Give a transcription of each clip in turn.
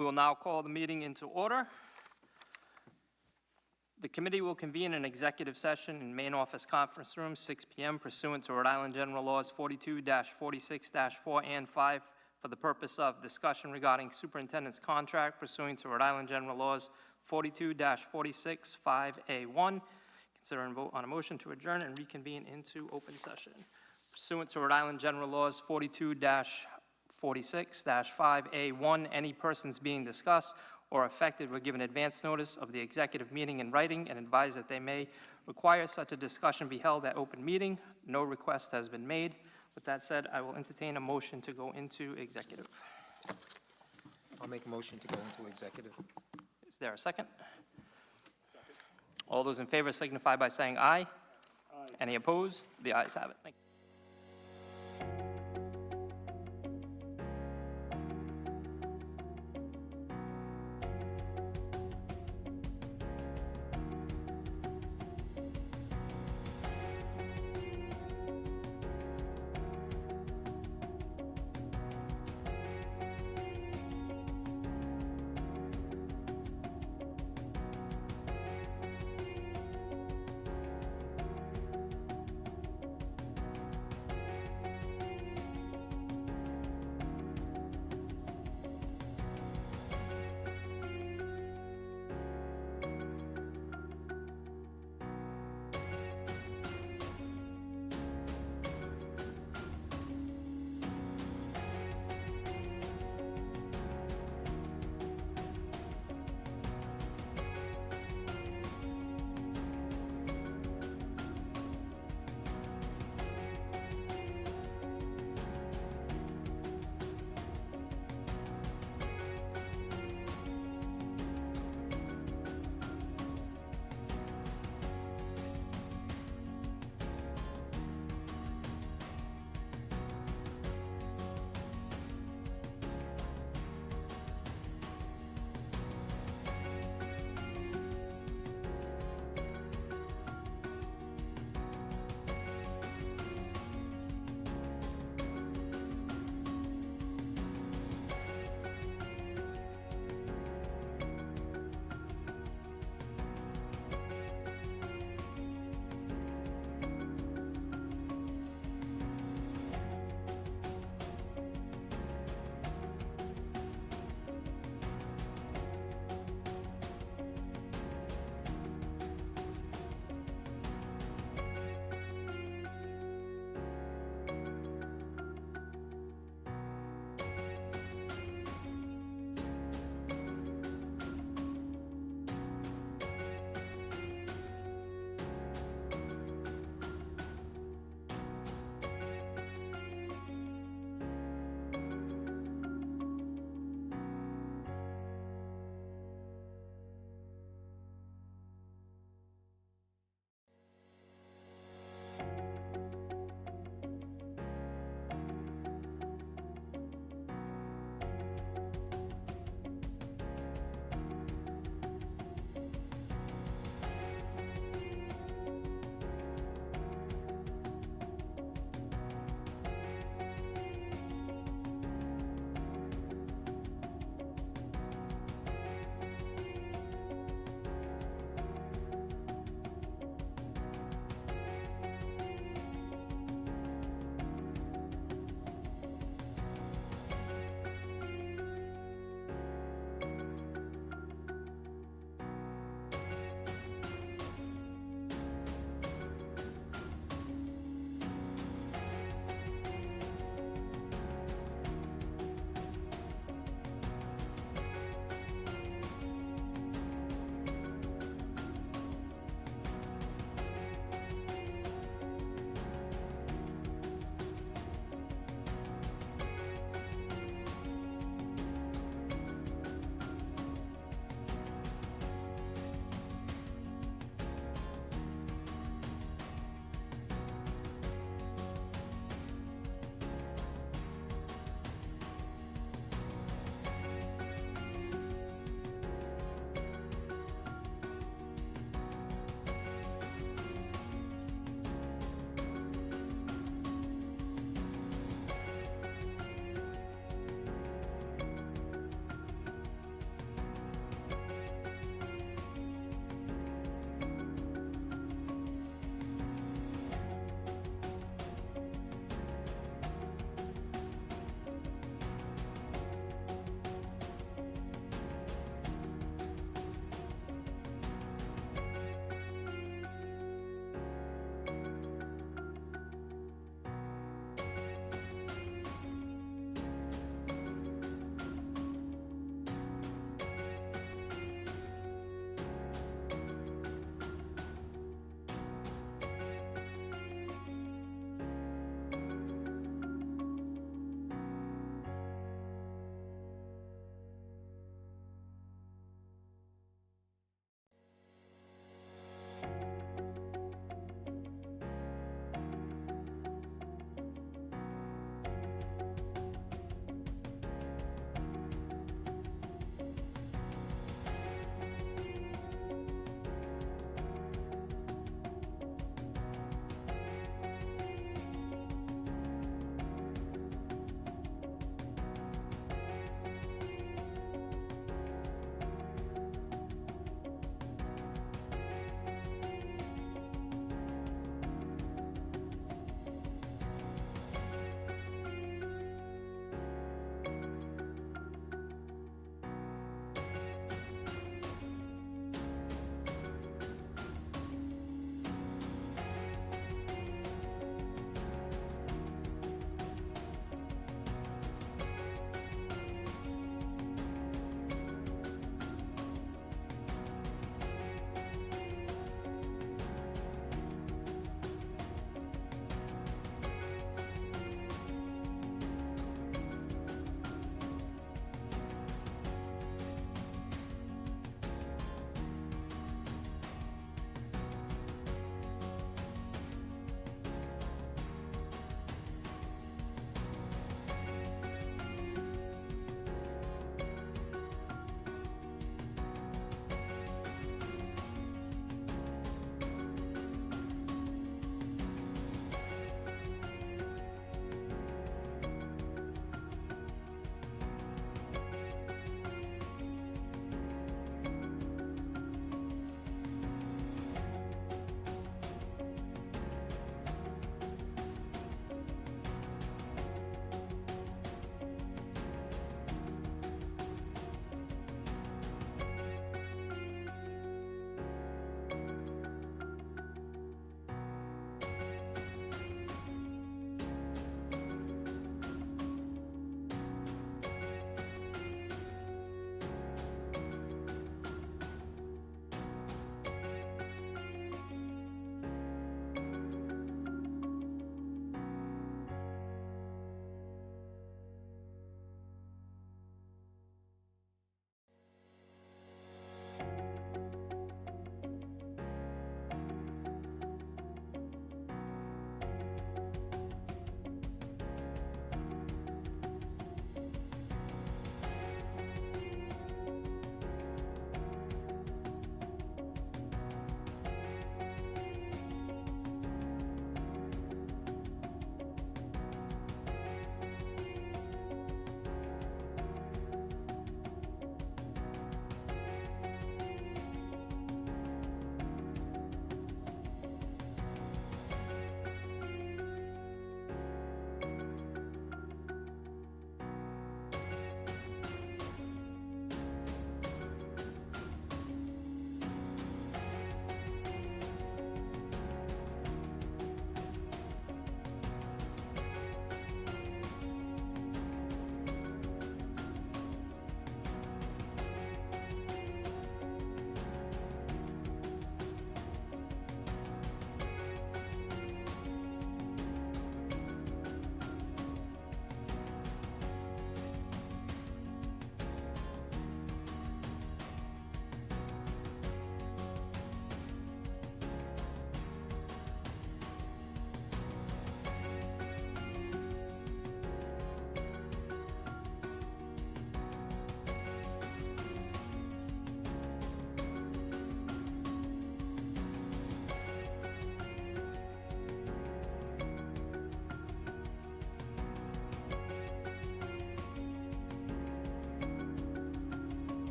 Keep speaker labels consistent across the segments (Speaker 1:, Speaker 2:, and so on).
Speaker 1: We will now call the meeting into order. The committee will convene an executive session in main office conference room, 6 p.m. pursuant to Rhode Island General Laws 42-46-4 and 5 for the purpose of discussion regarding superintendent's contract pursuant to Rhode Island General Laws 42-46-5A1. Consider and vote on a motion to adjourn and reconvene into open session. Pursuant to Rhode Island General Laws 42-46-5A1, any persons being discussed or affected were given advance notice of the executive meeting in writing and advised that they may require such a discussion be held at open meeting. No request has been made. With that said, I will entertain a motion to go into executive.
Speaker 2: I'll make a motion to go into executive.
Speaker 1: Is there a second? Second. All those in favor signify by saying aye. Aye. Any opposed? The ayes have it. Thank you.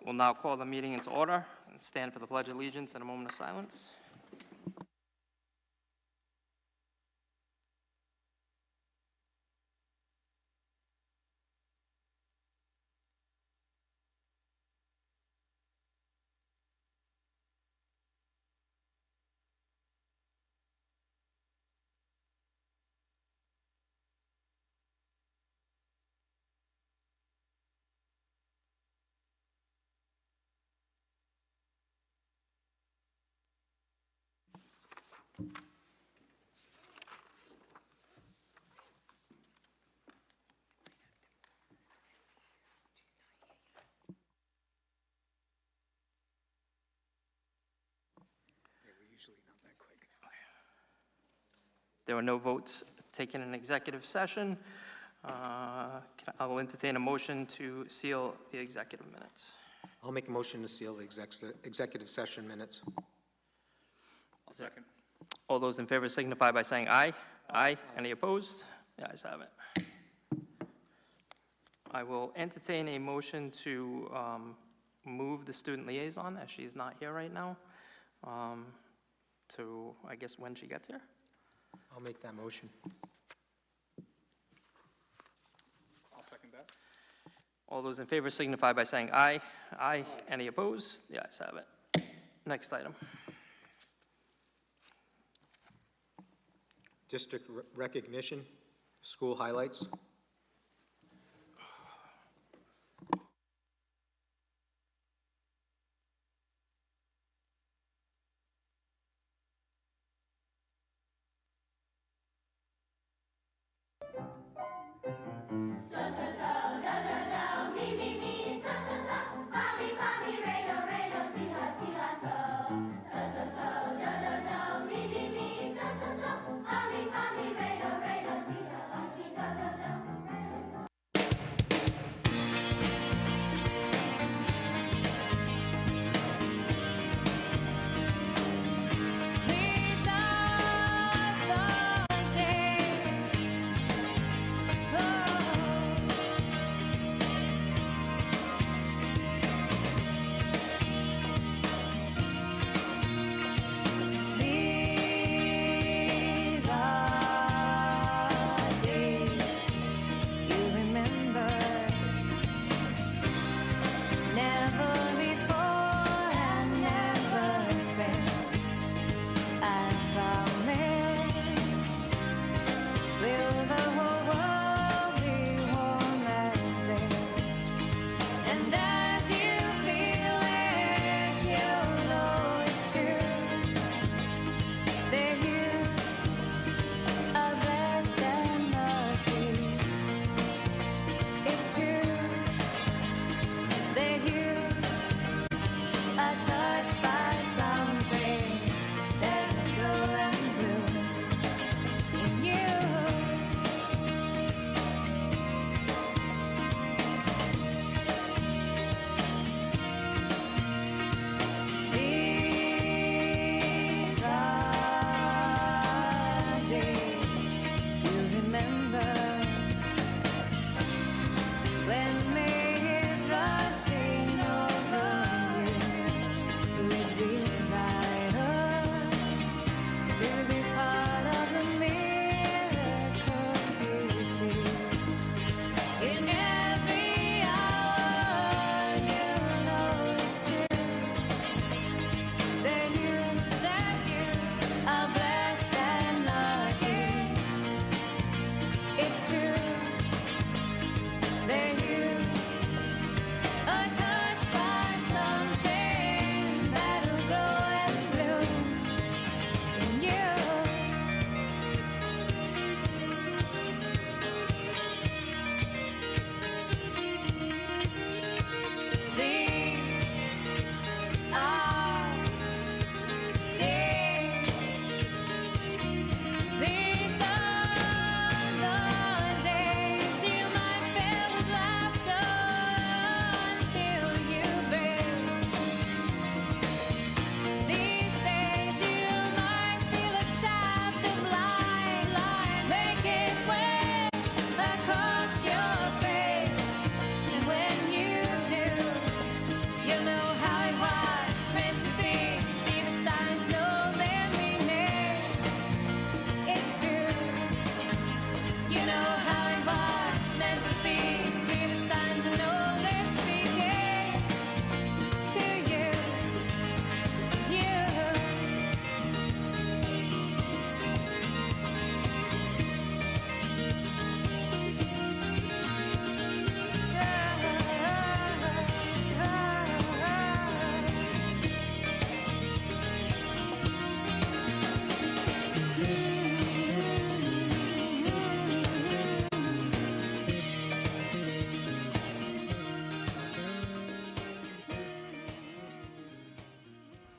Speaker 1: We'll now call the meeting into order and stand for the Pledge of Allegiance and a moment of silence.
Speaker 2: We're usually not that quick.
Speaker 1: There were no votes taken in executive session. I will entertain a motion to seal the executive minutes.
Speaker 2: I'll make a motion to seal the executive session minutes.
Speaker 3: I'll second.
Speaker 1: All those in favor signify by saying aye. Aye. Any opposed? The ayes have it. I will entertain a motion to move the student liaison, as she is not here right now, to, I guess, when she gets here.
Speaker 2: I'll make that motion.
Speaker 3: I'll second that.
Speaker 1: All those in favor signify by saying aye. Aye. Any opposed? The ayes have it. Next item.
Speaker 2: District recognition, school highlights.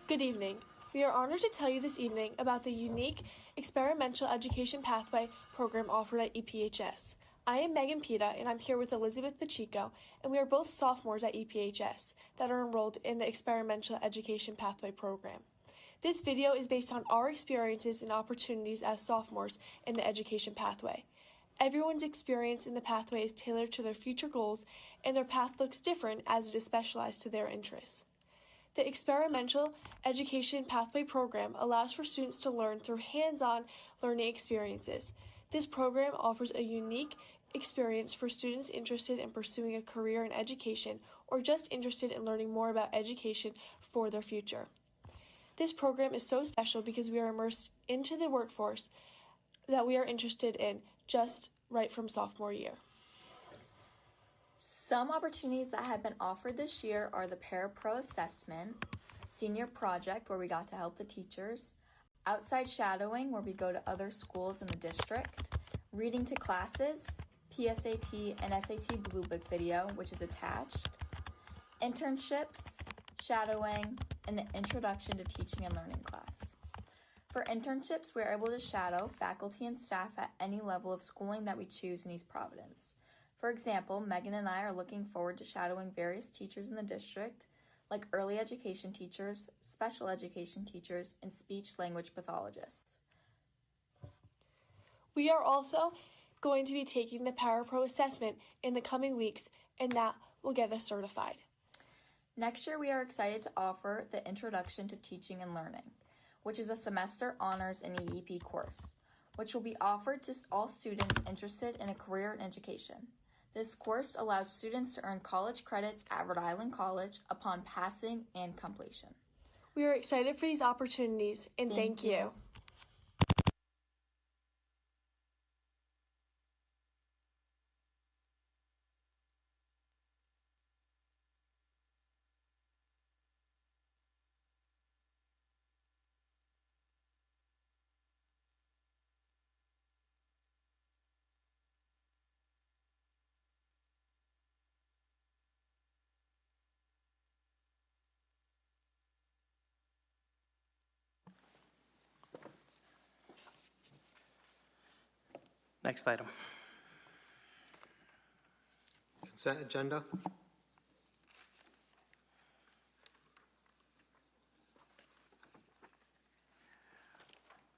Speaker 4: Good evening. We are honored to tell you this evening about the unique experimental education pathway program offered at EPHS. I am Megan Pita, and I'm here with Elizabeth Pacheco, and we are both sophomores at EPHS that are enrolled in the experimental education pathway program. This video is based on our experiences and opportunities as sophomores in the education pathway. Everyone's experience in the pathway is tailored to their future goals, and their path looks different as it is specialized to their interests. The experimental education pathway program allows for students to learn through hands-on learning experiences. This program offers a unique experience for students interested in pursuing a career in education or just interested in learning more about education for their future. This program is so special because we are immersed into the workforce that we are interested in just right from sophomore year.
Speaker 5: Some opportunities that have been offered this year are the Parapro Assessment, Senior Project, where we got to help the teachers, Outside Shadowing, where we go to other schools in the district, Reading to Classes, PSAT and SAT Blue Book video, which is attached, Internships, Shadowing, and the Introduction to Teaching and Learning class. For internships, we're able to shadow faculty and staff at any level of schooling that we choose in East Providence. For example, Megan and I are looking forward to shadowing various teachers in the district, like early education teachers, special education teachers, and speech-language pathologists.
Speaker 4: We are also going to be taking the Parapro Assessment in the coming weeks, and that will get us certified.
Speaker 5: Next year, we are excited to offer the Introduction to Teaching and Learning, which is a semester honors and EEP course, which will be offered to all students interested in a career in education. This course allows students to earn college credits at Rhode Island College upon passing and completion.
Speaker 4: We are excited for these opportunities, and thank you.
Speaker 1: Next item.
Speaker 2: Consent agenda.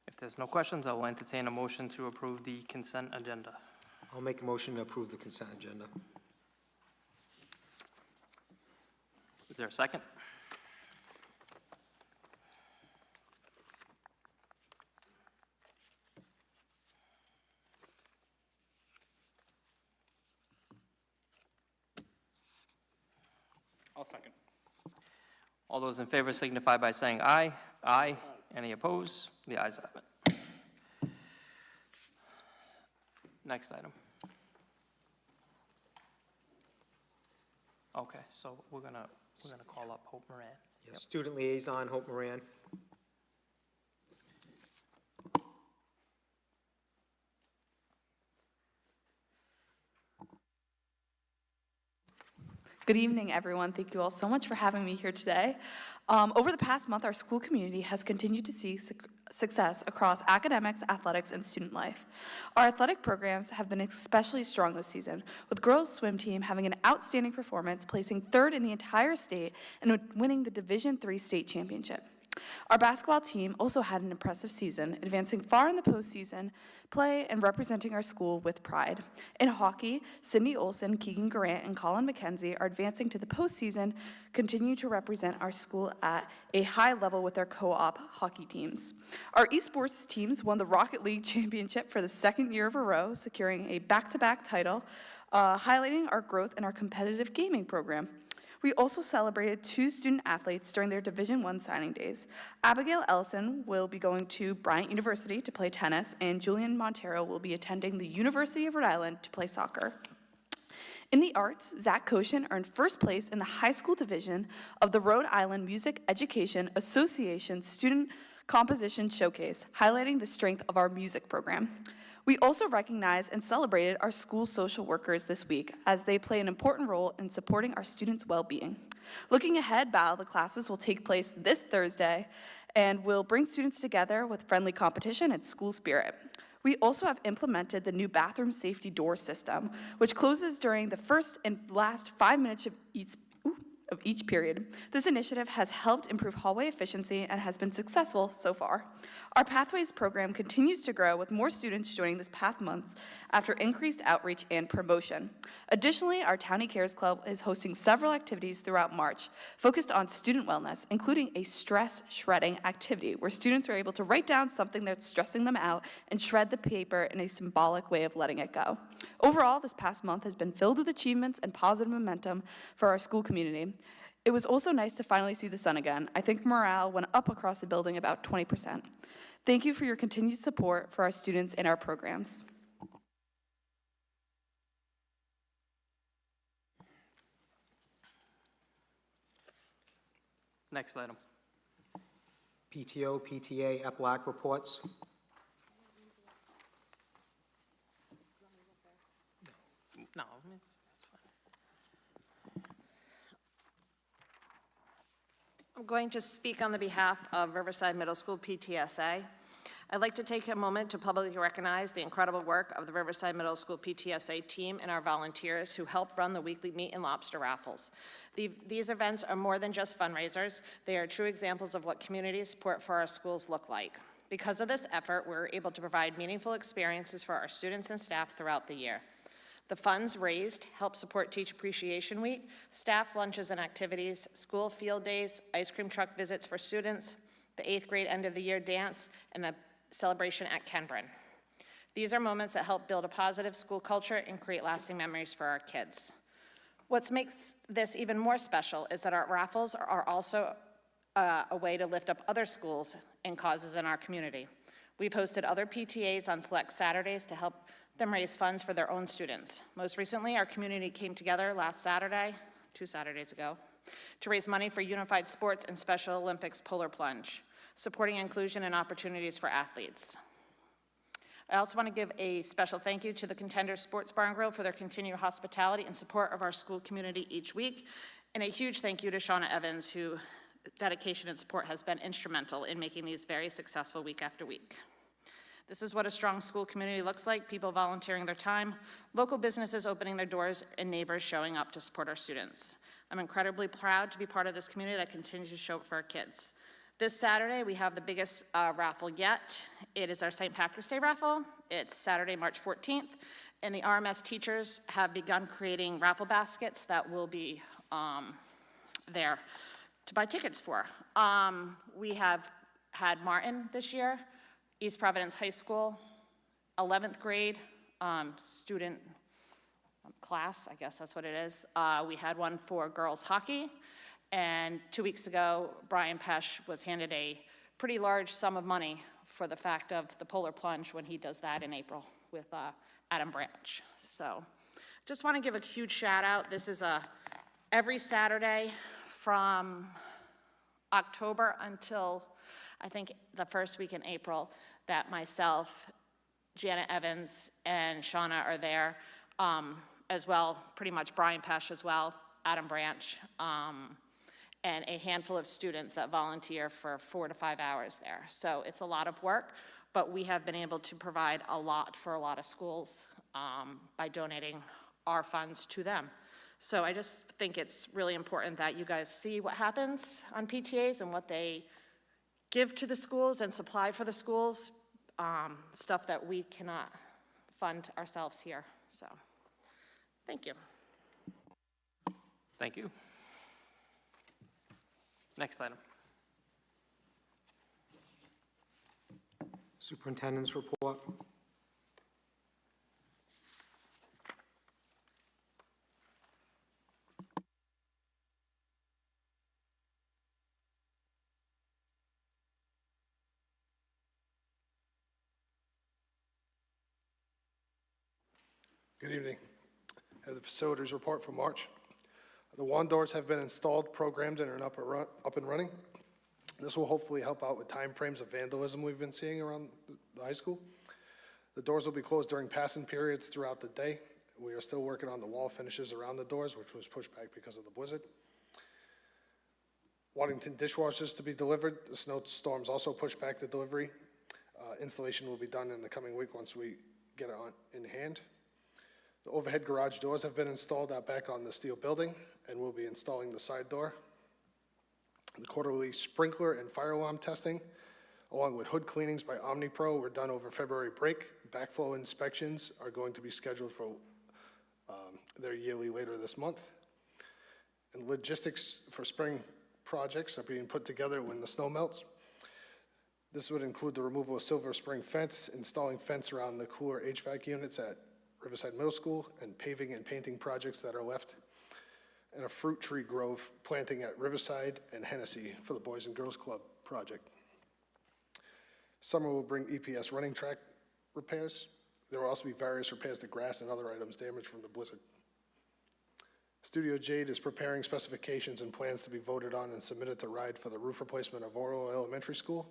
Speaker 1: If there's no questions, I will entertain a motion to approve the consent agenda.
Speaker 2: I'll make a motion to approve the consent agenda.
Speaker 1: Is there a second?
Speaker 3: I'll second.
Speaker 1: All those in favor signify by saying aye. Aye. Any opposed? The ayes have it. Next item. Okay, so we're gonna call up Hope Moran.
Speaker 2: Yes. Student liaison, Hope Moran.
Speaker 6: Good evening, everyone. Thank you all so much for having me here today. Over the past month, our school community has continued to see success across academics, athletics, and student life. Our athletic programs have been especially strong this season, with girls' swim team having an outstanding performance, placing third in the entire state and winning the Division III state championship. Our basketball team also had an impressive season, advancing far in the postseason play and representing our school with pride. In hockey, Cindy Olson, Keegan Garant, and Colin McKenzie are advancing to the postseason, continue to represent our school at a high level with their co-op hockey teams. Our esports teams won the Rocket League championship for the second year of a row, securing a back-to-back title, highlighting our growth in our competitive gaming program. We also celebrated 2 student athletes during their Division I signing days. Abigail Ellison will be going to Bryant University to play tennis, and Julian Montero will be attending the University of Rhode Island to play soccer. In the arts, Zach Koshin earned first place in the high school division of the Rhode Island Music Education Association Student Composition Showcase, highlighting the strength of our music program. We also recognized and celebrated our school social workers this week, as they play an important role in supporting our students' well-being. Looking ahead, Battle of the Classes will take place this Thursday and will bring students together with friendly competition and school spirit. We also have implemented the new bathroom safety door system, which closes during the first and last 5 minutes of each period. This initiative has helped improve hallway efficiency and has been successful so far. Our Pathways program continues to grow, with more students joining this past month after increased outreach and promotion. Additionally, our Townie Cares Club is hosting several activities throughout March focused on student wellness, including a stress shredding activity where students are able to write down something that's stressing them out and shred the paper in a symbolic way of letting it go. Overall, this past month has been filled with achievements and positive momentum for our school community. It was also nice to finally see the sun again. I think morale went up across the building about 20%. Thank you for your continued support for our students and our programs.
Speaker 1: Next item.
Speaker 2: PTO, PTA, EPLAC reports.
Speaker 1: No, that's fine.
Speaker 7: I'm going to speak on the behalf of Riverside Middle School PTSA. I'd like to take a moment to publicly recognize the incredible work of the Riverside Middle School PTSA team and our volunteers who help run the weekly meat and lobster raffles. These events are more than just fundraisers. They are true examples of what community support for our schools look like. Because of this effort, we're able to provide meaningful experiences for our students and staff throughout the year. The funds raised help support Teacher Appreciation Week, staff lunches and activities, school field days, ice cream truck visits for students, the 8th grade end of the year dance, and the celebration at Kenbron. These are moments that help build a positive school culture and create lasting memories for our kids. What makes this even more special is that our raffles are also a way to lift up other schools and causes in our community. We've hosted other PTAs on select Saturdays to help them raise funds for their own students. Most recently, our community came together last Saturday, 2 Saturdays ago, to raise money for Unified Sports and Special Olympics Polar Plunge, supporting inclusion and opportunities for athletes. I also want to give a special thank you to the Contender Sports Bar and Grill for their continued hospitality and support of our school community each week, and a huge thank you to Shauna Evans, whose dedication and support has been instrumental in making these very successful week after week. This is what a strong school community looks like: people volunteering their time, local businesses opening their doors, and neighbors showing up to support our students. I'm incredibly proud to be part of this community that continues to show up for our kids. This Saturday, we have the biggest raffle yet. It is our St. Patrick's Day raffle. It's Saturday, March 14th, and the RMS teachers have begun creating raffle baskets that will be there to buy tickets for. We have had Martin this year, East Providence High School, 11th grade student class, I guess that's what it is. We had one for girls hockey, and 2 weeks ago, Brian Pesch was handed a pretty large sum of money for the fact of the polar plunge when he does that in April with Adam Branch. So just want to give a huge shout out. This is every Saturday from October until I think the first week in April that myself, Janet Evans, and Shauna are there, as well, pretty much Brian Pesch as well, Adam Branch, and a handful of students that volunteer for 4 to 5 hours there. So it's a lot of work, but we have been able to provide a lot for a lot of schools by donating our funds to them. So I just think it's really important that you guys see what happens on PTAs and what they give to the schools and supply for the schools, stuff that we cannot fund ourselves here. So, thank you.
Speaker 1: Thank you. Next item.
Speaker 2: Superintendent's report.
Speaker 8: Good evening. As a facilities report for March, the wand doors have been installed, programmed, and are up and running. This will hopefully help out with timeframes of vandalism we've been seeing around the high school. The doors will be closed during passing periods throughout the day. We are still working on the wall finishes around the doors, which was pushed back because of the blizzard. Waddington dishwashers to be delivered. The snowstorms also pushed back the delivery. Installation will be done in the coming week once we get it in hand. The overhead garage doors have been installed out back on the steel building, and we'll be installing the side door. The quarterly sprinkler and fire alarm testing, along with hood cleanings by OmniPro, were done over February break. Backflow inspections are going to be scheduled for their yearly later this month. And logistics for spring projects are being put together when the snow melts. This would include the removal of Silver Spring fence, installing fence around the cooler HVAC units at Riverside Middle School, and paving and painting projects that are left, and a fruit tree grove planting at Riverside and Hennessy for the Boys and Girls Club project. Summer will bring EPS running track repairs. There will also be various repairs to grass and other items damaged from the blizzard. Studio Jade is preparing specifications and plans to be voted on and submitted to RIDE for the roof replacement of Oro Elementary School.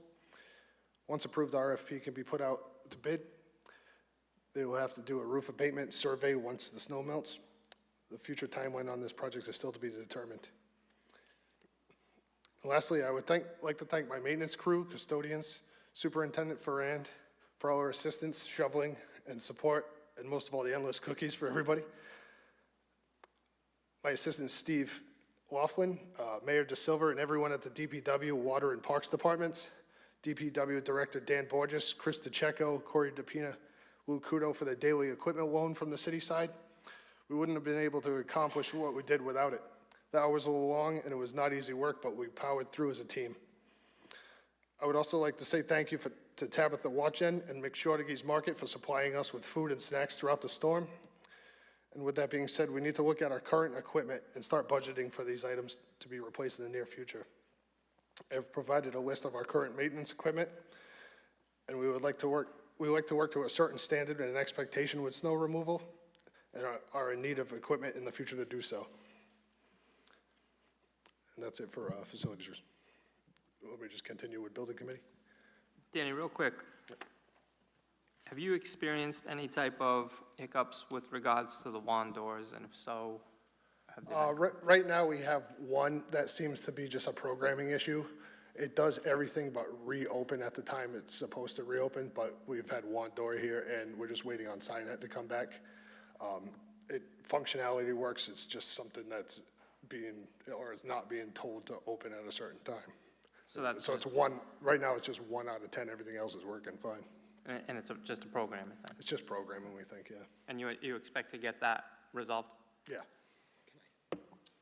Speaker 8: Once approved, RFP can be put out to bid. They will have to do a roof abatement survey once the snow melts. The future timeline on this project is still to be determined. And lastly, I would like to thank my maintenance crew, custodians, Superintendent Ferrand, for all her assistance, shoveling, and support, and most of all, the endless cookies for everybody. My assistant, Steve Laughlin, Mayor DeSilva, and everyone at the DPW, Water and Parks Departments, DPW Director Dan Borges, Chris DeCecco, Corey DePina, Lou Kudo for the daily equipment loan from the city side. We wouldn't have been able to accomplish what we did without it. The hours were long and it was not easy work, but we powered through as a team. I would also like to say thank you to Tabitha Watchen and McShortigy's Market for supplying us with food and snacks throughout the storm. And with that being said, we need to look at our current equipment and start budgeting for these items to be replaced in the near future. I've provided a list of our current maintenance equipment, and we like to work to a certain standard and an expectation with snow removal, and are in need of equipment in the future to do so. And that's it for facilities. Let me just continue with building committee.
Speaker 1: Danny, real quick, have you experienced any type of hiccups with regards to the wand doors, and if so, have they been
Speaker 8: Right now, we have one that seems to be just a programming issue. It does everything but reopen at the time it's supposed to reopen, but we've had one door here, and we're just waiting on SINET to come back. Functionality works, it's just something that's is not being told to open at a certain time. So it's one, right now it's just 1 out of 10, everything else is working fine.
Speaker 1: and it's just a programming thing?
Speaker 8: It's just programming, we think, yeah.
Speaker 1: And you expect to get that resolved?
Speaker 8: Yeah.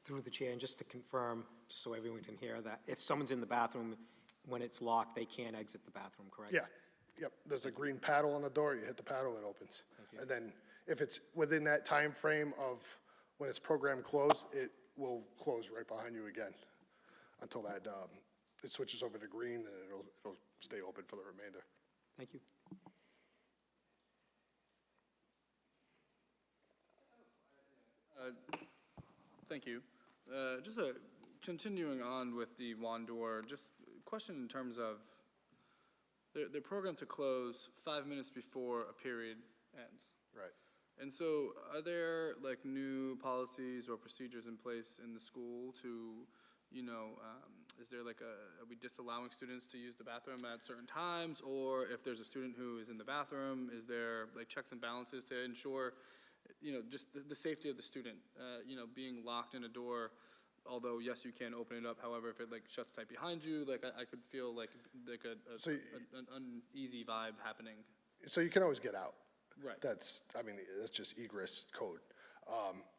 Speaker 2: Through the chair, and just to confirm, just so everyone can hear that, if someone's in the bathroom, when it's locked, they can't exit the bathroom, correct?
Speaker 8: Yeah, yep, there's a green paddle on the door, you hit the paddle, it opens. And then if it's within that time frame of when it's programmed closed, it will close right behind you again until that, it switches over to green, and it'll stay open for the remainder.
Speaker 2: Thank you.
Speaker 3: Thank you. Just continuing on with the wand door, just a question in terms of, they're programmed to close 5 minutes before a period ends.
Speaker 8: Right.
Speaker 3: And so are there like new policies or procedures in place in the school to, is there like are we disallowing students to use the bathroom at certain times? Or if there's a student who is in the bathroom, is there like checks and balances to ensure, just the safety of the student, being locked in a door, although yes, you can open it up. However, if it like shuts tight behind you, like I could feel like an uneasy vibe happening.
Speaker 8: So you can always get out.
Speaker 3: Right.
Speaker 8: That's just egress code.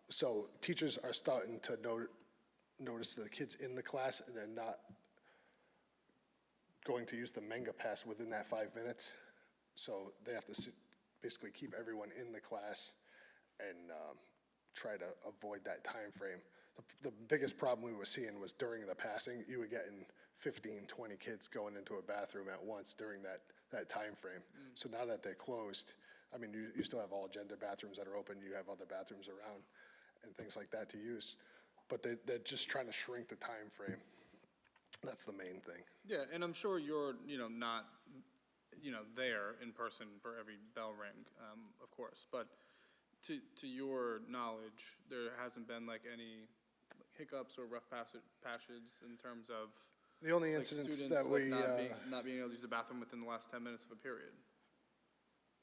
Speaker 8: So teachers are starting to notice the kids in the class, and they're not going to use the Menga pass within that 5 minutes. So they have to basically keep everyone in the class and try to avoid that time frame. The biggest problem we were seeing was during the passing, you were getting 15, 20 kids going into a bathroom at once during that time frame. So now that they're closed, you still have all gender bathrooms that are open, you have other bathrooms around and things like that to use. But they're just trying to shrink the time frame. That's the main thing.
Speaker 3: Yeah, and I'm sure you're, not, there in person for every bell ring, of course. But to your knowledge, there hasn't been like any hiccups or rough passages in terms of
Speaker 8: The only
Speaker 3: like
Speaker 8: incidents
Speaker 3: students
Speaker 8: that
Speaker 3: like
Speaker 8: we,
Speaker 3: not being able to use the bathroom within the last 10 minutes of a period.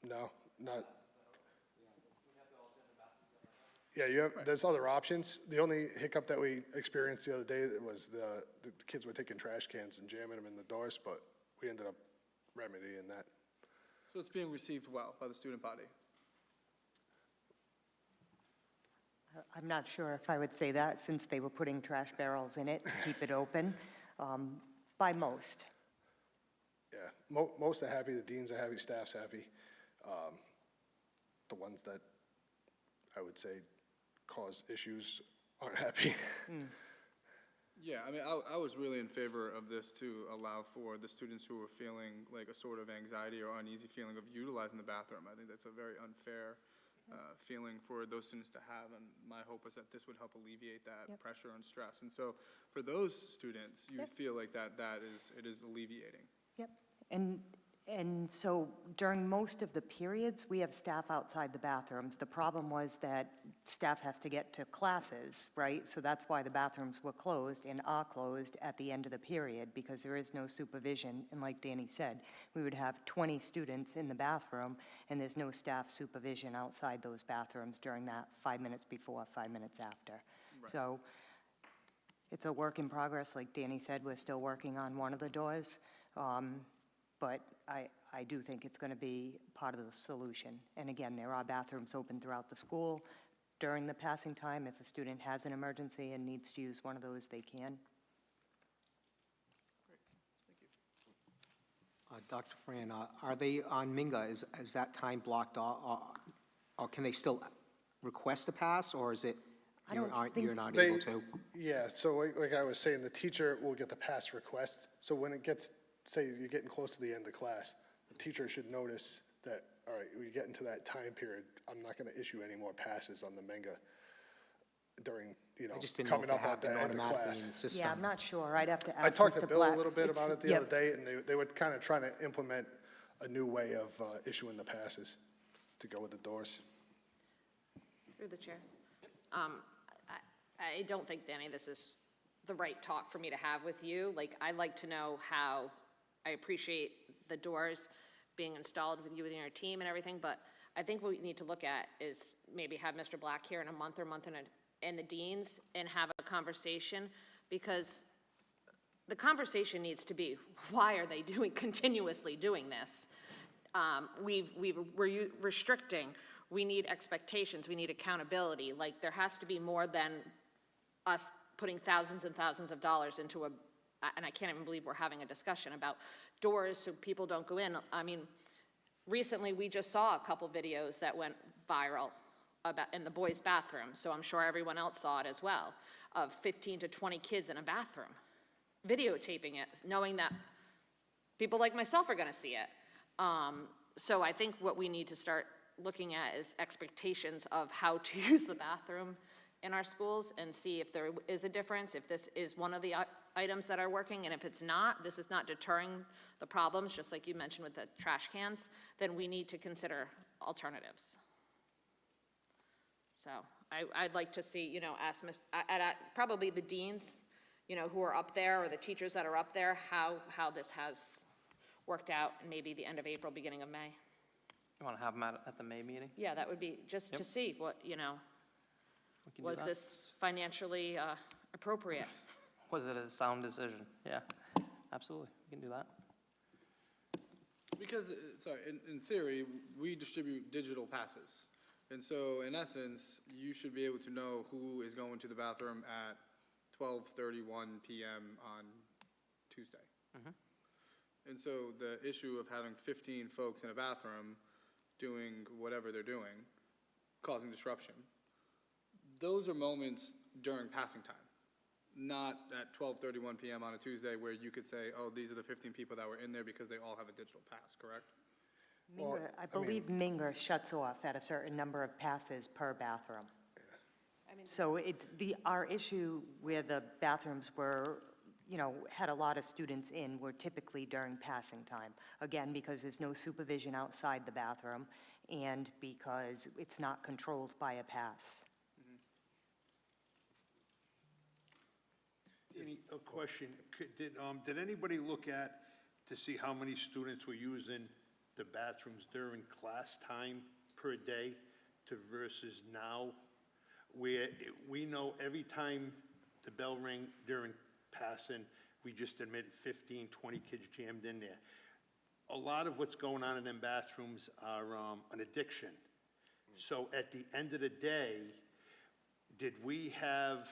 Speaker 8: no, not. Yeah, there's other options. The only hiccup that we experienced the other day was the kids were taking trash cans and jamming them in the doors, but we ended up remedying that.
Speaker 3: So it's being received well by the student body.
Speaker 9: I'm not sure if I would say that, since they were putting trash barrels in it to keep it open, by most.
Speaker 8: Yeah, most are happy, the deans are happy, staff's happy. The ones that I would say cause issues aren't happy.
Speaker 3: Yeah, I mean, I was really in favor of this to allow for the students who were feeling like a sort of anxiety or uneasy feeling of utilizing the bathroom. I think that's a very unfair feeling for those students to have, and my hope was that this would help alleviate that pressure and stress. And so for those students, you feel like it is alleviating.
Speaker 9: Yep. And so during most of the periods, we have staff outside the bathrooms. The problem was that staff has to get to classes, right? So that's why the bathrooms were closed and are closed at the end of the period, because there is no supervision. And like Danny said, we would have 20 students in the bathroom, and there's no staff supervision outside those bathrooms during that 5 minutes before, 5 minutes after. Right. So it's a work in progress. Like Danny said, we're still working on one of the doors. But I do think it's going to be part of the solution. And again, there are bathrooms open throughout the school during the passing time. If a student has an emergency and needs to use one of those, they can.
Speaker 3: Great, thank you.
Speaker 2: Dr. Fran, are they on Minga? Is that time blocked off? Or can they still request a pass, or is it you're not able to?
Speaker 8: Yeah, so like I was saying, the teacher will get the pass request. So when it gets, say you're getting close to the end of class, the teacher should notice that, all right, we get into that time period, I'm not going to issue any more passes on the Menga during,
Speaker 2: I just didn't know if
Speaker 8: coming
Speaker 2: it
Speaker 8: up at the
Speaker 2: happened
Speaker 8: end of
Speaker 2: automatically
Speaker 8: class.
Speaker 2: in the system.
Speaker 9: Yeah, I'm not sure. I'd have to
Speaker 8: I
Speaker 9: ask
Speaker 8: talked
Speaker 9: Mr.
Speaker 8: to Bill
Speaker 9: Black.
Speaker 8: a little bit about it the
Speaker 9: Yep.
Speaker 8: other day, and they were kind of trying to implement a new way of issuing the passes to go with the doors.
Speaker 7: Through the chair. I don't think, Danny, this is the right talk for me to have with you. Like, I'd like to know how, I appreciate the doors being installed with you and your team and everything, but I think what we need to look at is maybe have Mr. Black here in a month and the deans and have a conversation, because the conversation needs to be, why are they continuously doing this? We're restricting. We need expectations, we need accountability. Like, there has to be more than us putting thousands and thousands of dollars into and I can't even believe we're having a discussion about doors so people don't go in. I mean, recently we just saw a couple videos that went viral about in the boys' bathroom, so I'm sure everyone else saw it as well, of 15 to 20 kids in a bathroom, videotaping it, knowing that people like myself are gonna see it. So I think what we need to start looking at is expectations of how to use the bathroom in our schools and see if there is a difference, if this is one of the items that are working, and if it's not, this is not deterring the problems, just like you mentioned with the trash cans, then we need to consider alternatives. So I'd like to see, ask probably the deans, who are up there, or the teachers that are up there, how this has worked out in maybe the end of April, beginning of May.
Speaker 1: You want to have them at the May meeting?
Speaker 7: Yeah, that would be just to see what,
Speaker 1: We can do
Speaker 7: was
Speaker 1: that.
Speaker 7: this financially appropriate?
Speaker 1: Was it a sound decision? Yeah, absolutely, we can do that.
Speaker 3: Because, sorry, in theory, we distribute digital passes. And so, in essence, you should be able to know who is going to the bathroom at 12:31 p.m. on Tuesday. And so the issue of having 15 folks in a bathroom doing whatever they're doing, causing disruption, those are moments during passing time, not at 12:31 p.m. on a Tuesday where you could say, oh, these are the 15 people that were in there because they all have a digital pass, correct?
Speaker 9: I believe Minger shuts off at a certain number of passes per bathroom. So it's our issue where the bathrooms were had a lot of students in were typically during passing time. Again, because there's no supervision outside the bathroom and because it's not controlled by a pass.
Speaker 10: A question, did anybody look at to see how many students were using the bathrooms during class time per day to versus now? Where we know every time the bell rang during passing, we just admitted 15, 20 kids jammed in there. A lot of what's going on in them bathrooms are an addiction. So at the end of the day, did we have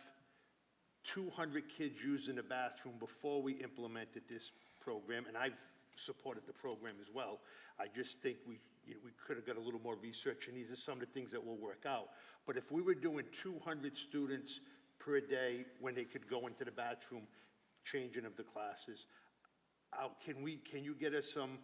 Speaker 10: 200 kids using the bathroom before we implemented this program? And I've supported the program as well. I just think we could have got a little more research, and these are some of the things that will work out. But if we were doing 200 students per day when they could go into the bathroom, changing of the classes, can you get us some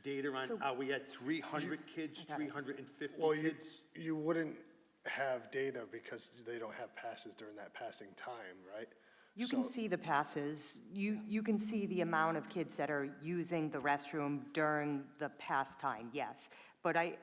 Speaker 10: data on, are we at 300 kids, 350
Speaker 8: Well,
Speaker 10: kids?
Speaker 8: you wouldn't have data because they don't have passes during that passing time, right?
Speaker 9: You can
Speaker 8: So-
Speaker 9: see the passes. You can see the amount of kids that are using the restroom during the pass time, yes. But I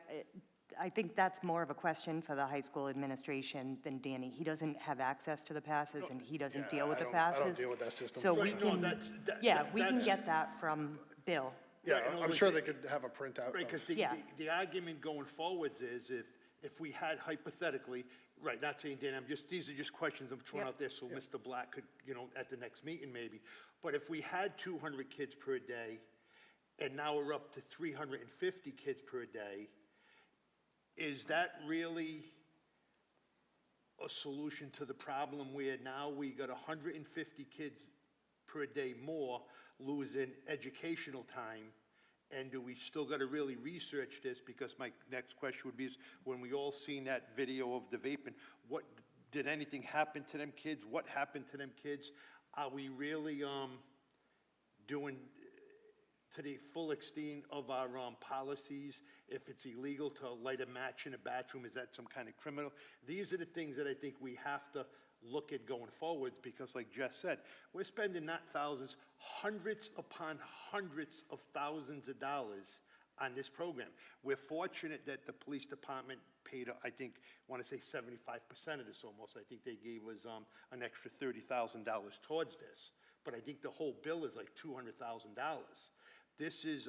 Speaker 9: think that's more of a question for the high school administration than Danny. He doesn't have access to the passes and he doesn't
Speaker 8: Yeah,
Speaker 9: deal with
Speaker 8: I
Speaker 9: the
Speaker 8: don't- I
Speaker 9: passes.
Speaker 8: don't deal with that system.
Speaker 9: So we
Speaker 10: Right, no,
Speaker 9: can, we can
Speaker 10: that's-
Speaker 9: get that from Bill.
Speaker 8: Yeah,
Speaker 10: Right, no,
Speaker 8: I'm
Speaker 10: it's-
Speaker 8: sure they could have a printout
Speaker 10: Right,
Speaker 8: of-
Speaker 10: because
Speaker 9: Yeah.
Speaker 10: the argument going forwards is if we had hypothetically, right, not saying, Dan, these are just questions I'm throwing
Speaker 9: Yep.
Speaker 10: out there so Mr. Black could, at the next meeting maybe. But if we had 200 kids per day, and now we're up to 350 kids per day, is that really a solution to the problem where now we got 150 kids per day more losing educational time? And do we still got to really research this? Because my next question would be is, when we all seen that video of the vaping, did anything happen to them kids? What happened to them kids? Are we really doing to the full extent of our policies? If it's illegal to light a match in a bathroom, is that some kind of criminal? These are the things that I think we have to look at going forwards, because like Jess said, we're spending not thousands, hundreds upon hundreds of thousands of dollars on this program. We're fortunate that the police department paid, I think, want to say 75% of this almost. I think they gave us an extra $30,000 towards this. But I think the whole bill is like $200,000. This is,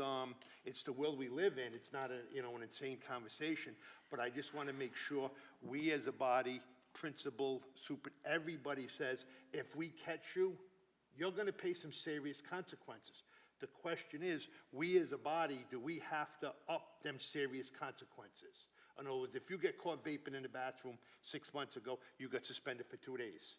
Speaker 10: it's the world we live in. It's not an insane conversation, but I just want to make sure we as a body, principal, everybody says, if we catch you, you're going to pay some serious consequences. The question is, we as a body, do we have to up them serious consequences? In other words, if you get caught vaping in the bathroom 6 months ago, you got suspended for 2 days.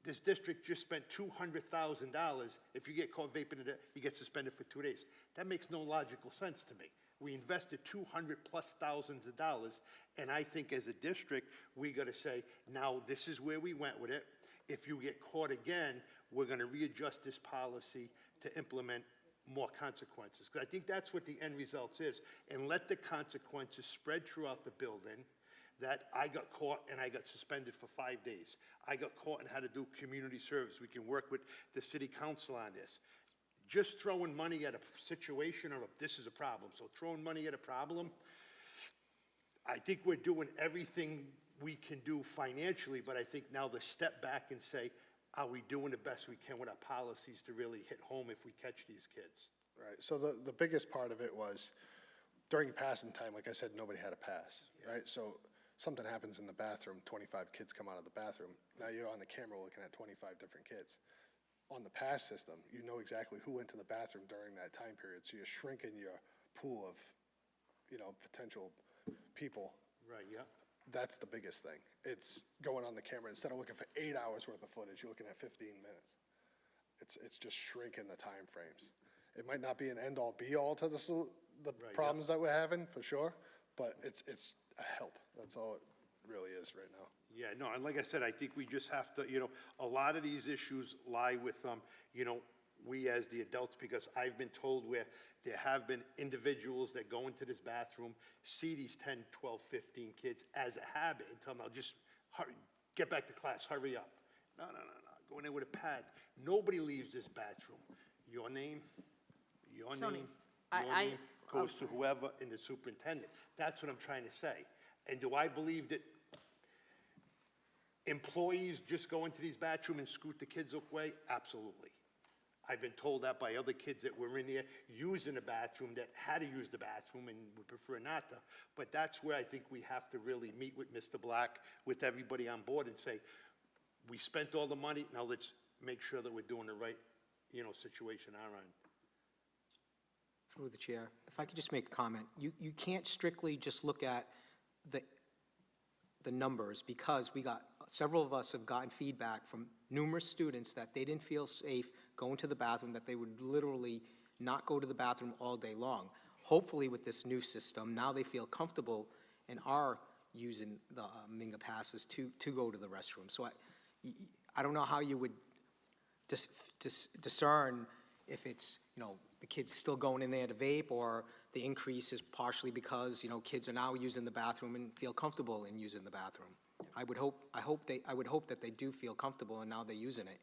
Speaker 10: This district just spent $200,000. If you get caught vaping in it, you get suspended for 2 days. That makes no logical sense to me. We invested $200,000+, and I think as a district, we got to say, now this is where we went with it. If you get caught again, we're going to readjust this policy to implement more consequences. Because I think that's what the end result is. And let the consequences spread throughout the building, that I got caught and I got suspended for 5 days. I got caught and had to do community service. We can work with the city council on this. Just throwing money at a situation, or this is a problem. So throwing money at a problem, I think we're doing everything we can do financially, but I think now the step back and say, are we doing the best we can with our policies to really hit home if we catch these kids?
Speaker 8: Right, so the biggest part of it was, during passing time, like I said, nobody had a pass, right? So something happens in the bathroom, 25 kids come out of the bathroom. Now you're on the camera looking at 25 different kids. On the pass system, you know exactly who went to the bathroom during that time period, so you're shrinking your pool of, potential people.
Speaker 10: Right, yeah.
Speaker 8: That's the biggest thing. It's going on the camera. Instead of looking for 8 hours worth of footage, you're looking at 15 minutes. It's just shrinking the time frames. It might not be an end-all, be-all to the problems that we're having, for sure, but it's a help. That's all it really is right now.
Speaker 10: Yeah, no, and like I said, I think we just have to, a lot of these issues lie with, we as the adults, because I've been told where there have been individuals that go into this bathroom, see these 10, 12, 15 kids as a habit, and tell them, now just hurry, get back to class, hurry up. No, go in there with a pad. Nobody leaves this bathroom. Your name, your
Speaker 7: Tony,
Speaker 10: name,
Speaker 7: I-
Speaker 10: your
Speaker 7: I-
Speaker 10: name goes to whoever and the superintendent. That's what I'm trying to say. And do I believe that employees just go into these bathrooms and scoot the kids away? Absolutely. I've been told that by other kids that were in there using the bathroom, that had to use the bathroom and would prefer not to. But that's where I think we have to really meet with Mr. Black, with everybody on board, and say, we spent all the money, now let's make sure that we're doing the right, situation on our end.
Speaker 2: Through the chair, if I could just make a comment. You can't strictly just look at the numbers, because several of us have gotten feedback from numerous students that they didn't feel safe going to the bathroom, that they would literally not go to the bathroom all day long. Hopefully with this new system, now they feel comfortable and are using the Minga passes to go to the restroom. So I don't know how you would discern if it's, the kids still going in there to vape, or the increase is partially because, kids are now using the bathroom and feel comfortable in using the bathroom. I would hope that they do feel comfortable and now they're using it.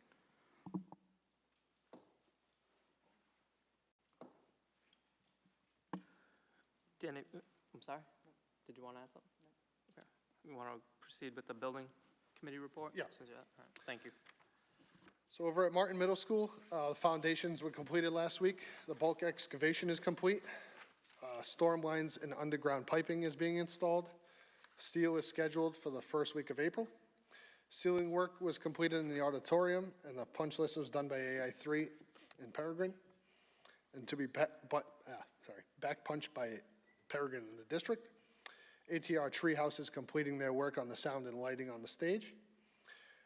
Speaker 1: Danny, I'm sorry? Did you want to add something? Okay. You want to proceed with the building committee report?
Speaker 8: Yeah.
Speaker 1: All right. Thank you.
Speaker 8: So over at Martin Middle School, the foundations were completed last week. The bulk excavation is complete. Storm lines and underground piping is being installed. Steel is scheduled for the first week of April. Ceiling work was completed in the auditorium, and the punch list was done by AI3 in Peregrine, and to be back punched by Peregrine in the district. ATR Treehouse is completing their work on the sound and lighting on the stage,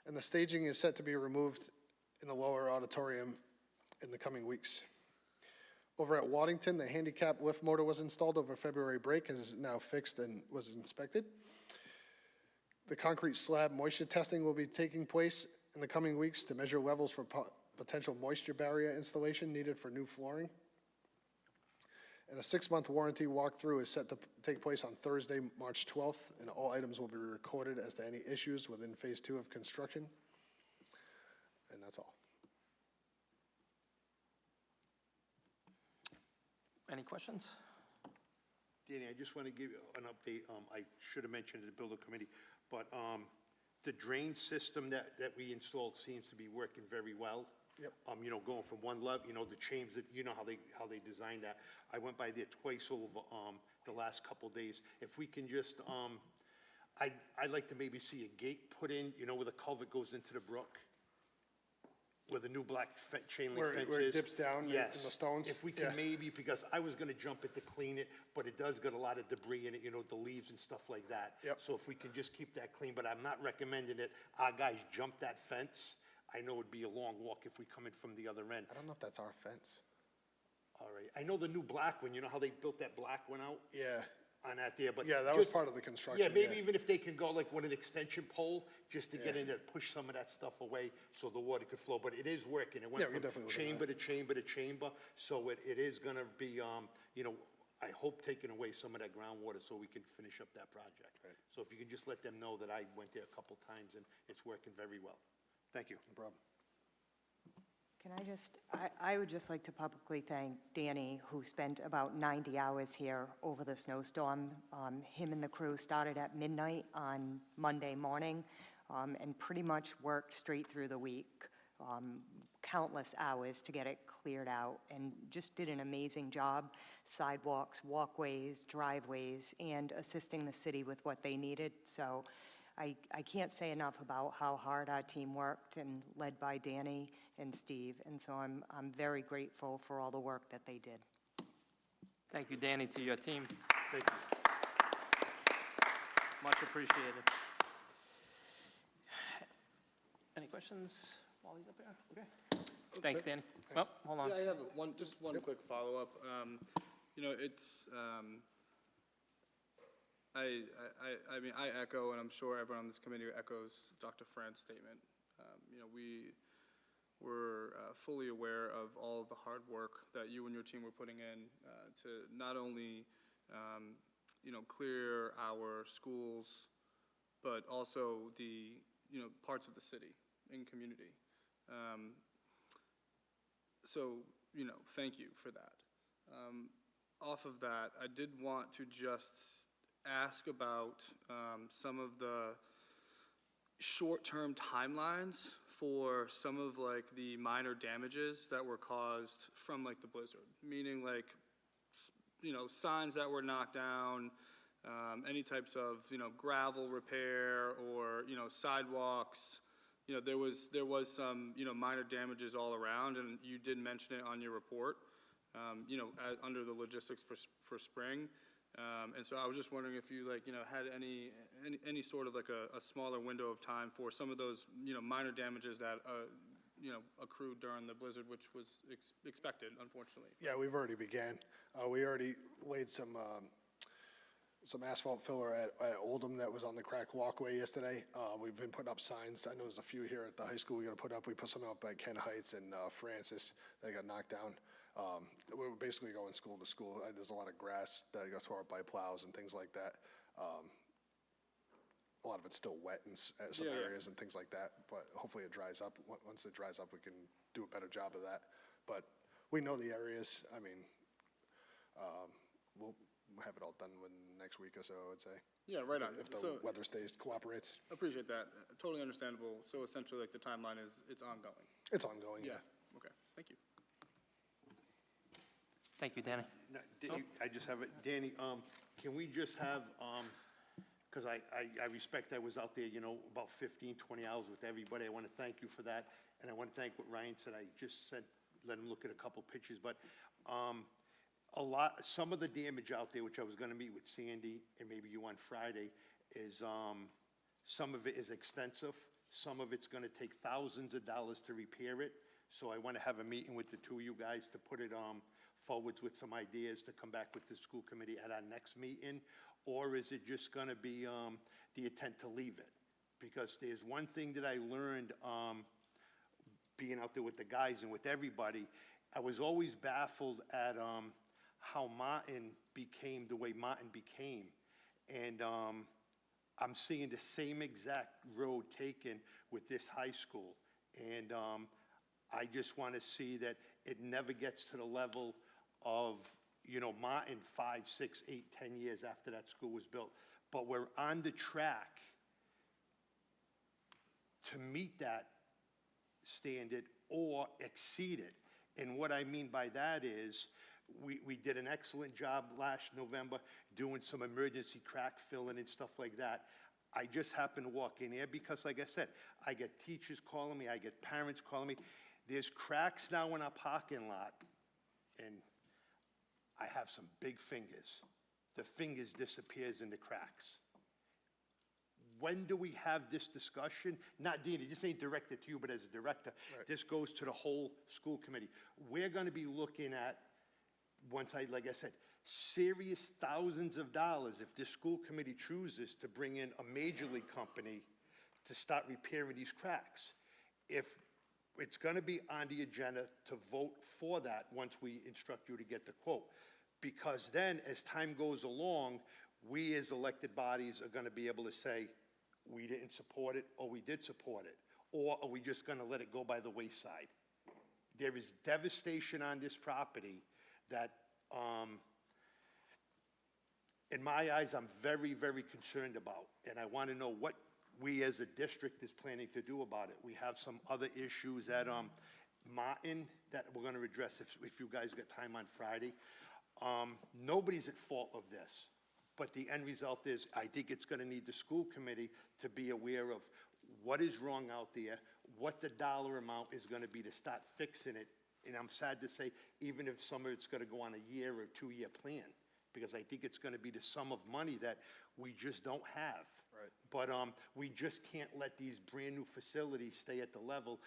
Speaker 8: and the staging is set to be removed in the lower auditorium in the coming weeks. Over at Waddington, the handicap lift motor was installed over February break and is now fixed and was inspected. The concrete slab moisture testing will be taking place in the coming weeks to measure levels for potential moisture barrier installation needed for new flooring. And a 6-month warranty walkthrough is set to take place on Thursday, March 12th, and all items will be recorded as to any issues within phase 2 of construction. And that's all.
Speaker 1: Any questions?
Speaker 10: Danny, I just want to give you an update. I should have mentioned it at the building committee, but the drain system that we installed seems to be working very well.
Speaker 8: Yep.
Speaker 10: Going from one level, the chains that, how they designed that. I went by there twice over the last couple of days. If we can just, I'd like to maybe see a gate put in, where the culvert goes into the brook, where the new black chain link fence is.
Speaker 8: Where it dips down in
Speaker 10: Yes.
Speaker 8: the stones?
Speaker 10: If we can maybe, because I was gonna jump it to clean it, but it does got a lot of debris in it, the leaves and stuff like that.
Speaker 8: Yep.
Speaker 10: So if we can just keep that clean, but I'm not recommending that our guys jump that fence. I know it'd be a long walk if we come in from the other end.
Speaker 8: I don't know if that's our fence.
Speaker 10: All right, I know the new black one, how they built that black one out
Speaker 8: Yeah.
Speaker 10: on that there, but.
Speaker 8: Yeah, that was
Speaker 10: just-
Speaker 8: part of the construction.
Speaker 10: Yeah, maybe even if they can go like with an extension pole, just to get
Speaker 8: Yeah.
Speaker 10: in there, push some of that stuff away so the water could flow, but it is working. It
Speaker 8: Yeah,
Speaker 10: went
Speaker 8: we
Speaker 10: from
Speaker 8: definitely look at
Speaker 10: chamber to chamber to chamber, so it is gonna be, I hope taking away some of that groundwater so we can finish up that project.
Speaker 8: Right.
Speaker 10: So if you can just let them know that I went there a couple times and it's working very well. Thank you.
Speaker 8: No problem.
Speaker 9: Can I would just like to publicly thank Danny, who spent about 90 hours here over the snowstorm. Him and the crew started at midnight on Monday morning and pretty much worked straight through the week, countless hours to get it cleared out, and just did an amazing job, sidewalks, walkways, driveways, and assisting the city with what they needed. So I can't say enough about how hard our team worked, and led by Danny and Steve, and so I'm very grateful for all the work that they did.
Speaker 1: Thank you, Danny, to your team.
Speaker 10: Thank you.
Speaker 1: Much appreciated. Any questions while he's up here? Okay. Thanks, Danny. Well, hold on.
Speaker 3: Yeah, I have just one quick follow-up. I mean, I echo, and I'm sure everyone on this committee echoes Dr. Fran's statement. We were fully aware of all of the hard work that you and your team were putting in to not only, clear our schools, but also the, parts of the city and community. So, you know, thank you for that. Off of that, I did want to just ask about some of the short-term timelines for some of like the minor damages that were caused from like the blizzard, meaning like, you know, signs that were knocked down, any types of, you know, gravel repair or, you know, sidewalks. You know, there was some, you know, minor damages all around, and you did mention it on your report, you know, under the logistics for spring. And so I was just wondering if you, like, you know, had any sort of like a smaller window of time for some of those, you know, minor damages that, you know, accrued during the blizzard, which was expected, unfortunately.
Speaker 8: Yeah, we've already began. We already laid some asphalt filler at Oldham that was on the crack walkway yesterday. We've been putting up signs. I know there's a few here at the high school we gotta put up. We put some up at Ken Heights and Francis that got knocked down. We're basically going school to school. There's a lot of grass that got tore up by plows and things like that. A lot of it's still wet in some areas and things like that, but hopefully it dries up. Once it dries up, we can do a better job of that. But we know the areas. I mean, we'll have it all done within the next week or so, I would say.
Speaker 3: Yeah, right on.
Speaker 8: If the
Speaker 3: So,
Speaker 8: weather cooperates.
Speaker 3: appreciate that. Totally understandable. So essentially, like, the timeline is, it's ongoing.
Speaker 8: It's ongoing, yeah.
Speaker 3: Okay, thank you.
Speaker 1: Thank you, Danny.
Speaker 10: No, I just have it, Danny, can we just have, because I respect I was out there, you know, about 15, 20 hours with everybody. I want to thank you for that. And I want to thank what Ryan said. I just said, let him look at a couple pictures. But some of the damage out there, which I was going to meet with Sandy and maybe you on Friday, is some of it is extensive. Some of it's going to take thousands of dollars to repair it. So I want to have a meeting with the two of you guys to put it forwards with some ideas to come back with the school committee at our next meeting? Or is it just going to be the intent to leave it? Because there's one thing that I learned being out there with the guys and with everybody. I was always baffled at how Martin became the way Martin became. And I'm seeing the same exact road taken with this high school. And I just want to see that it never gets to the level of, you know, Martin 5, 6, 8, 10 years after that school was built. But we're on the track to meet that standard or exceed it. And what I mean by that is we did an excellent job last November doing some emergency crack filling and stuff like that. I just happened to walk in there because, like I said, I get teachers calling me, I get parents calling me. There's cracks now in our parking lot, and I have some big fingers. The fingers disappears in the cracks. When do we have this discussion? Not Dina, this ain't directed to you, but as a director, this goes to the whole school committee. We're gonna be looking at, like I said, serious thousands of dollars if this school committee chooses to bring in a major league company to start repairing these cracks. If it's going to be on the agenda to vote for that once we instruct you to get the quote. Because then, as time goes along, we as elected bodies are going to be able to say, we didn't support it, or we did support it. Or are we just going to let it go by the wayside? There is devastation on this property that, in my eyes, I'm very, very concerned about. And I want to know what we as a district is planning to do about it. We have some other issues at Martin that we're going to address if you guys get time on Friday. Nobody's at fault of this, but the end result is I think it's going to need the school committee to be aware of what is wrong out there, what the dollar amount is going to be to start fixing it. And I'm sad to say, even if some of it's going to go on a year or 2-year plan, because I think it's going to be the sum of money that we just don't have.
Speaker 8: Right.
Speaker 10: But we just can't let these brand-new facilities stay at the level.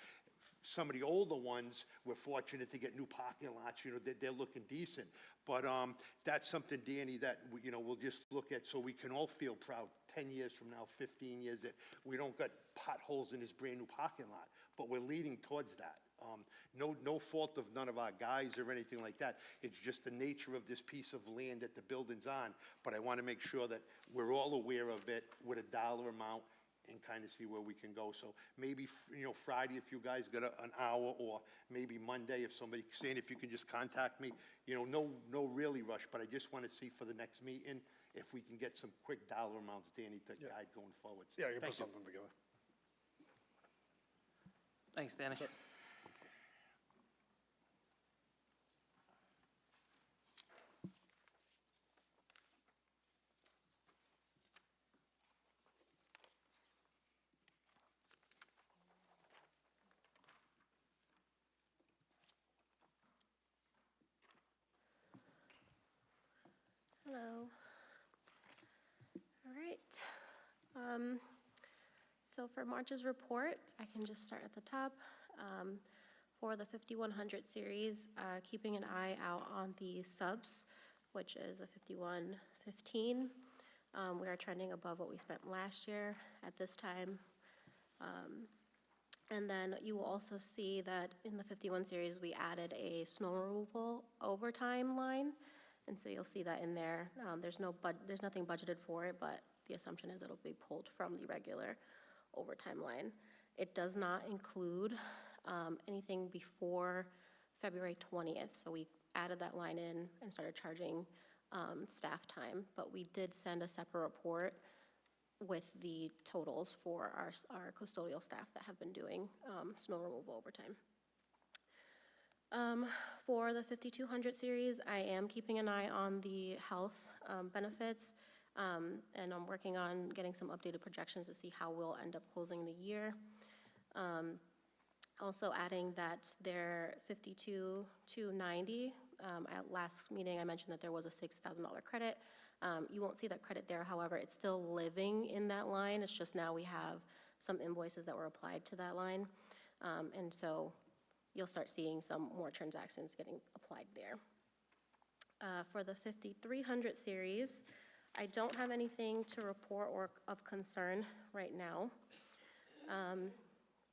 Speaker 10: Some of the older ones, we're fortunate to get new parking lots, you know, they're looking decent. But that's something, Danny, that, you know, we'll just look at so we can all feel proud 10 years from now, 15 years, that we don't got potholes in this brand-new parking lot. But we're leading towards that. No fault of none of our guys or anything like that. It's just the nature of this piece of land that the building's on. But I want to make sure that we're all aware of it with a dollar amount and kind of see where we can go. So maybe, Friday, if you guys got an hour, or maybe Monday, if somebody, saying if you can just contact me, no really rush, but I just want to see for the next meeting if we can get some quick dollar amounts, Danny, to guide going forward.
Speaker 8: Yeah, you put
Speaker 10: Thank
Speaker 8: something together.
Speaker 1: Thanks, Danny.
Speaker 11: Hello. All right. So for March's report, I can just start at the top. For the 5100 series, keeping an eye out on the subs, which is the 5115. We are trending above what we spent last year at this time. And then you will also see that in the 51 series, we added a snow removal overtime line. And so you'll see that in there. There's nothing budgeted for it, but the assumption is it'll be pulled from the regular overtime line. It does not include anything before February 20th. So we added that line in and started charging staff time. But we did send a separate report with the totals for our custodial staff that have been doing snow removal overtime. For the 5200 series, I am keeping an eye on the health benefits, and I'm working on getting some updated projections to see how we'll end up closing the year. Also adding that their 52,290, at last meeting I mentioned that there was a $6,000 credit. You won't see that credit there, however, it's still living in that line. It's just now we have some invoices that were applied to that line. And so you'll start seeing some more transactions getting applied there. For the 5300 series, I don't have anything to report or of concern right now.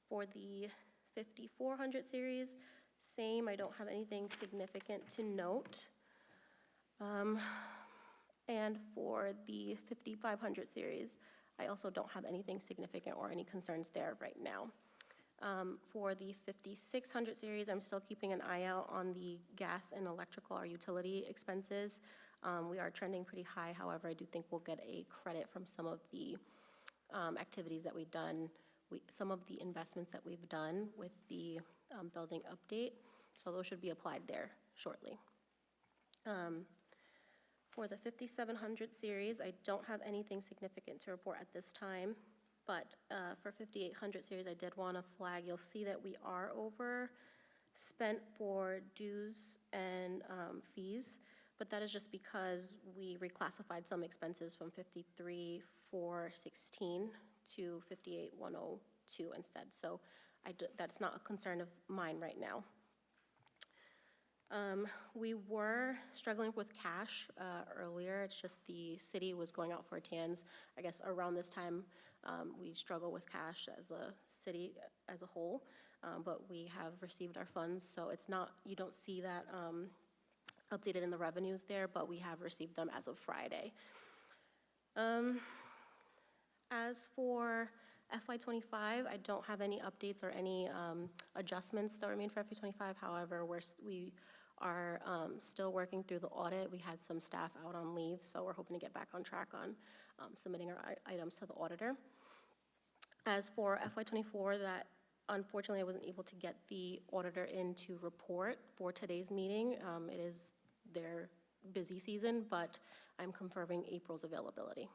Speaker 11: For the 5400 series, same, I don't have anything significant to note. And for the 5500 series, I also don't have anything significant or any concerns there right now. For the 5600 series, I'm still keeping an eye out on the gas and electrical or utility expenses. We are trending pretty high, however, I do think we'll get a credit from some of the activities that we've done, some of the investments that we've done with the building update, so those should be applied there shortly. For the 5700 series, I don't have anything significant to report at this time. But for 5800 series, I did want to flag, you'll see that we are overspent for dues and fees, but that is just because we reclassified some expenses from 53,416 to 58,102 instead. So that's not a concern of mine right now. We were struggling with cash earlier. It's just the city was going out for TANs. I guess around this time, we struggle with cash as a city as a whole, but we have received our funds, so it's not, you don't see that updated in the revenues there, but we have received them as of Friday. As for FY25, I don't have any updates or any adjustments that remain for FY25. However, we are still working through the audit. We had some staff out on leave, so we're hoping to get back on track on submitting our items to the auditor. As for FY24, that unfortunately I wasn't able to get the auditor in to report for today's meeting. It is their busy season, but I'm confirming April's availability.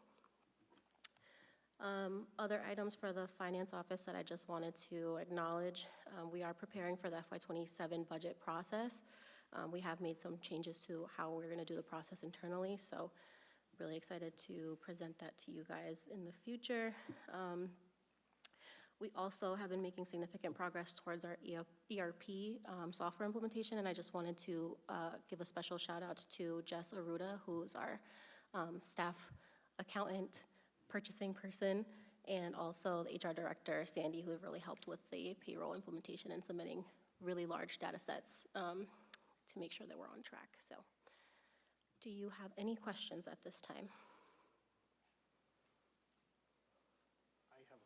Speaker 11: Other items for the finance office that I just wanted to acknowledge, we are preparing for the FY27 budget process. We have made some changes to how we're going to do the process internally, so really excited to present that to you guys in the future. We also have been making significant progress towards our ERP software implementation, and I just wanted to give a special shout out to Jess Aruda, who's our staff accountant, purchasing person, and also the HR director, Sandy, who have really helped with the payroll implementation and submitting really large data sets to make sure that we're on track. So, do you have any questions at this time?
Speaker 10: I have a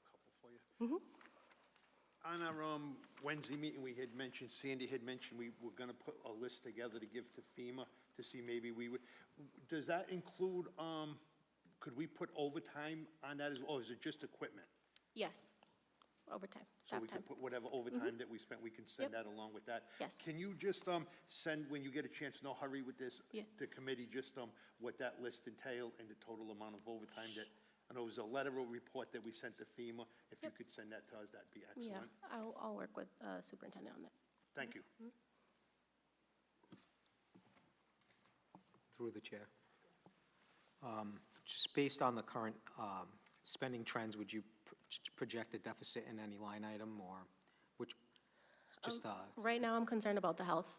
Speaker 10: On our Wednesday meeting, we had mentioned, Sandy had mentioned we were going to put a list together to give to FEMA to see maybe we would, does that include, could we put overtime on that as well, or is it just equipment?
Speaker 11: Yes, overtime,
Speaker 10: So
Speaker 11: staff
Speaker 10: we
Speaker 11: time.
Speaker 10: can put whatever overtime that we spent, we can send that along with that?
Speaker 11: Yes.
Speaker 10: Can you just send, when you get a chance, no hurry with this,
Speaker 11: Yeah.
Speaker 10: the committee, just what that list entailed and the total amount of overtime that, I know it was a letter or report that we sent to FEMA. If you could send that to us, that'd be
Speaker 11: Yeah,
Speaker 10: excellent.
Speaker 11: I'll work with Superintendent on that.
Speaker 10: Thank you.
Speaker 2: Through the chair. Just based on the current spending trends, would you project a deficit in any line item, or which, just,
Speaker 11: Right now, I'm concerned about the health,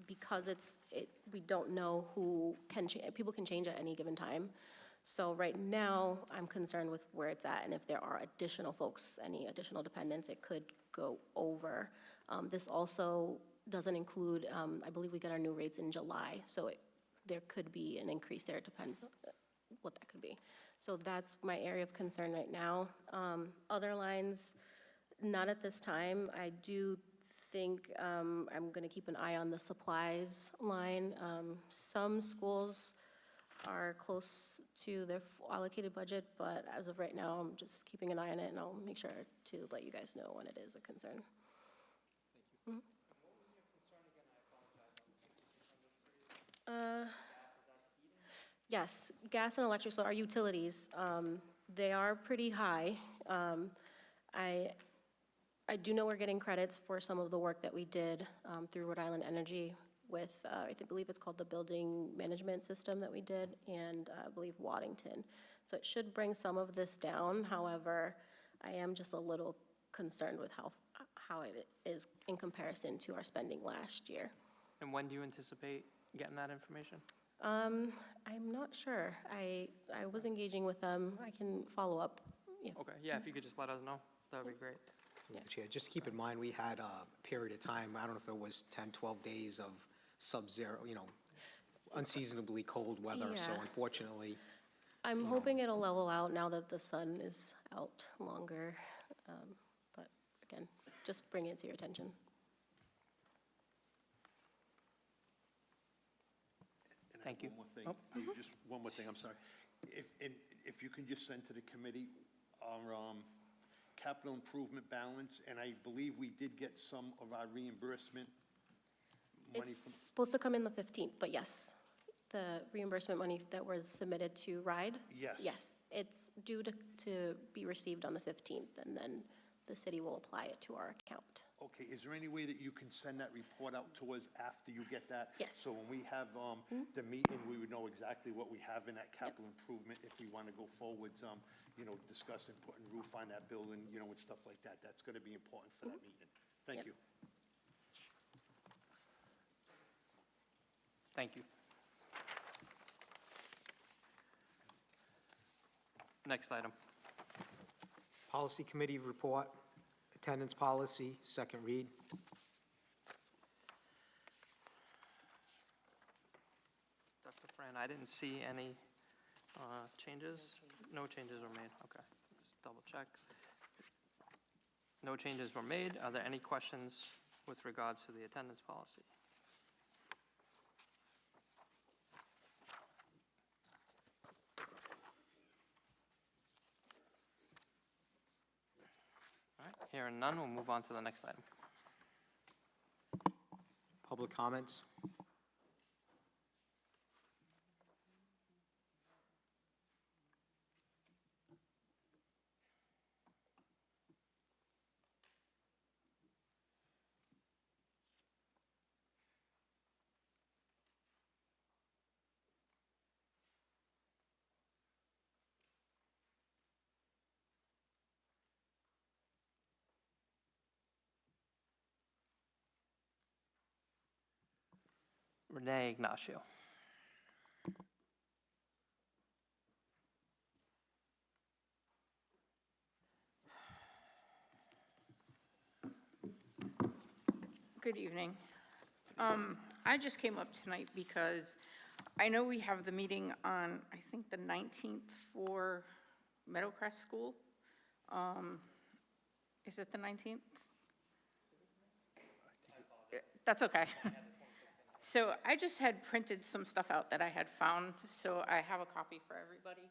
Speaker 11: because we don't know who can, people can change at any given time. So right now, I'm concerned with where it's at, and if there are additional folks, any additional dependents, it could go over. This also doesn't include, I believe we get our new rates in July, so there could be an increase there. It depends on what that could be. So that's my area of concern right now. Other lines, not at this time. I do think I'm going to keep an eye on the supplies line. Some schools are close to their allocated budget, but as of right now, I'm just keeping an eye on it, and I'll make sure to let you guys know when it is a concern. Yes, gas and electric, so our utilities, they are pretty high. I do know we're getting credits for some of the work that we did through Rhode Island Energy with, I believe it's called the building management system that we did, and I believe Waddington. So it should bring some of this down. However, I am just a little concerned with how it is in comparison to our spending last year.
Speaker 1: And when do you anticipate getting that information?
Speaker 11: I'm not sure. I was engaging with them. I can follow up. Yeah.
Speaker 1: Okay, yeah, if you could just let us know, that would be great.
Speaker 2: through the chair, just keep in mind, we had a period of time, I don't know if it was 10, 12 days of sub-zero, unseasonably cold weather, so
Speaker 11: Yeah.
Speaker 2: unfortunately,
Speaker 11: I'm hoping it'll level out now that the sun is out longer. But again, just bring it to your attention.
Speaker 10: And I
Speaker 1: Thank
Speaker 10: have
Speaker 1: you.
Speaker 10: one more thing. Just one more thing, I'm sorry. If you can just send to the committee our capital improvement balance, and I believe we did get some of our reimbursement money
Speaker 11: It's
Speaker 10: from.
Speaker 11: supposed to come in the 15th, but yes, the reimbursement money that was submitted to RIDE.
Speaker 10: Yes.
Speaker 11: Yes, it's due to be received on the 15th, and then the city will apply it to our account.
Speaker 10: Okay, is there any way that you can send that report out to us after you get that?
Speaker 11: Yes.
Speaker 10: So when we have the meeting, we would know exactly what we have in that capital improvement if we want to go forwards, discussing putting roof on that building, and stuff like that. That's going to be important for that meeting. Thank
Speaker 11: Yep.
Speaker 10: you.
Speaker 1: Thank you. Next item.
Speaker 2: policy committee report, attendance policy, second read.
Speaker 1: Dr. Fran, I didn't see any changes? No changes were made, okay. Just double check. No changes were made. Are there any questions with regards to the attendance policy? All right, hearing none, we'll move on to the next item.
Speaker 2: Public comments?
Speaker 1: Renee Ignacio.
Speaker 12: Good evening. I just came up tonight because I know we have the meeting on, I think, the 19th for Meadowcrest School. Is it the 19th? That's okay. So I just had printed some stuff out that I had found, so I have a copy for everybody.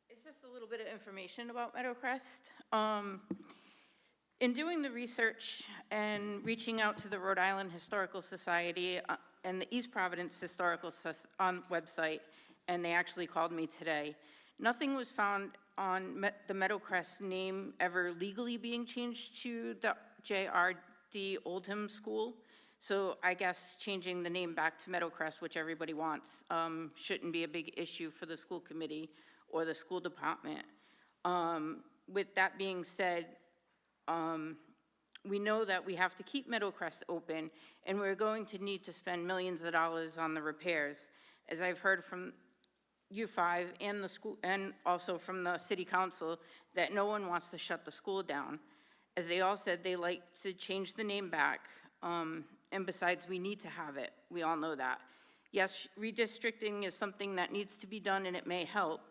Speaker 12: It's just a little bit of information about Meadowcrest. In doing the research and reaching out to the Rhode Island Historical Society and the East Providence Historical website, and they actually called me today, nothing was found on the Meadowcrest name ever legally being changed to the JRD Oldham School. So I guess changing the name back to Meadowcrest, which everybody wants, shouldn't be a big issue for the school committee or the school department. With that being said, we know that we have to keep Meadowcrest open, and we're going to need to spend millions of dollars on the repairs. As I've heard from U5 and the school, and also from the city council, that no one wants to shut the school down. As they all said, they like to change the name back, and besides, we need to have it. We all know that. Yes, redistricting is something that needs to be done, and it may help.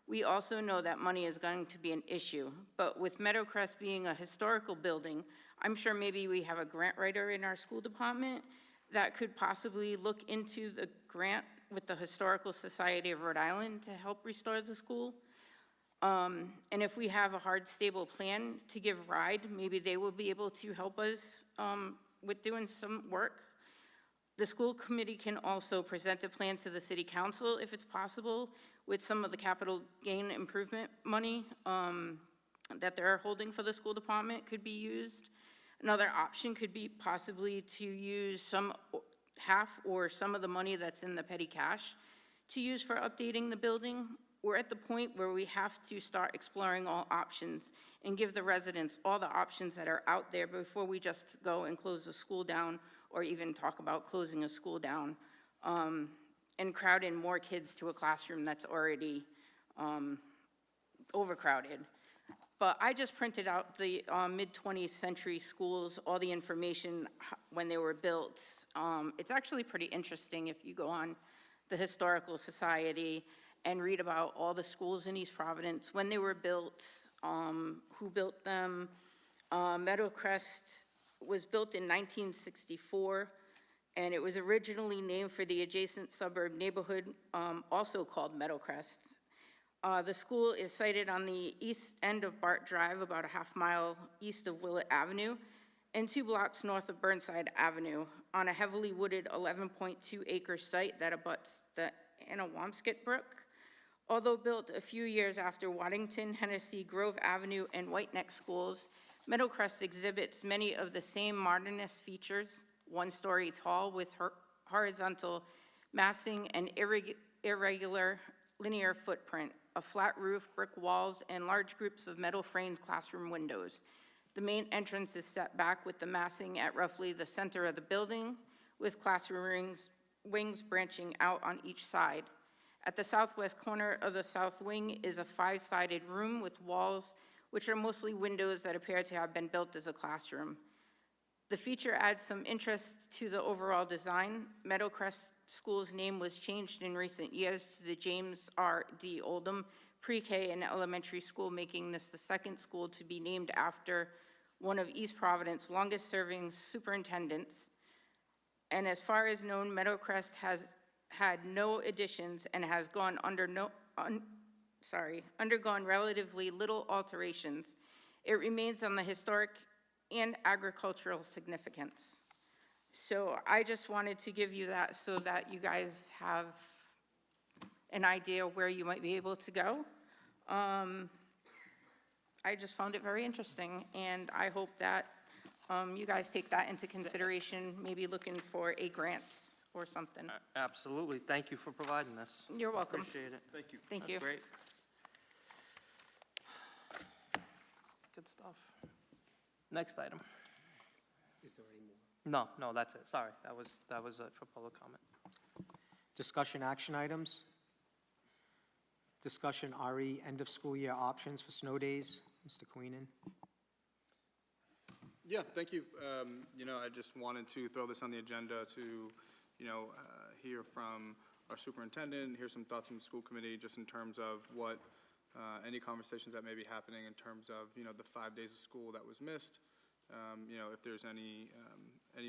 Speaker 12: We also know that money is going to be an issue, but with Meadowcrest being a historical building, I'm sure maybe we have a grant writer in our school department that could possibly look into the grant with the Historical Society of Rhode Island to help restore the school. And if we have a hard, stable plan to give RIDE, maybe they will be able to help us with doing some work. The school committee can also present a plan to the city council, if it's possible, with some of the capital gain improvement money that they're holding for the school department could be used. Another option could be possibly to use half or some of the money that's in the petty cash to use for updating the building. We're at the point where we have to start exploring all options and give the residents all the options that are out there before we just go and close the school down or even talk about closing a school down and crowd in more kids to a classroom that's already overcrowded. But I just printed out the mid-20th century schools, all the information when they were built. It's actually pretty interesting if you go on the Historical Society and read about all the schools in East Providence, when they were built, who built them. Meadowcrest was built in 1964, and it was originally named for the adjacent suburb neighborhood, also called Meadowcrest. The school is sited on the east end of Bart Drive, about a half-mile east of Willett Avenue, and 2 blocks north of Burnside Avenue, on a heavily wooded 11.2-acre site that abuts the Anawamsket Brook. Although built a few years after Waddington, Hennessy, Grove Avenue, and White Neck schools, Meadowcrest exhibits many of the same modernist features: 1-story tall with horizontal massing and irregular linear footprint, a flat roof, brick walls, and large groups of metal-framed classroom windows. The main entrance is set back with the massing at roughly the center of the building, with classroom wings branching out on each side. At the southwest corner of the south wing is a 5-sided room with walls, which are mostly windows that appear to have been built as a classroom. The feature adds some interest to the overall design. Meadowcrest School's name was changed in recent years to the James R. D. Oldham Pre-K and Elementary School, making this the second school to be named after one of East Providence's longest-serving superintendents. And as far as known, Meadowcrest has had no additions and has undergone relatively little alterations. It remains on the historic and agricultural significance. So I just wanted to give you that so that you guys have an idea where you might be able to go. I just found it very interesting, and I hope that you guys take that into consideration, maybe looking for a grant or something.
Speaker 1: Absolutely. Thank you for providing this.
Speaker 12: You're welcome.
Speaker 1: Appreciate it.
Speaker 10: Thank you.
Speaker 12: Thank you.
Speaker 1: That's great. Good stuff. Next item.
Speaker 2: Is there any more?
Speaker 1: No, that's it. Sorry. That was it for public comment.
Speaker 2: Discussion action items. Discussion RE end of school year options for snow days. Mr. Queenan.
Speaker 3: Yeah, thank you. I just wanted to throw this on the agenda to, hear from our superintendent, hear some thoughts from the school committee, just in terms of what any conversations that may be happening in terms of, the 5 days of school that was missed, if there's any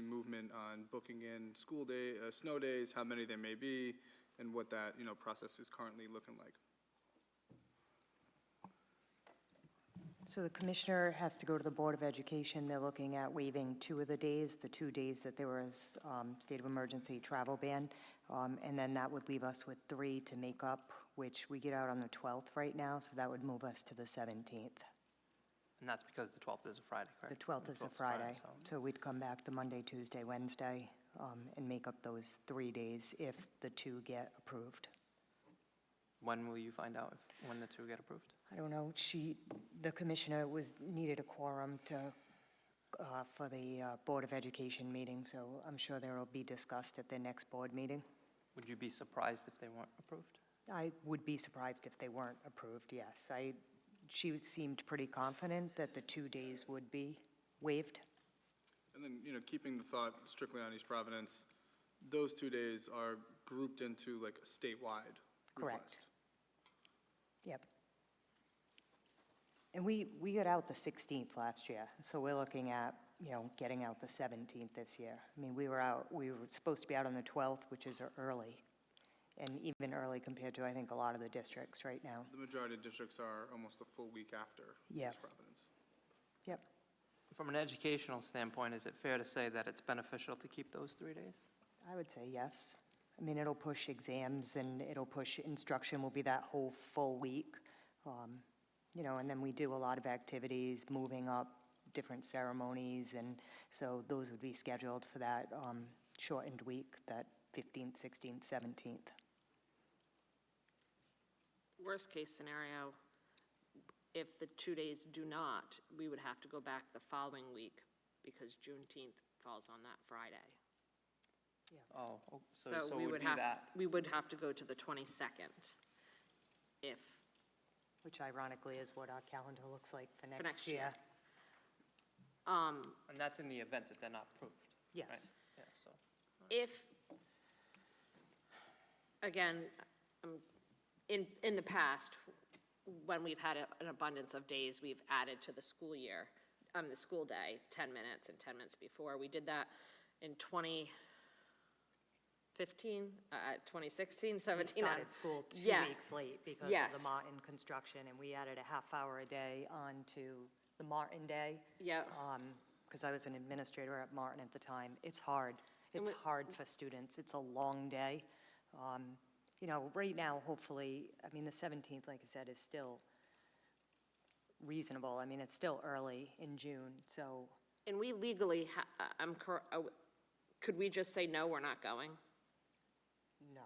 Speaker 3: movement on booking in school day, snow days, how many there may be, and what that, process is currently looking like.
Speaker 9: So the commissioner has to go to the Board of Education. They're looking at waiving 2 of the days, the 2 days that there was state of emergency travel ban. And then that would leave us with 3 to make up, which we get out on the 12th right now, so that would move us to the 17th.
Speaker 1: And that's because the 12th is a Friday, correct?
Speaker 9: The 12th is a Friday, so we'd come back the Monday, Tuesday, Wednesday, and make up those 3 days if the 2 get approved.
Speaker 1: When will you find out when the 2 get approved?
Speaker 9: I don't know, the commissioner needed a quorum for the Board of Education meeting, so I'm sure there will be discussed at their next board meeting.
Speaker 1: Would you be surprised if they weren't approved?
Speaker 9: I would be surprised if they weren't approved, yes. She seemed pretty confident that the 2 days would be waived.
Speaker 3: And then, keeping the thought strictly on East Providence, those 2 days are grouped into like a statewide
Speaker 9: Correct.
Speaker 3: request.
Speaker 9: Yep. And we got out the 16th last year, so we're looking at, getting out the 17th this year. I mean, we were supposed to be out on the 12th, which is early, and even early compared to, I think, a lot of the districts right now.
Speaker 3: The majority of districts are almost a full week after
Speaker 9: Yeah.
Speaker 3: East Providence.
Speaker 9: Yep.
Speaker 1: From an educational standpoint, is it fair to say that it's beneficial to keep those 3 days?
Speaker 9: I would say yes. I mean, it'll push exams and it'll push instruction, will be that whole full week. And then we do a lot of activities, moving up different ceremonies, and so those would be scheduled for that shortened week, that 15th, 16th, 17th.
Speaker 7: Worst case scenario, if the 2 days do not, we would have to go back the following week because Juneteenth falls on that Friday.
Speaker 1: Oh, so
Speaker 7: we
Speaker 1: it would
Speaker 7: would
Speaker 1: be
Speaker 7: have,
Speaker 1: that.
Speaker 7: we would have to go to the 22nd if,
Speaker 9: Which ironically is what our calendar looks like for
Speaker 7: next
Speaker 9: next
Speaker 7: year.
Speaker 9: year.
Speaker 1: And that's in the event that they're not approved, right?
Speaker 9: Yes.
Speaker 1: Yeah, so.
Speaker 7: if, again, in the past, when we've had an abundance of days, we've added to the school year, the school day, 10 minutes and 10 minutes before. We did that in 2015, 2016, 17.
Speaker 9: We started school 2
Speaker 7: Yeah.
Speaker 9: weeks late because
Speaker 7: Yes.
Speaker 9: of the Martin construction, and we added a half hour a day onto the Martin day.
Speaker 7: Yeah.
Speaker 9: Because I was an administrator at Martin at the time. It's hard.
Speaker 7: And
Speaker 9: It's hard for students. It's a long day. Right now, hopefully, I mean, the 17th, like I said, is still reasonable. I mean, it's still early in June, so.
Speaker 7: And we legally, could we just say, no, we're not going?
Speaker 9: No,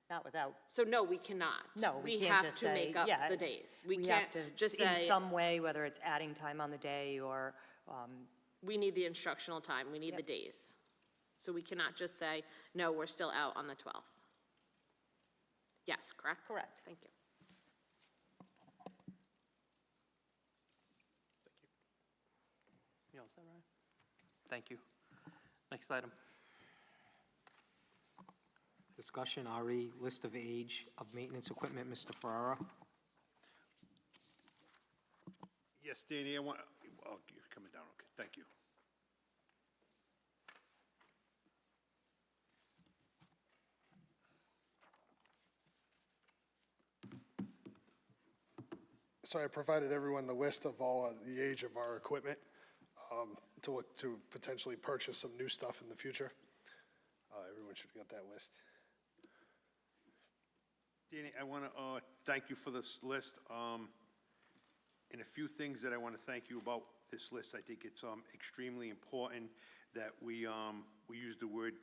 Speaker 9: not without.
Speaker 7: So no, we cannot.
Speaker 9: No, we can't just say,
Speaker 7: We have to make up
Speaker 9: yeah,
Speaker 7: the days. We
Speaker 9: have
Speaker 7: can't
Speaker 9: to,
Speaker 7: just
Speaker 9: in
Speaker 7: say,
Speaker 9: some way, whether it's adding time on the day or,
Speaker 7: we need the instructional time, we need the days. So we cannot just say, no, we're still out on the 12th. Yes, correct?
Speaker 9: Correct.
Speaker 7: Thank you.
Speaker 1: You all set, Ryan? Thank you. Next item.
Speaker 2: Discussion, RE, list of age of maintenance equipment, Mr. Ferrara.
Speaker 10: Yes, Danny, you're coming down, okay, thank you.
Speaker 8: So I provided everyone the list of all the age of our equipment to look to potentially purchase some new stuff in the future. Everyone should get that list.
Speaker 10: Danny, I want to thank you for this list. And a few things that I want to thank you about this list. I think it's extremely important that we use the word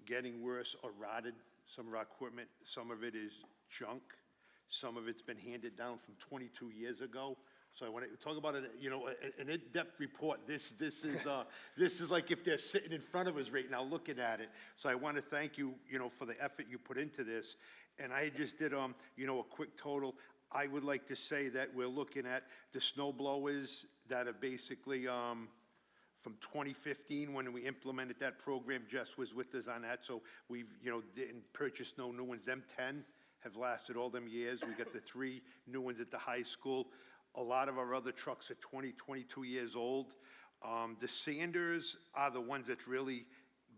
Speaker 10: getting worse or rotted. Some of our equipment, some of it is junk. Some of it's been handed down from 22 years ago. So I want to talk about it, an in-depth report. This is like if they're sitting in front of us right now looking at it. So I want to thank you, for the effort you put into this. And I just did, a quick total. I would like to say that we're looking at the snow blowers that are basically from 2015 when we implemented that program. Jess was with us on that. So we've, didn't purchase no new ones. Them 10 have lasted all them years. We got the 3 new ones at the high school. A lot of our other trucks are 20, 22 years old. The Sanders are the ones that really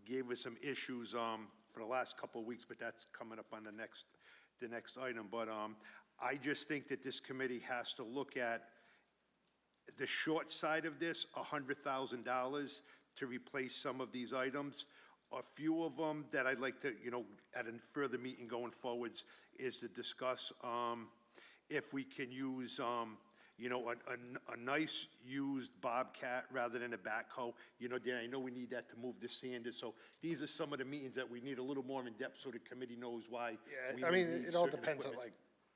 Speaker 10: gave us some issues for the last couple of weeks, but that's coming up on the next item. But I just think that this committee has to look at the short side of this, $100,000 to replace some of these items. A few of them that I'd like to, at a further meeting going forwards, is to discuss if we can use, a nice used Bobcat rather than a backhoe. Dan, I know we need that to move the Sanders, so these are some of the meetings that we need a little more in depth so the committee knows why.
Speaker 8: Yeah, I mean, it all depends on, like,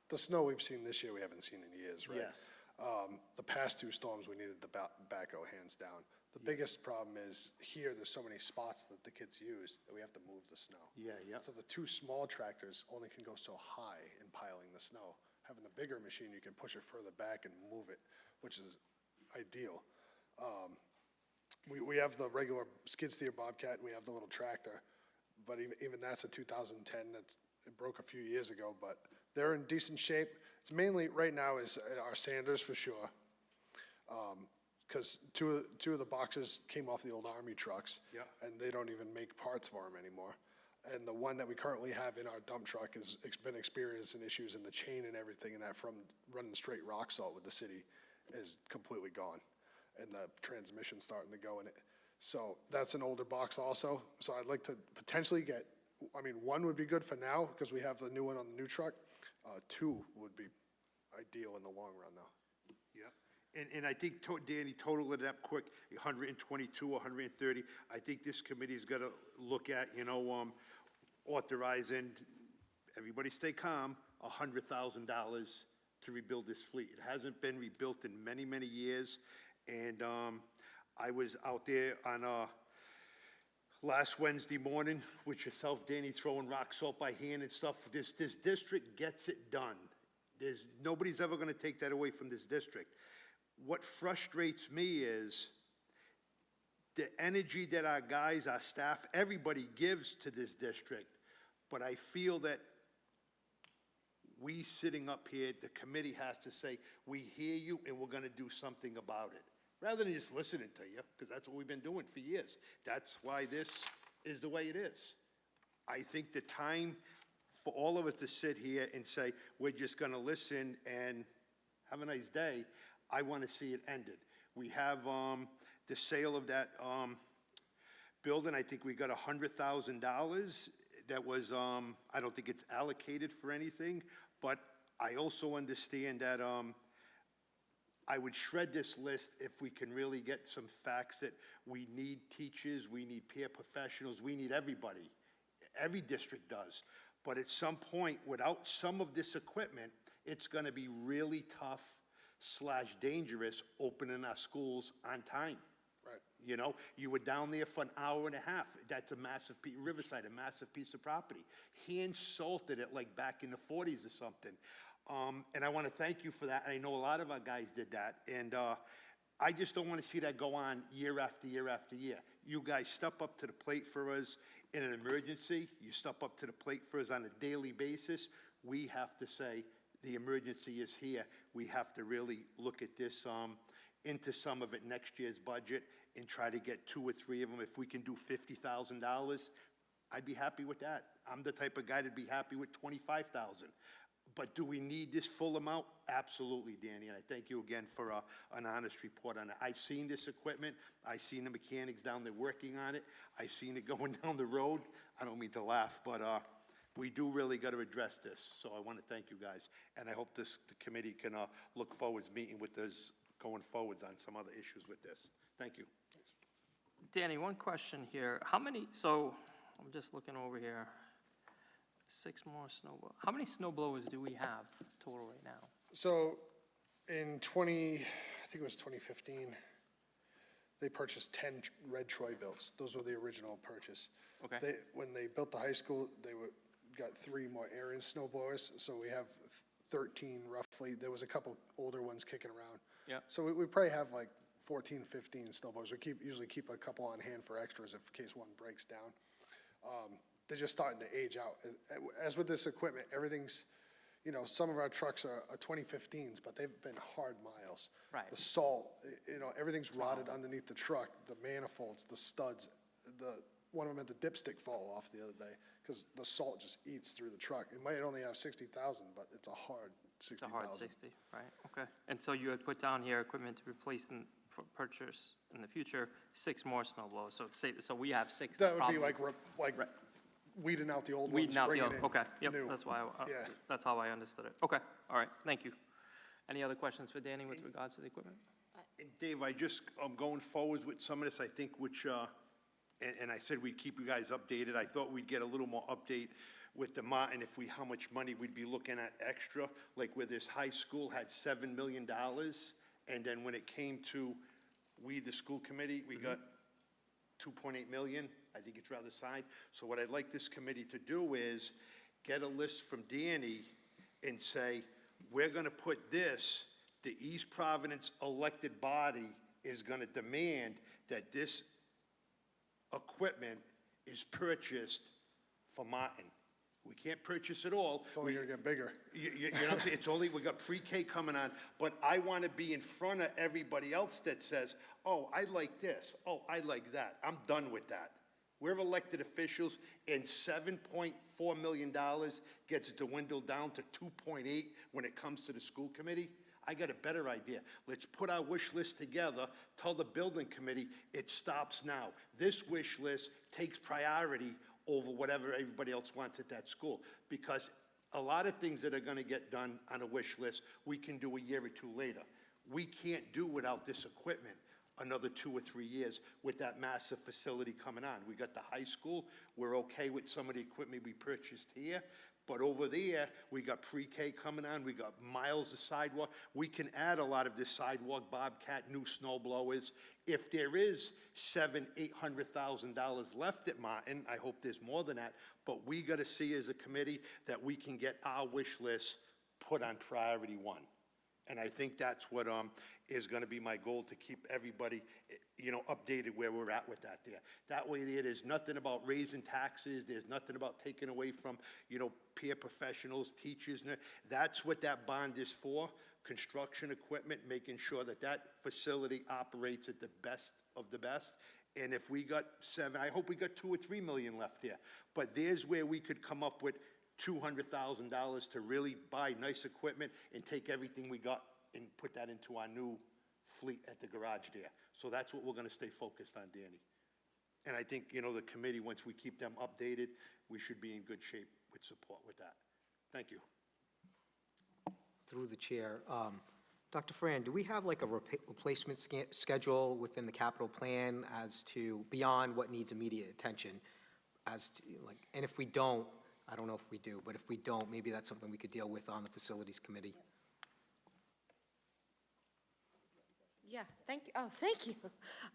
Speaker 8: the snow we've seen this year, we haven't seen in years, right?
Speaker 10: Yes.
Speaker 8: The past 2 storms, we needed the backhoe hands down. The biggest problem is here, there's so many spots that the kids use that we have to move the snow.
Speaker 10: Yeah.
Speaker 8: So the 2 small tractors only can go so high in piling the snow. Having the bigger machine, you can push it further back and move it, which is ideal. We have the regular skid steer Bobcat, and we have the little tractor, but even that's a 2010. It broke a few years ago, but they're in decent shape. It's mainly, right now, is our Sanders for sure, because two of the boxes came off the old Army trucks, and they don't even make parts for them anymore. And the one that we currently have in our dump truck has been experiencing issues in the chain and everything, and that from running straight rock salt with the city is completely gone, and the transmission's starting to go in it. So that's an older box also. So I'd like to potentially get, 1 would be good for now because we have the new one on the new truck. 2 would be ideal in the long run, though.
Speaker 10: Yeah, and I think, Danny, total it up quick, 122, 130. I think this committee's got to look at, authorizing, everybody stay calm, $100,000 to rebuild this fleet. It hasn't been rebuilt in many, many years, and I was out there on last Wednesday morning with yourself, Danny, throwing rock salt by hand and stuff. This district gets it done. Nobody's ever going to take that away from this district. What frustrates me is the energy that our guys, our staff, everybody gives to this district, but I feel that we sitting up here, the committee has to say, we hear you and we're going to do something about it, rather than just listening to you, because that's what we've been doing for years. That's why this is the way it is. I think the time for all of us to sit here and say, we're just going to listen and have a nice day, I want to see it ended. We have the sale of that building. I think we got $100,000 that was, I don't think it's allocated for anything, but I also understand that I would shred this list if we can really get some facts that we need teachers, we need peer professionals, we need everybody. Every district does. But at some point, without some of this equipment, it's going to be really tough / dangerous opening our schools on time. Right. You were down there for an hour and a half. That's a massive piece, Riverside, a massive piece of property. Hand salted it like back in the 40s or something. And I want to thank you for that. I know a lot of our guys did that. And I just don't want to see that go on year after year after year. You guys step up to the plate for us in an emergency. You step up to the plate for us on a daily basis. We have to say the emergency is here. We have to really look at this into some of it next year's budget and try to get 2 or 3 of them. If we can do $50,000, I'd be happy with that. I'm the type of guy that'd be happy with $25,000. But do we need this full amount? Absolutely, Danny, and I thank you again for an honest report on it. I've seen this equipment. I've seen the mechanics down there working on it. I've seen it going down the road. I don't mean to laugh, but we do really got to address this. So I want to thank you guys, and I hope the committee can look forward to meeting with us going forwards on some other issues with this. Thank you.
Speaker 1: Danny, one question here. So I'm just looking over here. 6 more snow blowers. How many snow blowers do we have total right now?
Speaker 8: So in I think it was 2015, they purchased 10 red Troy builds. Those were the original purchase.
Speaker 1: Okay.
Speaker 8: When they built the high school, they got 3 more Aaron snow blowers. So we have 13 roughly. There was a couple older ones kicking around.
Speaker 1: Yeah.
Speaker 8: So we probably have like 14, 15 snow blowers. We usually keep a couple on hand for extras in case one breaks down. They're just starting to age out. As with this equipment, everything's you know, some of our trucks are 2015s, but they've been hard miles.
Speaker 1: Right.
Speaker 8: The salt, you know, everything's rotted underneath the truck, the manifolds, the studs. One of them had the dipstick fall off the other day because the salt just eats through the truck. It might only have 60,000, but it's a hard 60,000.
Speaker 1: It's a hard 60, right, okay. And so you had put down here equipment to replace and for purchase in the future, 6 more snow blowers, so we have 6.
Speaker 8: That would be
Speaker 1: probably-
Speaker 8: like weeding out the old ones,
Speaker 1: Weeding out the
Speaker 8: bringing
Speaker 1: old,
Speaker 8: in
Speaker 1: okay, yep,
Speaker 8: new.
Speaker 1: that's why,
Speaker 8: Yeah.
Speaker 1: that's how I understood it. Okay, all right, thank you. Any other questions for Danny with regards to the equipment?
Speaker 10: And Dave, I'm going forward with some of this, I think, which, and I said we'd keep you guys updated. I thought we'd get a little more update with the Martin, how much money we'd be looking at extra, like where this high school had $7 million, and then when it came to the school committee, we got 2.8 million. I think it's rather signed. So what I'd like this committee to do is get a list from Danny and say, we're gonna put this, the East Providence elected body is gonna demand that this equipment is purchased for Martin. We can't purchase it all.
Speaker 8: It's only gonna get bigger.
Speaker 10: You know what I'm saying? It's only, we got pre-K coming on, but I want to be in front of everybody else that says, oh, I like this, oh, I like that. I'm done with that. We're elected officials, and $7.4 million gets dwindled down to 2.8 when it comes to the school committee. I got a better idea. Let's put our wish list together, tell the building committee it stops now. This wish list takes priority over whatever everybody else wants at that school. Because a lot of things that are gonna get done on a wish list, we can do a year or two later. We can't do without this equipment another 2 or 3 years with that massive facility coming on. We got the high school, we're okay with some of the equipment we purchased here, but over there, we got pre-K coming on, we got miles of sidewalk. We can add a lot of this sidewalk, Bobcat, new snow blowers. If there is $700,000-800,000 left at Martin, I hope there's more than that, but we gotta see as a committee that we can get our wish list put on priority 1. And I think that's what is gonna be my goal, to keep everybody, you know, updated where we're at with that there. That way there's nothing about raising taxes, there's nothing about taking away from, you know, peer professionals, teachers. That's what that bond is for, construction equipment, making sure that that facility operates at the best of the best. And if we got 7, I hope we got 2 or 3 million left there. But there's where we could come up with $200,000 to really buy nice equipment and take everything we got and put that into our new fleet at the garage there. So that's what we're gonna stay focused on, Danny. And I think, you know, the committee, once we keep them updated, we should be in good shape with support with that. Thank you.
Speaker 2: Through the chair, Dr. Fran, do we have like a replacement schedule within the capital plan as to, beyond what needs immediate attention? As to, like, and if we don't, I don't know if we do, but if we don't, maybe that's something we could deal with on the facilities committee.
Speaker 7: Yeah, thank you. Oh, thank you.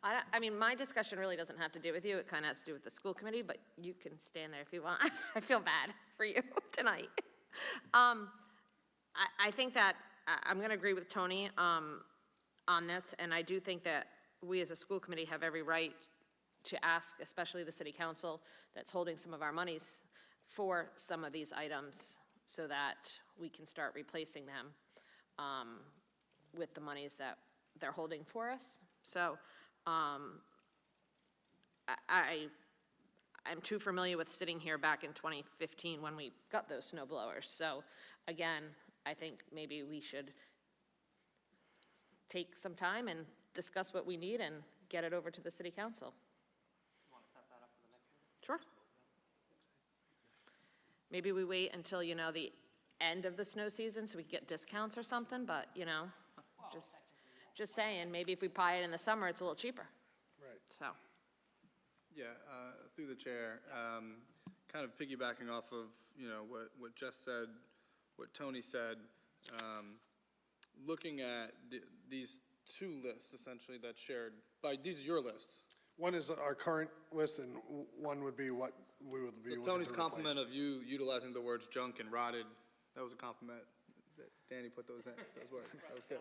Speaker 7: I mean, my discussion really doesn't have to do with you. It kind of has to do with the school committee, but you can stand there if you want. I feel bad for you tonight. I think that I'm going to agree with Tony on this, and I do think that we as a school committee have every right to ask, especially the city council that's holding some of our monies, for some of these items so that we can start replacing them with the monies that they're holding for us. So I'm too familiar with sitting here back in 2015 when we got those snow blowers. So again, I think maybe we should take some time and discuss what we need and get it over to the city council.
Speaker 1: You want to set that up for the next meeting?
Speaker 7: Sure. Maybe we wait until, you know, the end of the snow season so we can get discounts or something, but, you know, just saying, maybe if we buy it in the summer, it's a little cheaper.
Speaker 8: Right.
Speaker 7: So,
Speaker 3: Yeah, through the chair, kind of piggybacking off of, you know, what Jess said, what Tony said, looking at these 2 lists essentially that's shared, these are your lists.
Speaker 8: One is our current list, and one would be what we would be
Speaker 3: So
Speaker 8: looking
Speaker 3: Tony's
Speaker 8: to
Speaker 3: compliment
Speaker 8: replace.
Speaker 3: of you utilizing the words junk and rotted, that was a compliment. Danny put those in, that was good.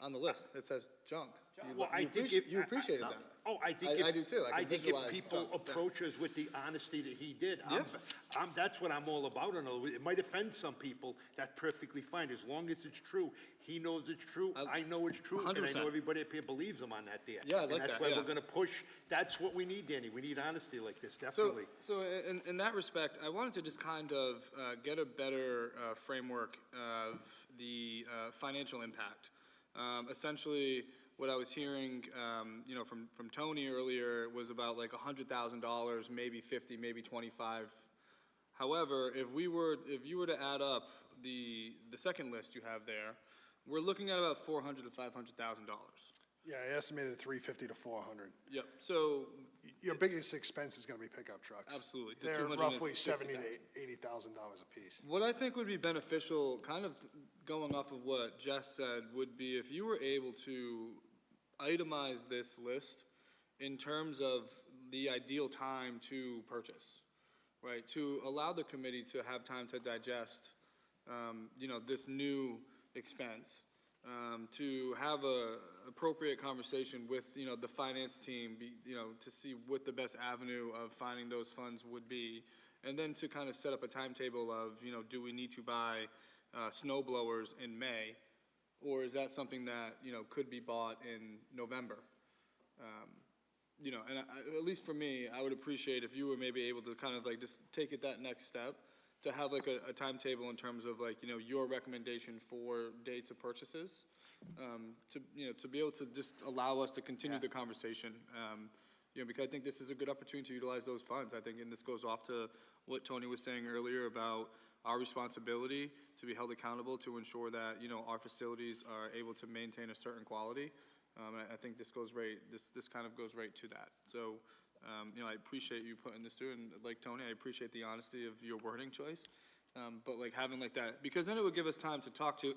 Speaker 3: on the list. It says junk.
Speaker 10: Well, I think if-
Speaker 3: You appreciated that.
Speaker 10: Oh, I think
Speaker 3: I do too. I can
Speaker 10: think if
Speaker 3: visualize
Speaker 10: people
Speaker 3: junk.
Speaker 10: approach us with the honesty that he did,
Speaker 3: Yeah.
Speaker 10: that's what I'm all about. It might offend some people, that's perfectly fine, as long as it's true. He knows it's true, I know it's true, and I
Speaker 3: 100%.
Speaker 10: know everybody up here believes him on that there.
Speaker 3: Yeah, I like
Speaker 10: And that's
Speaker 3: that,
Speaker 10: why
Speaker 3: yeah.
Speaker 10: we're gonna push, that's what we need, Danny, we need honesty like this,
Speaker 3: So,
Speaker 10: definitely.
Speaker 3: so in that respect, I wanted to just kind of get a better framework of the financial impact. Essentially, what I was hearing, from Tony earlier was about like $100,000, maybe 50, maybe 25. However, if you were to add up the second list you have there, we're looking at about $400,000 to $500,000.
Speaker 8: Yeah, I estimated 350 to 400.
Speaker 3: Yep. So
Speaker 8: Your biggest expense is gonna be pickup trucks.
Speaker 3: absolutely, the
Speaker 8: They're roughly
Speaker 3: 250,000.
Speaker 8: $70,000 to $80,000 a piece.
Speaker 3: What I think would be beneficial, kind of going off of what Jess said, would be if you were able to itemize this list in terms of the ideal time to purchase, right? To allow the committee to have time to digest, this new expense, to have a appropriate conversation with, the finance team, to see what the best avenue of finding those funds would be, and then to kind of set up a timetable of, do we need to buy snow blowers in May, or is that something that, could be bought in November? And at least for me, I would appreciate if you were maybe able to kind of like just take it that next step, to have like a timetable in terms of like, your recommendation for dates of purchases, to be able to just allow us to continue the conversation. Because I think this is a good opportunity to utilize those funds. I think, and this goes off to what Tony was saying earlier about our responsibility to be held accountable to ensure that, our facilities are able to maintain a certain quality. I think this kind of goes right to that. So, I appreciate you putting this through, and like Tony, I appreciate the honesty of your wording choice. But like having like that, because then it would give us time to talk to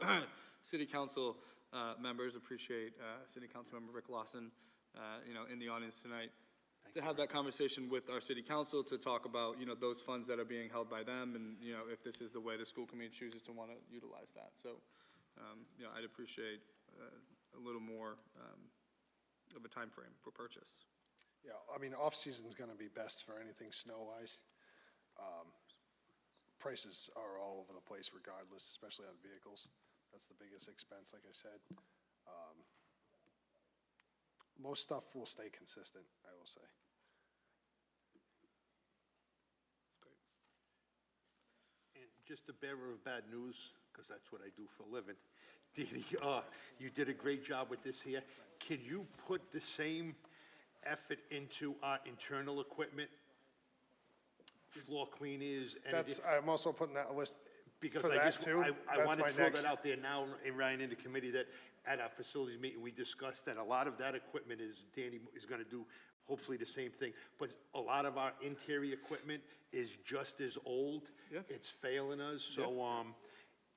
Speaker 3: city council members. Appreciate City Council Member Rick Lawson, in the audience tonight. To have that conversation with our city council to talk about, those funds that are being held by them, and, if this is the way the school committee chooses to want to utilize that. So, I'd appreciate a little more of a time frame for purchase.
Speaker 8: Yeah, I mean, off-season's gonna be best for anything snow-wise. Prices are all over the place regardless, especially on vehicles. That's the biggest expense, like I said. Most stuff will stay consistent, I will say.
Speaker 10: And just a bearer of bad news, because that's what I do for a living. Didi, you did a great job with this here. Can you put the same effort into our internal equipment? Floor cleaners and
Speaker 8: I'm also putting that list
Speaker 10: because
Speaker 8: for
Speaker 10: I
Speaker 8: that
Speaker 10: just,
Speaker 8: too.
Speaker 10: I
Speaker 8: That's
Speaker 10: want to
Speaker 8: my
Speaker 10: throw
Speaker 8: next.
Speaker 10: that out there now, and Ryan in the committee, that at our facilities meeting, we discussed that a lot of that equipment Danny is going to do hopefully the same thing, but a lot of our interior equipment is just as old.
Speaker 3: Yeah.
Speaker 10: It's failing us, so,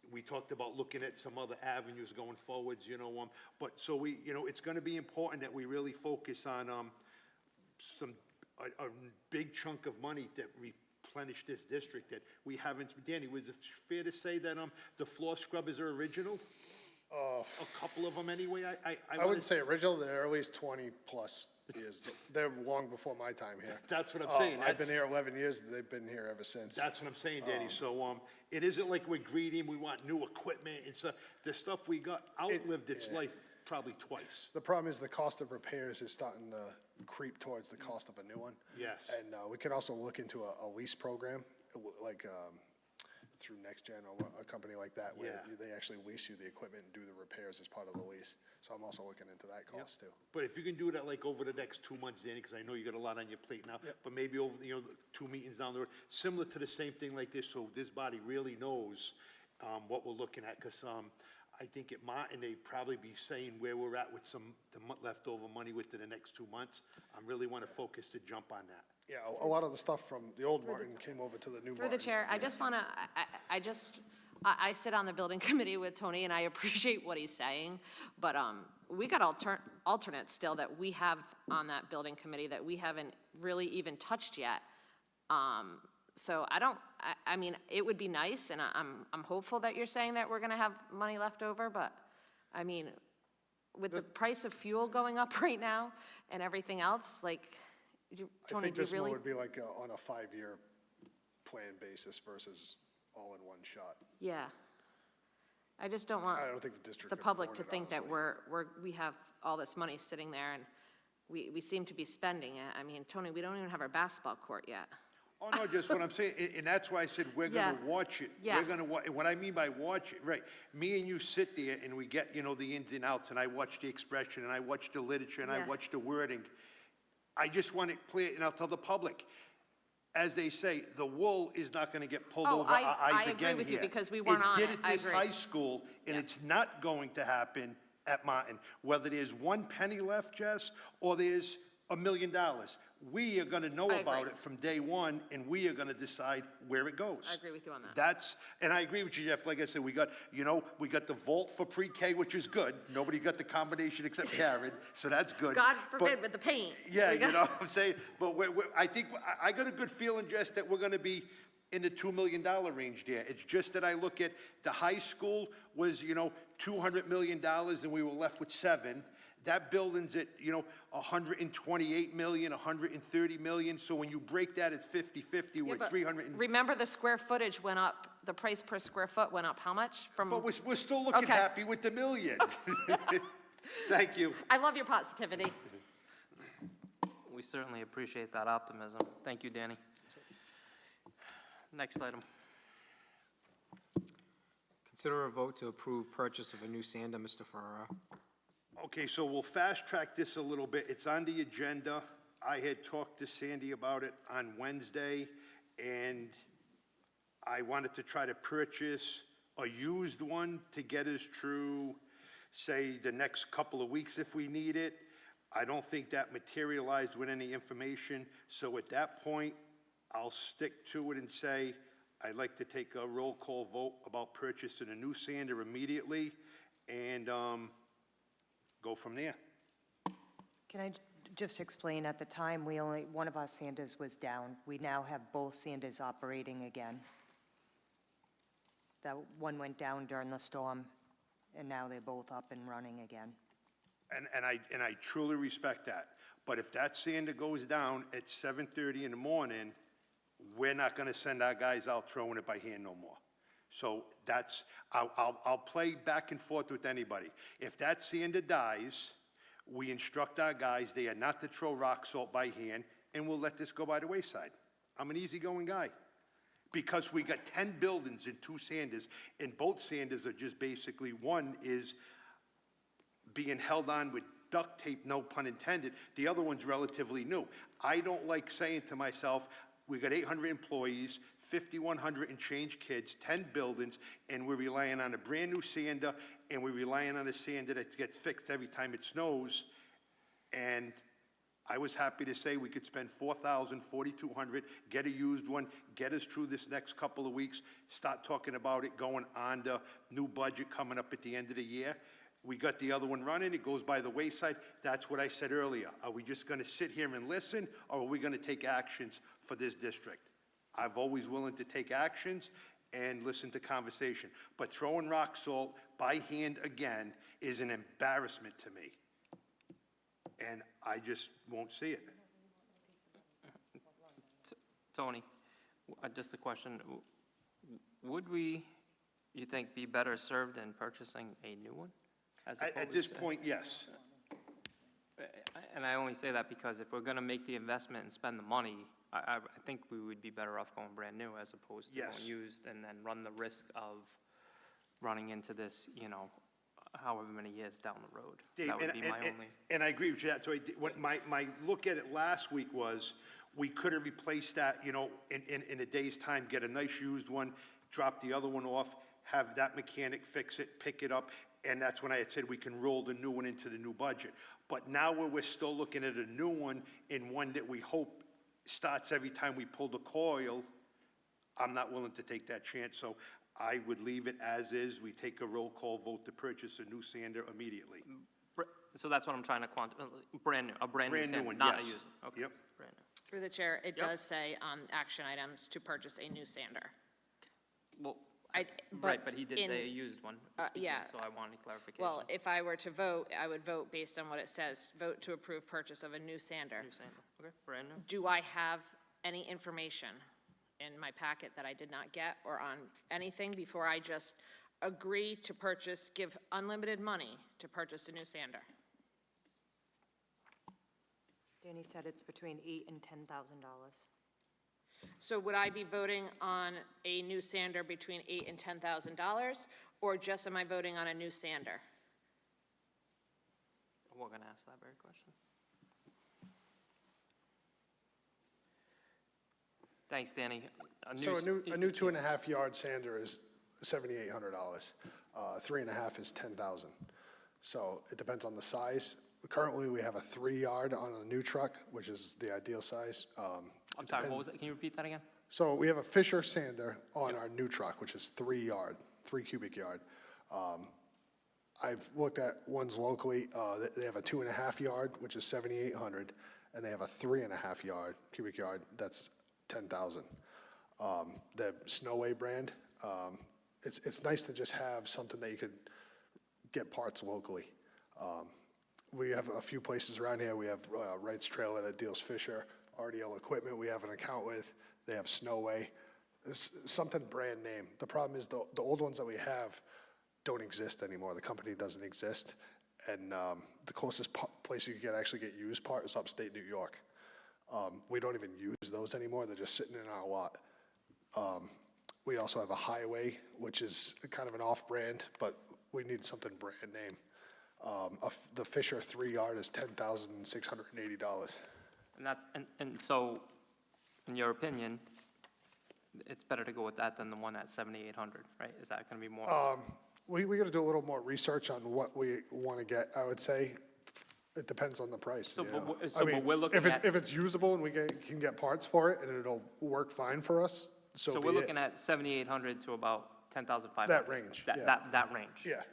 Speaker 10: we talked about looking at some other avenues going forwards, but so it's going to be important that we really focus on, a big chunk of money that replenish this district that we haven't. Danny, was it fair to say that the floor scrubbers are original? A couple of them anyway.
Speaker 8: I wouldn't say original, they're at least 20-plus years. They're long before my time here.
Speaker 10: That's what I'm saying.
Speaker 8: I've been here 11 years, they've been here ever since.
Speaker 10: That's what I'm saying, Danny. So it isn't like we're greedy and we want new equipment and stuff. The stuff we got outlived its life probably twice.
Speaker 8: The problem is the cost of repairs is starting to creep towards the cost of a new one.
Speaker 10: Yes.
Speaker 8: And we can also look into a lease program, like through NextGen or a company like that, where they actually lease you the equipment and do the repairs as part of the lease. So I'm also looking into that cost too.
Speaker 10: But if you can do that like over the next 2 months, Danny, because I know you got a lot on your plate now, but maybe over, the 2 meetings down the road, similar to the same thing like this, so this body really knows what we're looking at, because I think at Martin, they'd probably be saying where we're at with the leftover money within the next 2 months. I really want to focus to jump on that.
Speaker 8: Yeah, a lot of the stuff from the old Martin came over to the new Martin.
Speaker 7: Through the chair, I just want to, I sit on the building committee with Tony, and I appreciate what he's saying, but we got alternates still that we have on that building committee that we haven't really even touched yet. So I mean, it would be nice, and I'm hopeful that you're saying that we're going to have money left over, but I mean, with the price of fuel going up right now and everything else, like,
Speaker 8: I
Speaker 7: Tony,
Speaker 8: think
Speaker 7: do you
Speaker 8: this one
Speaker 7: really?
Speaker 8: would be like on a 5-year plan basis versus all in one shot.
Speaker 7: Yeah. I just don't want
Speaker 8: I don't think the district
Speaker 7: the
Speaker 8: could
Speaker 7: public
Speaker 8: afford
Speaker 7: to
Speaker 8: it,
Speaker 7: think that
Speaker 8: honestly.
Speaker 7: we have all this money sitting there and we seem to be spending it. I mean, Tony, we don't even have our basketball court yet.
Speaker 10: Oh, no, just what I'm saying, and that's why I said we're gonna
Speaker 7: Yeah.
Speaker 10: watch it.
Speaker 7: Yeah.
Speaker 10: We're gonna what I mean by watch it, right, me and you sit there and we get, the ins and outs, and I watch the expression, and I watch the literature, and I
Speaker 7: Yeah.
Speaker 10: watch the wording. I just want it clear, and I'll tell the public, as they say, the wool is not gonna get pulled
Speaker 7: Oh,
Speaker 10: over our
Speaker 7: I
Speaker 10: eyes
Speaker 7: agree
Speaker 10: again
Speaker 7: with you
Speaker 10: here.
Speaker 7: because we weren't on
Speaker 10: It
Speaker 7: it.
Speaker 10: did
Speaker 7: I
Speaker 10: at this
Speaker 7: agree.
Speaker 10: high school, and
Speaker 7: Yeah.
Speaker 10: it's not going to happen at Martin. Whether there's one penny left, Jess, or there's $1 million, we are gonna know
Speaker 7: I
Speaker 10: about
Speaker 7: agree.
Speaker 10: it from day one, and we are gonna decide where it goes.
Speaker 7: I agree with you on that.
Speaker 10: And I agree with you, Jeff, like I said, we got the vault for pre-K, which is good. Nobody got the combination except Karen, so that's good.
Speaker 7: God
Speaker 10: But-
Speaker 7: forbid with the paint.
Speaker 10: Yeah,
Speaker 7: We got-
Speaker 10: you know what I'm saying? But I think, I got a good feeling, Jess, that we're gonna be in the $2 million range there. It's just that I look at, the high school was, $200 million, and we were left with 7. That building's at, $128 million, $130 million, so when you break that, it's 50/50,
Speaker 7: Yeah,
Speaker 10: we're
Speaker 7: but
Speaker 10: 300.
Speaker 7: Remember, the square footage went up, the price per square foot went up how much? From,
Speaker 10: But we're still looking
Speaker 7: Okay.
Speaker 10: happy with the million. Thank you.
Speaker 7: I love your positivity.
Speaker 1: We certainly appreciate that optimism. Thank you, Danny. Next item.
Speaker 2: Consider a vote to approve purchase of a new sander, Mr. Ferraro.
Speaker 10: Okay, so we'll fast-track this a little bit. It's on the agenda. I had talked to Sandy about it on Wednesday, and I wanted to try to purchase a used one to get us through, say, the next couple of weeks if we need it. I don't think that materialized with any information, so at that point, I'll stick to it and say, I'd like to take a roll call vote about purchasing a new sander immediately, and go from there.
Speaker 9: Can I just explain, at the time, one of our sanders was down. We now have both sanders operating again. That one went down during the storm, and now they're both up and running again.
Speaker 10: And I truly respect that. But if that sander goes down at 7:30 in the morning, we're not gonna send our guys out throwing it by hand no more. So I'll play back and forth with anybody. If that sander dies, we instruct our guys, they are not to throw rock salt by hand, and we'll let this go by the wayside. I'm an easygoing guy. Because we got 10 buildings and 2 sanders, and both sanders are just basically, one is being held on with duct tape, no pun intended. The other one's relatively new. I don't like saying to myself, we got 800 employees, 5,100 and change kids, 10 buildings, and we're relying on a brand-new sander, and we're relying on a sander that gets fixed every time it snows. And I was happy to say we could spend $4,000, $4,200, get a used one, get us through this next couple of weeks, start talking about it going on the new budget coming up at the end of the year. We got the other one running, it goes by the wayside. That's what I said earlier. Are we just gonna sit here and listen, or are we gonna take actions for this district? I've always willing to take actions and listen to conversation. But throwing rock salt by hand again is an embarrassment to me. And I just won't see it.
Speaker 1: Tony, just a question. Would we, you think, be better served in purchasing a new one? as
Speaker 10: At
Speaker 1: opposed
Speaker 10: this
Speaker 1: to-
Speaker 10: point, yes.
Speaker 1: And I only say that because if we're going to make the investment and spend the money, I think we would be better off going brand new as opposed to
Speaker 10: Yes.
Speaker 1: going used and then run the risk of running into this, however many years down the road.
Speaker 10: Dave,
Speaker 1: That would be my only.
Speaker 10: And I agree with you. So my look at it last week was, we could have replaced that, in a day's time, get a nice used one, drop the other one off, have that mechanic fix it, pick it up, and that's when I had said we can roll the new one into the new budget. But now we're still looking at a new one, and one that we hope starts every time we pull the coil, I'm not willing to take that chance, so I would leave it as is. We take a roll call vote to purchase a new sander immediately.
Speaker 1: So that's what I'm trying to brand new, a brand new
Speaker 10: Brand new
Speaker 1: sander,
Speaker 10: one,
Speaker 1: not a
Speaker 10: yes.
Speaker 1: used one. Okay,
Speaker 10: Yep.
Speaker 1: brand new.
Speaker 7: Through the chair, it
Speaker 1: Yep.
Speaker 7: does say on action items to purchase a new sander.
Speaker 1: Well, Right, but he did
Speaker 7: in-
Speaker 1: say a used one. speaking,
Speaker 7: yeah.
Speaker 1: So I wanted clarification.
Speaker 7: Well, if I were to vote, I would vote based on what it says, vote to approve purchase of a new sander.
Speaker 1: New sander. Okay, brand new?
Speaker 7: Do I have any information in my packet that I did not get or on anything before I just agree to purchase, give unlimited money to purchase a new sander?
Speaker 9: Danny said it's between $8,000 and $10,000.
Speaker 7: So would I be voting on a new sander between $8,000 and $10,000, or just am I voting on a new sander?
Speaker 1: We're gonna ask that very question. Thanks, Danny.
Speaker 8: So a new 2.5-yard sander is $7,800. 3.5 is $10,000. So it depends on the size. Currently, we have a 3-yard on a new truck, which is the ideal size.
Speaker 1: I'm sorry, what was that? Can you repeat that again?
Speaker 8: So we have a Fisher sander on our new truck, which is 3 cubic yard. I've looked at ones locally, they have a 2.5 yard, which is 7,800, and they have a 3.5 cubic yard, that's 10,000. The Snowway brand, it's nice to just have something that you could get parts locally. We have a few places around here. We have Wright's Trailer that deals Fisher, RDL Equipment we have an account with. They have Snowway. It's something brand name. The problem is the old ones that we have don't exist anymore. The company doesn't exist. And the closest place you can actually get used part is upstate New York. We don't even use those anymore. They're just sitting in our lot. We also have a Highway, which is kind of an off-brand, but we need something brand name. The Fisher 3-yard is $10,680.
Speaker 1: And so, in your opinion, it's better to go with that than the one at 7,800, right? Is that gonna be more?
Speaker 8: We gotta do a little more research on what we wanna get, I would say. It depends on the price,
Speaker 1: So,
Speaker 8: you
Speaker 1: but
Speaker 8: know.
Speaker 1: we're- so, but we're looking at-
Speaker 8: If it's usable and we can get parts for it and it'll work fine for us, so
Speaker 1: So
Speaker 8: be
Speaker 1: we're
Speaker 8: it.
Speaker 1: looking at 7,800 to about 10,500.
Speaker 8: That range, yeah.
Speaker 1: That range?
Speaker 8: Yeah.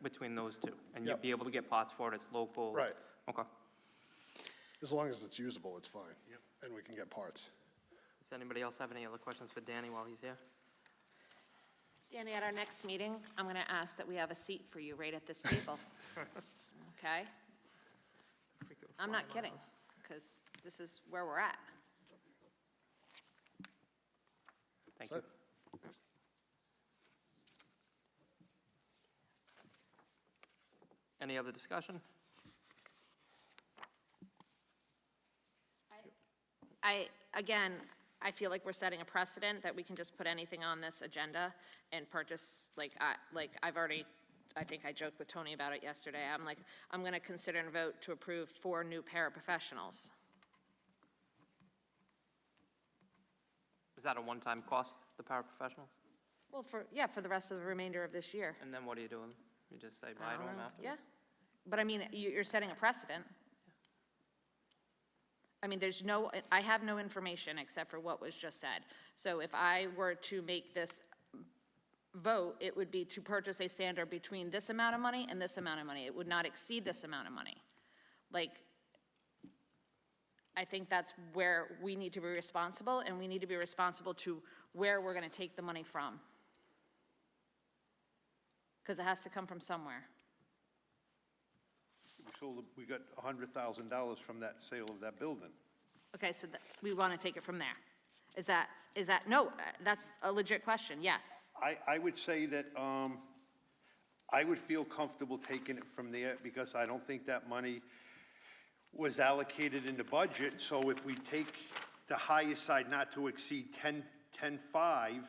Speaker 1: Between those two? And you'd
Speaker 8: Yep.
Speaker 1: be able to get parts for it, it's local?
Speaker 8: Right.
Speaker 1: Okay.
Speaker 8: As long as it's usable, it's fine. And we can get parts.
Speaker 1: Does anybody else have any other questions for Danny while he's here?
Speaker 7: Danny, at our next meeting, I'm going to ask that we have a seat for you right at this table. Okay? I'm not kidding, because this is where we're at.
Speaker 1: Thank you. Any other discussion?
Speaker 7: I feel like we're setting a precedent that we can just put anything on this agenda and purchase, I think I joked with Tony about it yesterday. I'm going to consider and vote to approve 4 new paraprofessionals.
Speaker 1: Is that a one-time cost, the paraprofessionals?
Speaker 7: Well, for the rest of the remainder of this year.
Speaker 1: And then what do you do with them? You just say bye to them after?
Speaker 7: Yeah, but I mean, you're setting a precedent. I mean, I have no information except for what was just said. So if I were to make this vote, it would be to purchase a sander between this amount of money and this amount of money. It would not exceed this amount of money. I think that's where we need to be responsible, and we need to be responsible to where we're going to take the money from. Because it has to come from somewhere.
Speaker 10: We got $100,000 from that sale of that building.
Speaker 7: Okay, so we want to take it from there. Is that, no, that's a legit question, yes.
Speaker 10: I would say that I would feel comfortable taking it from there because I don't think that money was allocated in the budget. So if we take the highest side not to exceed 10.5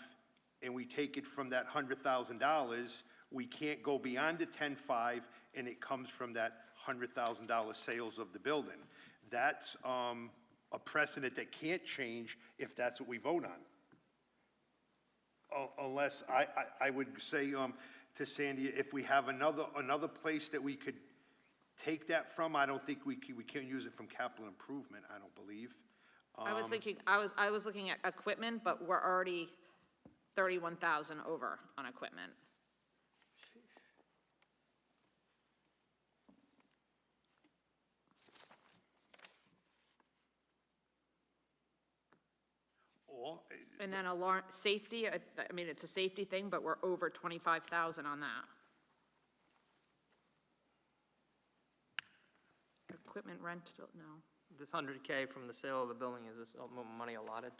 Speaker 10: and we take it from that $100,000, we can't go beyond the 10.5 and it comes from that $100,000 sales of the building. That's a precedent that can't change if that's what we vote on. Unless, I would say to Sandy, if we have another place that we could take that from, I don't think we can use it from capital improvement, I don't believe.
Speaker 7: I was looking at equipment, but we're already 31,000 over on equipment.
Speaker 10: more.
Speaker 7: And then alarm, safety, I mean, it's a safety thing, but we're over 25,000 on that. Equipment rental, no.
Speaker 1: This 100K from the sale of the building, is this money allotted?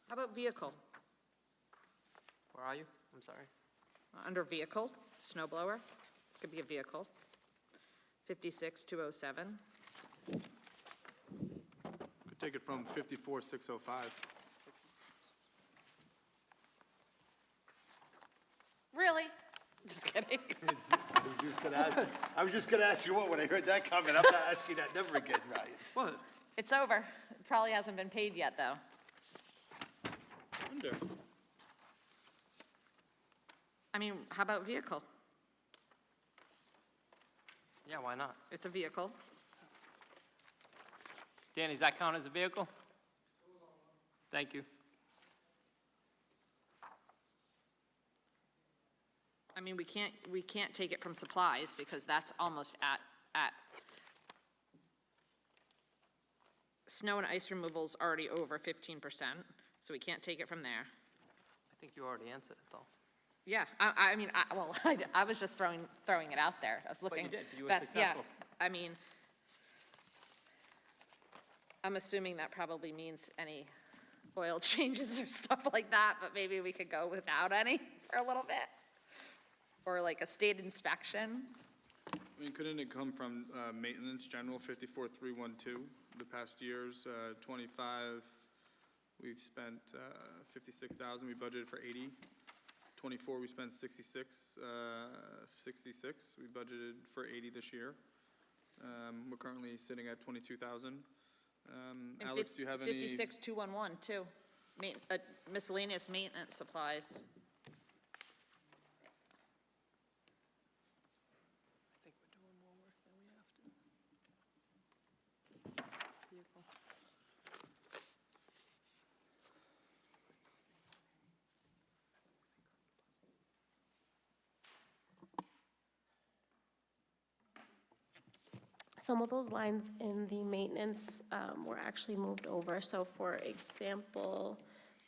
Speaker 7: How about vehicle?
Speaker 1: Where are you? I'm sorry.
Speaker 7: Under vehicle, snow blower, could be a vehicle. 56,207.
Speaker 3: Could take it from 54,605.
Speaker 7: Really? Just kidding.
Speaker 10: I was just gonna ask you what, when I heard that comment, I'm not asking that never again, Ryan.
Speaker 3: What?
Speaker 7: It's over. It probably hasn't been paid yet, though.
Speaker 3: Wonder.
Speaker 7: I mean, how about vehicle?
Speaker 1: Yeah, why not?
Speaker 7: It's a vehicle.
Speaker 1: Danny, does that count as a vehicle? Thank you.
Speaker 7: I mean, we can't take it from supplies because that's almost at. Snow and ice removal's already over 15%, so we can't take it from there.
Speaker 1: I think you already answered it, though.
Speaker 7: Yeah, I mean, I was just throwing it out there. I was looking.
Speaker 1: you did. You were
Speaker 7: best, yeah.
Speaker 1: successful.
Speaker 7: I mean, I'm assuming that probably means any oil changes or stuff like that, but maybe we could go without any for a little bit. Or like a state inspection.
Speaker 3: I mean, couldn't it come from maintenance, general, 54,312? The past years, 25, we've spent 56,000, we budgeted for 80. 24, we spent 66, we budgeted for 80 this year. We're currently sitting at 22,000. Alex, do you have any?
Speaker 7: 56,211 too. Miscellaneous maintenance supplies.
Speaker 11: Some of those lines in the maintenance were actually moved over. So for example,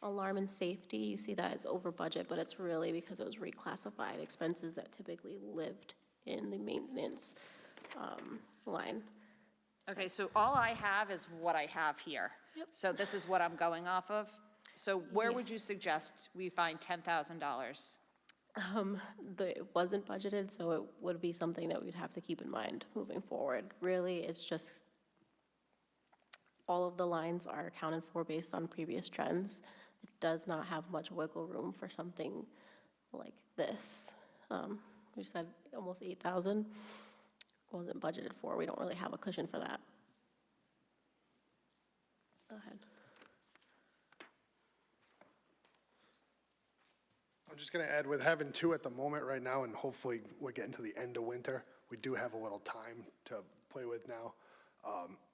Speaker 11: alarm and safety, you see that it's over budget, but it's really because it was reclassified expenses that typically lived in the maintenance line.
Speaker 7: Okay, so all I have is what I have here.
Speaker 11: Yep.
Speaker 7: So this is what I'm going off of. So where
Speaker 11: Yeah.
Speaker 7: would you suggest we find $10,000?
Speaker 11: It wasn't budgeted, so it would be something that we'd have to keep in mind moving forward. Really, it's just all of the lines are accounted for based on previous trends. It does not have much wiggle room for something like this. We said almost 8,000 wasn't budgeted for. We don't really have a cushion for that. Go ahead.
Speaker 8: I'm just going to add, with having two at the moment right now, and hopefully we're getting to the end of winter, we do have a little time to play with now.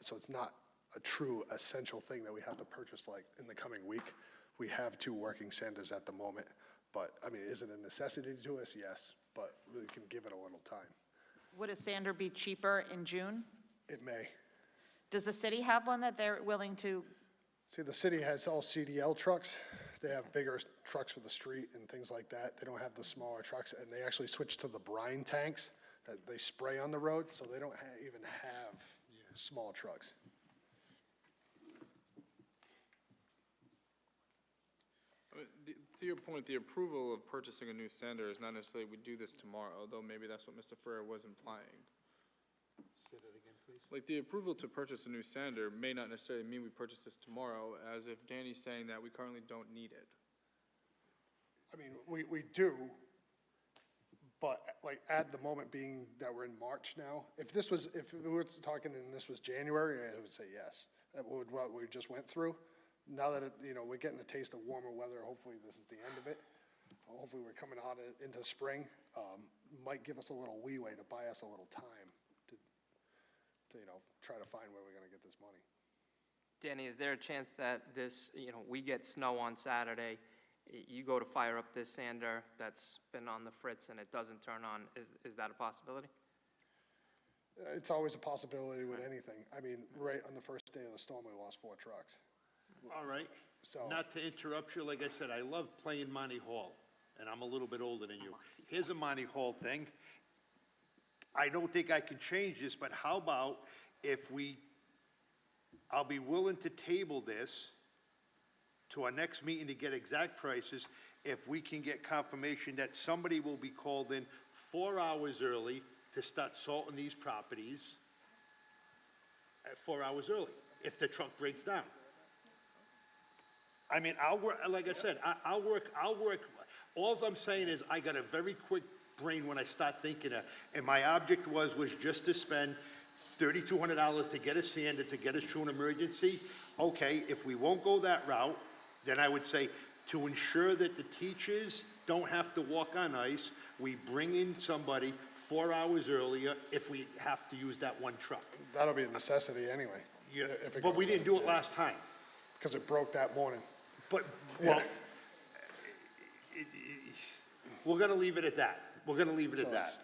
Speaker 8: So it's not a true essential thing that we have to purchase like in the coming week. We have two working sanders at the moment, but I mean, is it a necessity to us? Yes, but we can give it a little time.
Speaker 7: Would a sander be cheaper in June?
Speaker 8: It may.
Speaker 7: Does the city have one that they're willing to?
Speaker 8: See, the city has all CDL trucks. They have bigger trucks for the street and things like that. They don't have the smaller trucks, and they actually switched to the brine tanks that they spray on the road, so they don't even have small trucks.
Speaker 3: To your point, the approval of purchasing a new sander is not necessarily we do this tomorrow, though maybe that's what Mr. Ferrer was implying.
Speaker 10: Say that again, please.
Speaker 3: Like, the approval to purchase a new sander may not necessarily mean we purchase this tomorrow, as if Danny's saying that we currently don't need it.
Speaker 8: I mean, we do, but like at the moment being that we're in March now, if we were talking and this was January, I would say yes. That would what we just went through. Now that we're getting a taste of warmer weather, hopefully this is the end of it. Hopefully we're coming out into spring. Might give us a little leeway to buy us a little time to try to find where we're going to get this money.
Speaker 1: Danny, is there a chance that this, we get snow on Saturday you go to fire up this sander that's been on the fritz and it doesn't turn on, is that a possibility?
Speaker 8: It's always a possibility with anything. I mean, right on the first day of the storm, we lost 4 trucks.
Speaker 10: All right.
Speaker 8: So-
Speaker 10: Not to interrupt you, like I said, I love playing Monty Hall, and I'm a little bit older than you. Here's a Monty Hall thing. I don't think I can change this, but how about if I'll be willing to table this to our next meeting to get exact prices, if we can get confirmation that somebody will be called in 4 hours early to start salting these properties at 4 hours early, if the truck breaks down. I mean, I'll work, like I said, I'll work, alls I'm saying is I got a very quick brain when I start thinking, and my object was just to spend $3,200 to get a sander, to get us through an emergency. Okay, if we won't go that route, then I would say, to ensure that the teachers don't have to walk on ice, we bring in somebody 4 hours earlier if we have to use that one truck.
Speaker 8: That'll be a necessity anyway.
Speaker 10: Yeah,
Speaker 8: if it
Speaker 10: but we
Speaker 8: goes
Speaker 10: didn't do it last time.
Speaker 8: Because it broke that morning.
Speaker 10: But, well, we're gonna leave it at that. We're gonna leave it at that.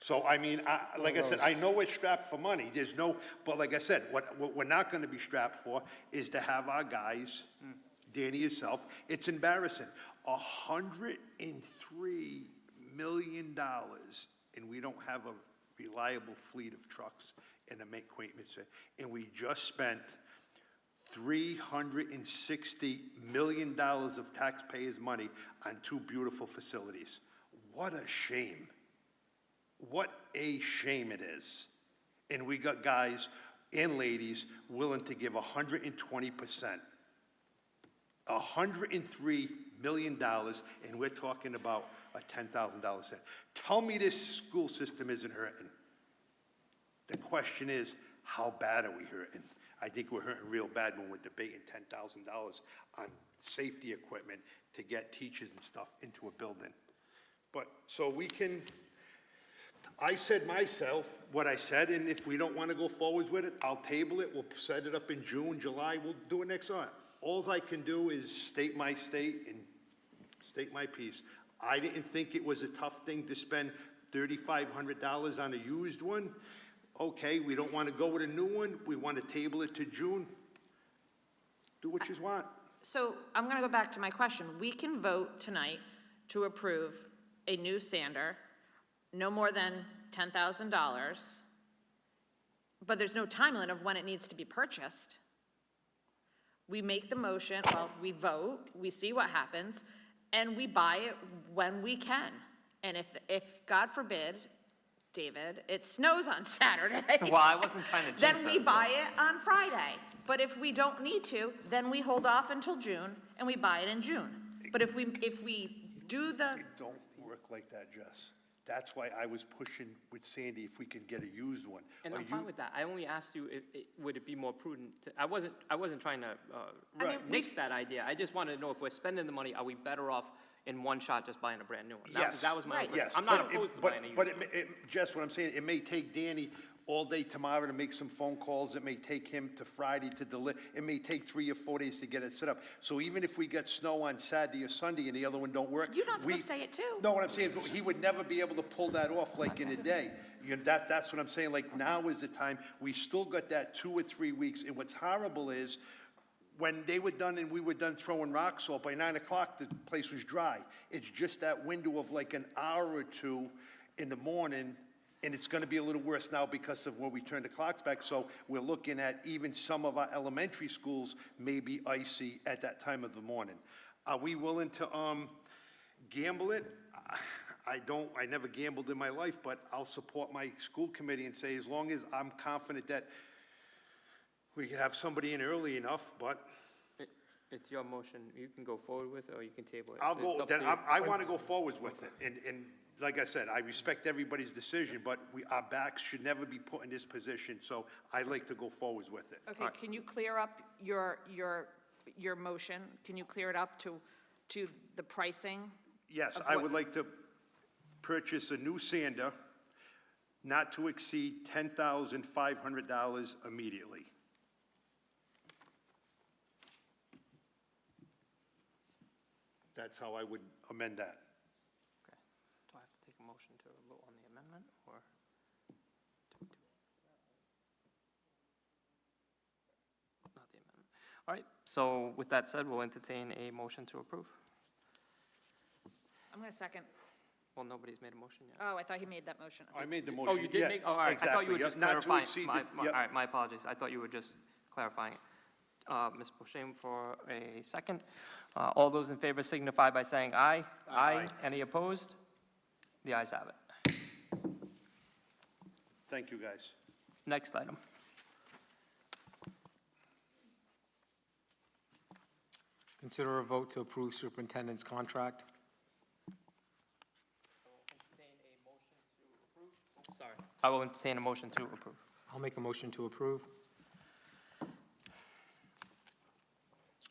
Speaker 10: So, I mean, like I said, I know we're strapped for money, there's no, but like I said, what we're not gonna be strapped for is to have our guys, Danny yourself, it's embarrassing. $103 million, and we don't have a reliable fleet of trucks and to make acquaintance, and we just spent $360 million of taxpayers' money on 2 beautiful facilities. What a shame. What a shame it is. And we got guys and ladies willing to give 120%. $103 million, and we're talking about a $10,000 center. Tell me this school system isn't hurting. The question is, how bad are we hurting? I think we're hurting real bad when we're debating $10,000 on safety equipment to get teachers and stuff into a building. But, so we can, I said myself what I said, and if we don't want to go forwards with it, I'll table it, we'll set it up in June, July, we'll do it next on. Alls I can do is state my state and state my piece. I didn't think it was a tough thing to spend $3,500 on a used one. Okay, we don't want to go with a new one, we want to table it to June. Do what you want.
Speaker 7: So I'm going to go back to my question. We can vote tonight to approve a new sander, no more than $10,000, but there's no timeline of when it needs to be purchased. We make the motion, well, we vote, we see what happens, and we buy it when we can. And if God forbid, David, it snows on Saturday.
Speaker 1: Well, I wasn't trying to jinx
Speaker 7: Then we
Speaker 1: us,
Speaker 7: buy it on Friday. But if we don't need to, then we hold off until June and we buy it in June. But if we do the,
Speaker 10: It don't work like that, Jess. That's why I was pushing with Sandy if we could get a used one.
Speaker 1: And
Speaker 10: Are
Speaker 1: I'm fine
Speaker 10: you-
Speaker 1: with that. I only asked you, would it be more prudent to, I wasn't trying to
Speaker 7: Right.
Speaker 1: nix that idea. I just wanted to know if we're spending the money, are we better off in one shot just buying a brand new one?
Speaker 10: Yes.
Speaker 1: That was my,
Speaker 7: Right.
Speaker 10: Yes.
Speaker 1: I'm not
Speaker 10: but it-
Speaker 1: opposed to
Speaker 10: but-
Speaker 1: buying a used
Speaker 10: But
Speaker 1: one.
Speaker 10: Jess, what I'm saying, it may take Danny all day tomorrow to make some phone calls. It may take him to Friday to deliver. It may take 3 or 4 days to get it set up. So even if we get snow on Saturday or Sunday and the other one don't work.
Speaker 7: you're not supposed to say it too.
Speaker 10: No, what I'm saying, he would never be able to pull that off like in a day. You know, that's what I'm saying, like now is the time. We still got that 2 or 3 weeks. And what's horrible is when they were done and we were done throwing rock salt, by 9 o'clock, the place was dry. It's just that window of like an hour or two in the morning, and it's gonna be a little worse now because of when we turn the clocks back. So we're looking at even some of our elementary schools may be icy at that time of the morning. Are we willing to gamble it? I never gambled in my life, but I'll support my school committee and say, as long as I'm confident that we can have somebody in early enough, but
Speaker 1: It's your motion. You can go forward with it or you can table it.
Speaker 10: I'll
Speaker 1: It's
Speaker 10: go,
Speaker 1: up to
Speaker 10: then
Speaker 1: you.
Speaker 10: I want to go forwards with it. And like I said, I respect everybody's decision, but our backs should never be put in this position, so I'd like to go forwards with it.
Speaker 7: Okay, can you clear up your motion? Can you clear it up to the pricing?
Speaker 10: Yes,
Speaker 7: Of
Speaker 10: I
Speaker 7: what-
Speaker 10: would like to purchase a new sander not to exceed $10,500 immediately. That's how I would amend that.
Speaker 1: Okay. Do I have to take a motion to vote on the amendment, or? Not the amendment. All right, so with that said, we'll entertain a motion to approve.
Speaker 7: I'm going to second.
Speaker 1: Well, nobody's made a motion yet.
Speaker 7: Oh, I thought he made that motion.
Speaker 10: I made the
Speaker 1: Oh,
Speaker 10: motion.
Speaker 1: you did
Speaker 10: yeah,
Speaker 1: make, oh, all right, I thought you were
Speaker 10: exactly,
Speaker 1: just
Speaker 10: yeah, not to
Speaker 1: clarifying.
Speaker 10: exceed
Speaker 1: My-
Speaker 10: the-
Speaker 1: my-
Speaker 10: yep.
Speaker 1: All right, my apologies, I thought you were just clarifying it. Ms. Boucher for a second. All those in favor signify by saying aye. Aye. Any opposed? The ayes have it.
Speaker 10: Thank you, guys.
Speaker 1: Next item.
Speaker 2: Consider a vote to approve superintendent's contract.
Speaker 1: Sorry. I will entertain a motion to approve.
Speaker 2: I'll make a motion to approve.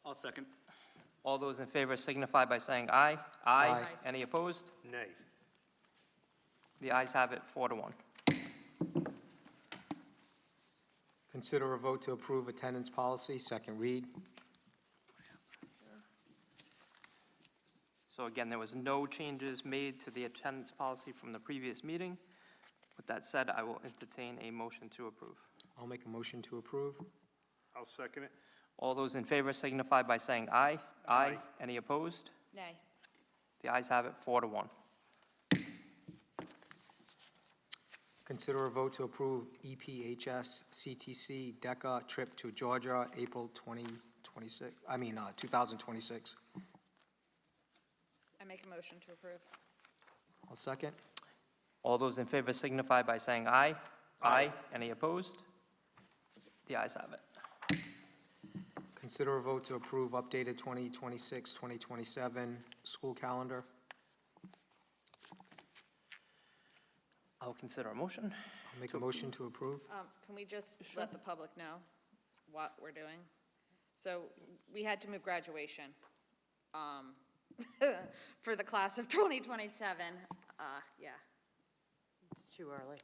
Speaker 3: I'll second.
Speaker 1: All those in favor signify by saying aye.
Speaker 2: Aye.
Speaker 1: Any opposed?
Speaker 10: Nay.
Speaker 1: The ayes have it, 4-1.
Speaker 2: Consider a vote to approve attendance policy, second read.
Speaker 1: So again, there was no changes made to the attendance policy from the previous meeting. With that said, I will entertain a motion to approve.
Speaker 2: I'll make a motion to approve.
Speaker 10: I'll second it.
Speaker 1: All those in favor signify by saying aye. Aye. Any opposed?
Speaker 7: Nay.
Speaker 1: The ayes have it, 4-1.
Speaker 2: Consider a vote to approve EPHS CTC DECA trip to Georgia, April 2026, 2026.
Speaker 7: I make a motion to approve.
Speaker 2: I'll second.
Speaker 1: All those in favor signify by saying aye. Aye. Any opposed? The ayes have it.
Speaker 2: Consider a vote to approve updated 2026-2027 school calendar.
Speaker 1: I'll consider a motion.
Speaker 2: I'll make a motion to approve.
Speaker 7: Can we just let the public know what we're doing? So we had to move graduation for the class of 2027. Yeah.
Speaker 9: It's too early.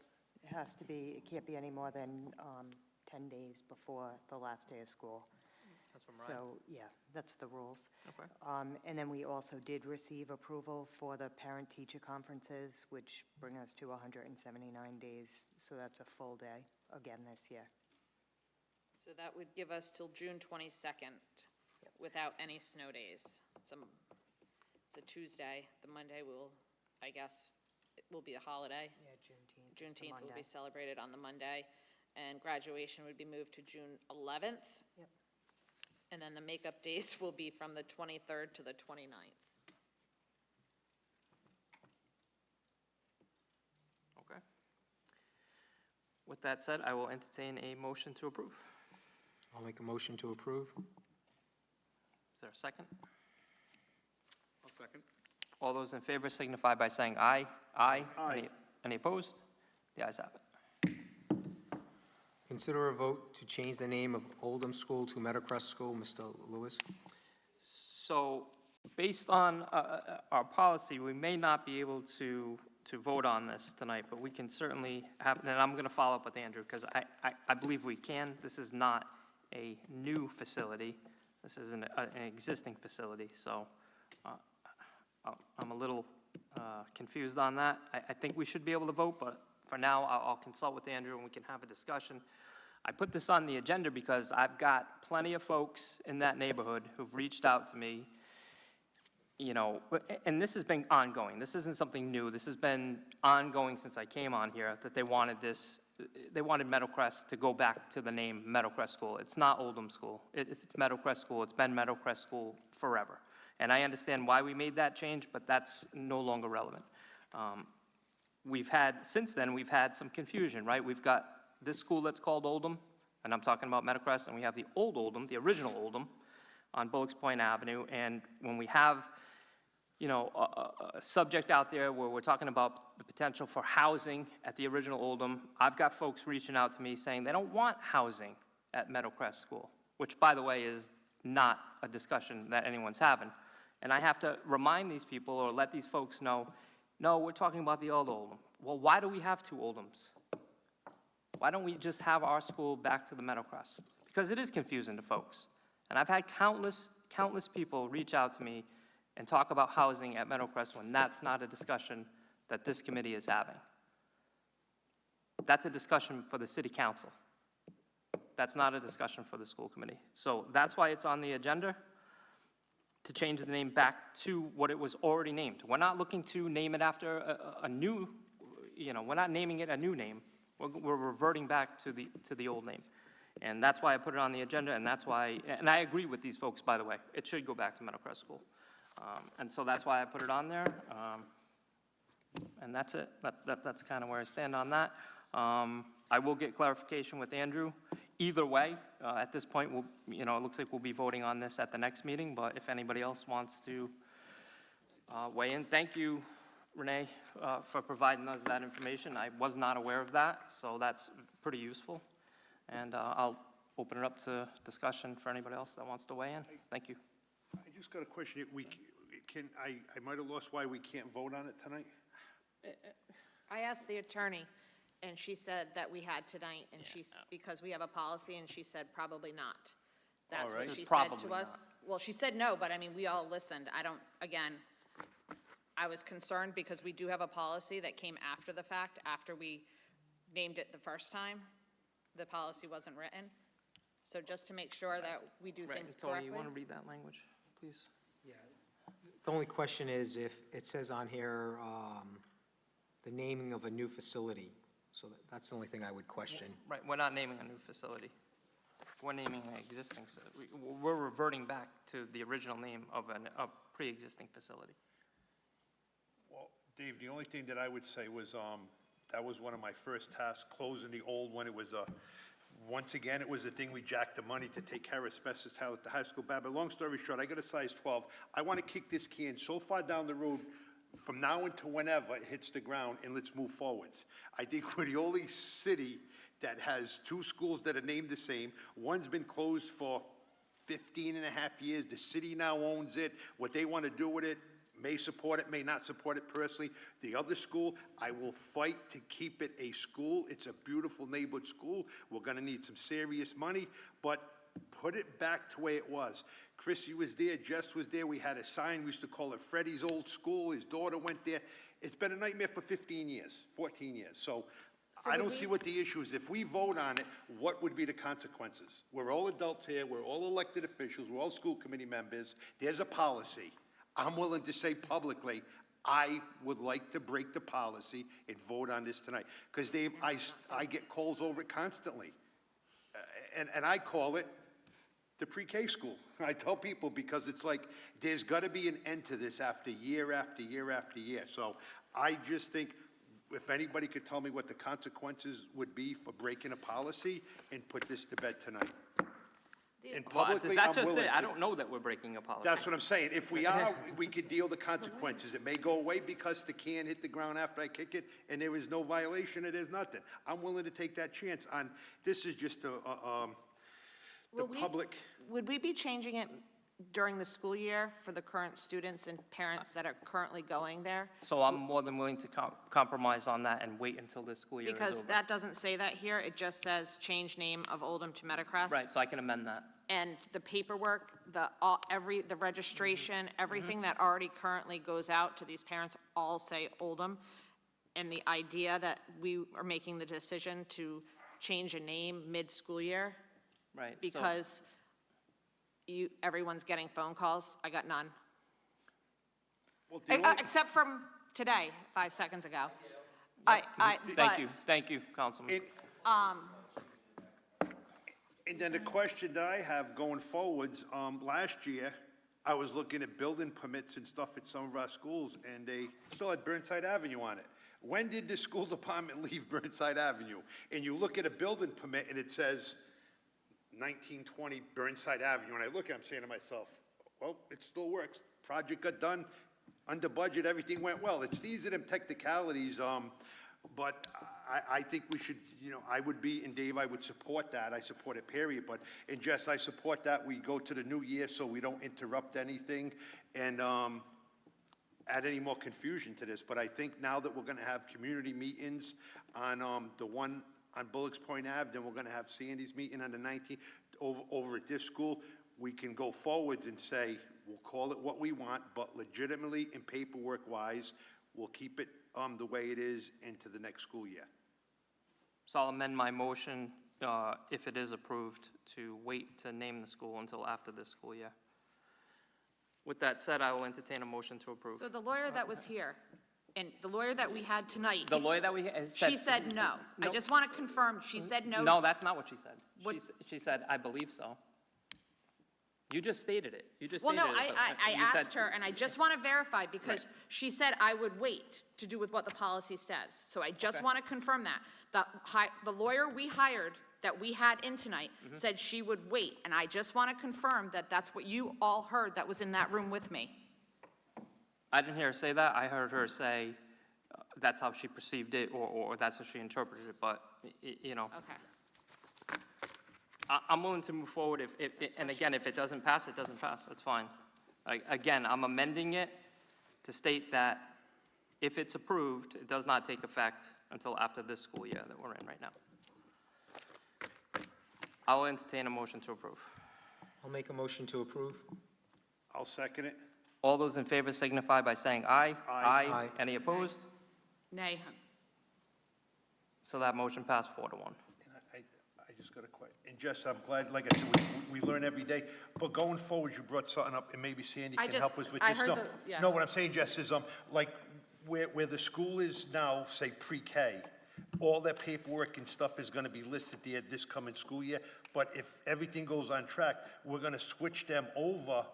Speaker 9: It has to be, it can't be any more than 10 days before the last day of school.
Speaker 1: That's from
Speaker 9: So, yeah, that's the rules.
Speaker 1: Okay.
Speaker 9: And then we also did receive approval for the parent-teacher conferences, which bring us to 179 days, so that's a full day again this year.
Speaker 7: So that would give us till June 22nd without any snow days. It's a Tuesday. The Monday will, I guess, it will be a holiday.
Speaker 9: Yeah, Juneteenth is the
Speaker 7: Juneteenth will
Speaker 9: Monday.
Speaker 7: be celebrated on the Monday, and graduation would be moved to June 11th.
Speaker 9: Yep.
Speaker 7: And then the makeup days will be from the 23rd to the 29th.
Speaker 1: Okay. With that said, I will entertain a motion to approve.
Speaker 2: I'll make a motion to approve.
Speaker 1: Is there a second?
Speaker 3: I'll second.
Speaker 1: All those in favor signify by saying aye. Aye.
Speaker 10: Aye.
Speaker 1: Any opposed? The ayes have it.
Speaker 2: Consider a vote to change the name of Oldham School to Meadowcrest School. Mr. Lewis?
Speaker 1: So based on our policy, we may not be able to vote on this tonight, but we can certainly have, and I'm going to follow up with Andrew, because I believe we can. This is not a new facility. This is an existing facility, so I'm a little confused on that. I think we should be able to vote, but for now, I'll consult with Andrew and we can have a discussion. I put this on the agenda because I've got plenty of folks in that neighborhood who've reached out to me, you know, and this has been ongoing. This isn't something new. This has been ongoing since I came on here, that they wanted Meadowcrest to go back to the name Meadowcrest School. It's not Oldham School. It's Meadowcrest School. It's been Meadowcrest School forever. And I understand why we made that change, but that's no longer relevant. Since then, we've had some confusion, right? We've got this school that's called Oldham, and I'm talking about Meadowcrest, and we have the old Oldham, the original Oldham, on Bullocks Point Avenue. And when we have, you know, a subject out there where we're talking about the potential for housing at the original Oldham, I've got folks reaching out to me saying they don't want housing at Meadowcrest School, which, by the way, is not a discussion that anyone's having. And I have to remind these people or let these folks know, no, we're talking about the old Oldham. Well, why do we have two Oldhams? Why don't we just have our school back to the Meadowcrest? Because it is confusing to folks. And I've had countless people reach out to me and talk about housing at Meadowcrest when that's not a discussion that this committee is having. That's a discussion for the city council. That's not a discussion for the school committee. So that's why it's on the agenda, to change the name back to what it was already named. We're not looking to name it after a new, we're not naming it a new name. We're reverting back to the old name. And that's why I put it on the agenda, and that's why, and I agree with these folks, by the way. It should go back to Meadowcrest School. And so that's why I put it on there. And that's it. That's kind of where I stand on that. I will get clarification with Andrew. Either way, at this point, it looks like we'll be voting on this at the next meeting, but if anybody else wants to weigh in, thank you, Renee, for providing us that information. I was not aware of that, so that's pretty useful. And I'll open it up to discussion for anybody else that wants to weigh in. Thank you.
Speaker 10: I just got a question. I might have lost why we can't vote on it tonight?
Speaker 7: I asked the attorney, and she said that we had tonight, and because we have a policy, and she said probably not. That's
Speaker 10: All right.
Speaker 7: what she said
Speaker 1: Probably
Speaker 7: to us. Well, she said no, but I mean, we all listened. I was concerned because we do have a policy that came after the fact, after we named it the first time. The policy wasn't written. So just to make sure that we do
Speaker 1: Right,
Speaker 7: things
Speaker 1: Tony,
Speaker 7: correctly.
Speaker 1: you want to read that language, please?
Speaker 2: Yeah. The only question is if it says on here, the naming of a new facility. So that's the only thing I would question.
Speaker 1: Right, we're not naming a new facility. We're naming an existing, we're reverting back to the original name of a pre-existing facility.
Speaker 10: Well, Dave, the only thing that I would say was, that was one of my first tasks, closing the old one. It was once again, it was a thing we jacked the money to take care of asbestos tile at the high school bad. But long story short, I got a size 12. I want to kick this can so far down the road from now until whenever it hits the ground, and let's move forwards. I think we're the only city that has two schools that are named the same. One's been closed for 15 and a half years. The city now owns it. What they want to do with it, may support it, may not support it personally. The other school, I will fight to keep it a school. It's a beautiful neighborhood school. We're going to need some serious money, but put it back to where it was. Chrissy was there, Jess was there. We had a sign. We used to call it Freddie's old school. His daughter went there. It's been a nightmare for 15 years, 14 years. So I don't see what the issue is. If we vote on it, what would be the consequences? We're all adults here. We're all elected officials. We're all school committee members. There's a policy. I'm willing to say publicly, I would like to break the policy and vote on this tonight. Because, Dave, I get calls over it constantly. And I call it the pre-K school. I tell people because it's like, there's got to be an end to this after year after year after year. So I just think if anybody could tell me what the consequences would be for breaking a policy and put this to bed tonight. And publicly,
Speaker 1: Does that
Speaker 10: I'm
Speaker 1: just
Speaker 10: willing
Speaker 1: say,
Speaker 10: to.
Speaker 1: I don't know that we're breaking a policy.
Speaker 10: That's what I'm saying. If we are, we could deal the consequences. It may go away because the can hit the ground after I kick it, and there is no violation, it is nothing. I'm willing to take that chance on, this is just the public.
Speaker 7: Would we be changing it during the school year for the current students and parents that are currently going there?
Speaker 1: So I'm more than willing to compromise on that and wait until this school year is over.
Speaker 7: Because that doesn't say that here. It just says change name of Oldham to Meadowcrest.
Speaker 1: Right, so I can amend that.
Speaker 7: And the paperwork, the registration, everything that already currently goes out to these parents all say Oldham. And the idea that we are making the decision to change a name mid-school year.
Speaker 1: Right. so-
Speaker 7: Because everyone's getting phone calls. I got none.
Speaker 10: Well, the only-
Speaker 7: Except from today, 5 seconds ago.
Speaker 1: Thank you, Councilman.
Speaker 10: And then the question that I have going forwards, last year, I was looking at building permits and stuff at some of our schools, and they still had Burnside Avenue on it. When did the school department leave Burnside Avenue? And you look at a building permit, and it says 1920 Burnside Avenue, and I look at it, I'm saying to myself, well, it still works. Project got done, under budget, everything went well. It's these are them technicalities, but I think we should, I would be, and Dave, I would support that. I support it, period. But, and Jess, I support that we go to the new year so we don't interrupt anything and add any more confusion to this. But I think now that we're going to have community meetings on the one on Bullocks Point Ave, then we're going to have Sandy's meeting on the 19th over at this school, we can go forwards and say, we'll call it what we want, but legitimately and paperwork-wise, we'll keep it the way it is into the next school year.
Speaker 1: So I'll amend my motion, if it is approved, to wait to name the school until after this school year. With that said, I will entertain a motion to approve.
Speaker 7: So the lawyer that was here, and the lawyer that we had tonight.
Speaker 1: The lawyer that we said.
Speaker 7: She said no. I just want to confirm, she said no.
Speaker 1: No, that's not what she said.
Speaker 7: What-
Speaker 1: She said, I believe so. You just stated it. You just
Speaker 7: Well,
Speaker 1: stated
Speaker 7: no,
Speaker 1: it.
Speaker 7: I
Speaker 1: You said-
Speaker 7: asked her, and I just want to verify, because she said I would wait to do with what the policy says. So I just
Speaker 1: Okay.
Speaker 7: want to confirm that. The lawyer we hired, that we had in tonight, said she would wait, and I just want to confirm that that's what you all heard that was in that room with me.
Speaker 1: I didn't hear her say that. I heard her say that's how she perceived it, or that's how she interpreted it, but, you know.
Speaker 7: Okay.
Speaker 1: I'm willing to move forward and again, if it doesn't pass, it doesn't pass, that's fine. Again, I'm amending it to state that if it's approved, it does not take effect until after this school year that we're in right now. I will entertain a motion to approve.
Speaker 2: I'll make a motion to approve.
Speaker 10: I'll second it.
Speaker 1: All those in favor signify by saying aye.
Speaker 10: Aye.
Speaker 2: Aye.
Speaker 1: Any opposed?
Speaker 7: Nay.
Speaker 1: So that motion passed 4-1.
Speaker 10: And I just got a question. And Jess, I'm glad, like I said, we learn every day. But going forward, you brought something up, and maybe Sandy
Speaker 7: I
Speaker 10: can
Speaker 7: just-
Speaker 10: help us with
Speaker 7: I
Speaker 10: this.
Speaker 7: heard
Speaker 10: No,
Speaker 7: the- yeah.
Speaker 10: no, what I'm saying, Jess, is, like, where the school is now, say, pre-K, all that paperwork and stuff is gonna be listed there this coming school year. But if everything goes on track, we're gonna switch them over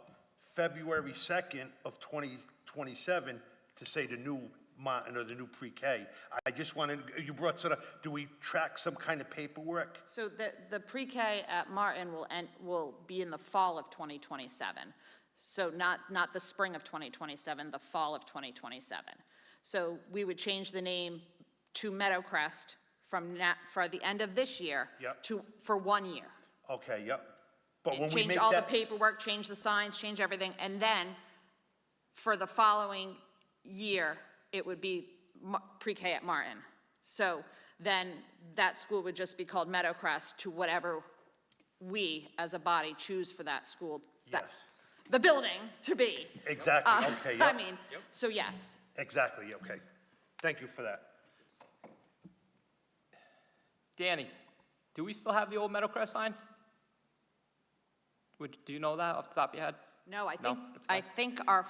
Speaker 10: February 2nd of 2027 to say the new Martin or the new pre-K. I just wanted, you brought sort of, do we track some kind of paperwork?
Speaker 7: So the pre-K at Martin will be in the fall of 2027. So not the spring of 2027, the fall of 2027. So we would change the name to Meadowcrest for the end of this year.
Speaker 10: Yep.
Speaker 7: For 1 year.
Speaker 10: Okay, yep. But when we
Speaker 7: Change
Speaker 10: make
Speaker 7: all the
Speaker 10: that,
Speaker 7: paperwork, change the signs, change everything, and then for the following year, it would be pre-K at Martin. So then that school would just be called Meadowcrest to whatever we, as a body, choose for that school.
Speaker 10: yes,
Speaker 7: The building to be.
Speaker 10: exactly, okay,
Speaker 7: I
Speaker 10: yep,
Speaker 7: mean, so yes.
Speaker 10: exactly, okay. Thank you for that.
Speaker 1: Danny, do we still have the old Meadowcrest sign? Do you know that off the top of your head?
Speaker 7: No,
Speaker 1: No, that's
Speaker 7: I
Speaker 1: fine.
Speaker 7: think our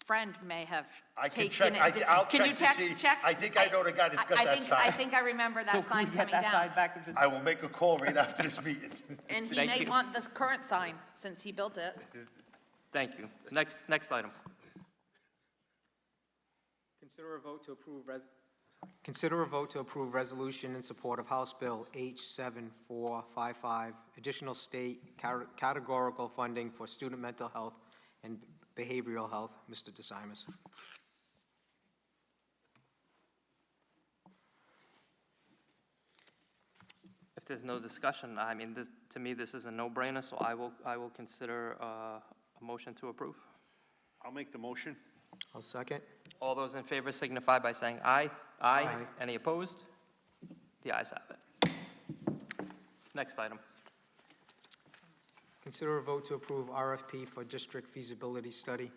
Speaker 7: friend may have
Speaker 10: I can
Speaker 7: taken
Speaker 10: check,
Speaker 7: it.
Speaker 10: I'll
Speaker 7: Can you
Speaker 10: check to see.
Speaker 7: check?
Speaker 10: I think I know the guy that's got that
Speaker 7: I
Speaker 10: sign.
Speaker 7: think I remember that
Speaker 1: So
Speaker 7: sign
Speaker 1: can we get
Speaker 7: coming
Speaker 1: that
Speaker 7: down.
Speaker 1: sign back if it's?
Speaker 10: I will make a call right after this meeting.
Speaker 7: And he
Speaker 1: Thank
Speaker 7: may
Speaker 1: you.
Speaker 7: want this current sign, since he built it.
Speaker 1: Thank you. Next item.
Speaker 2: Consider a vote to approve resolution in support of House Bill H7455, additional state categorical funding for student mental health and behavioral health. Mr. DeSimas.
Speaker 1: If there's no discussion, I mean, to me, this is a no-brainer, so I will consider a motion to approve.
Speaker 10: I'll make the motion.
Speaker 2: I'll second.
Speaker 1: All those in favor signify by saying aye. Aye.
Speaker 2: Aye.
Speaker 1: Any opposed? The ayes have it. Next item.
Speaker 2: Consider a vote to approve RFP for district feasibility study.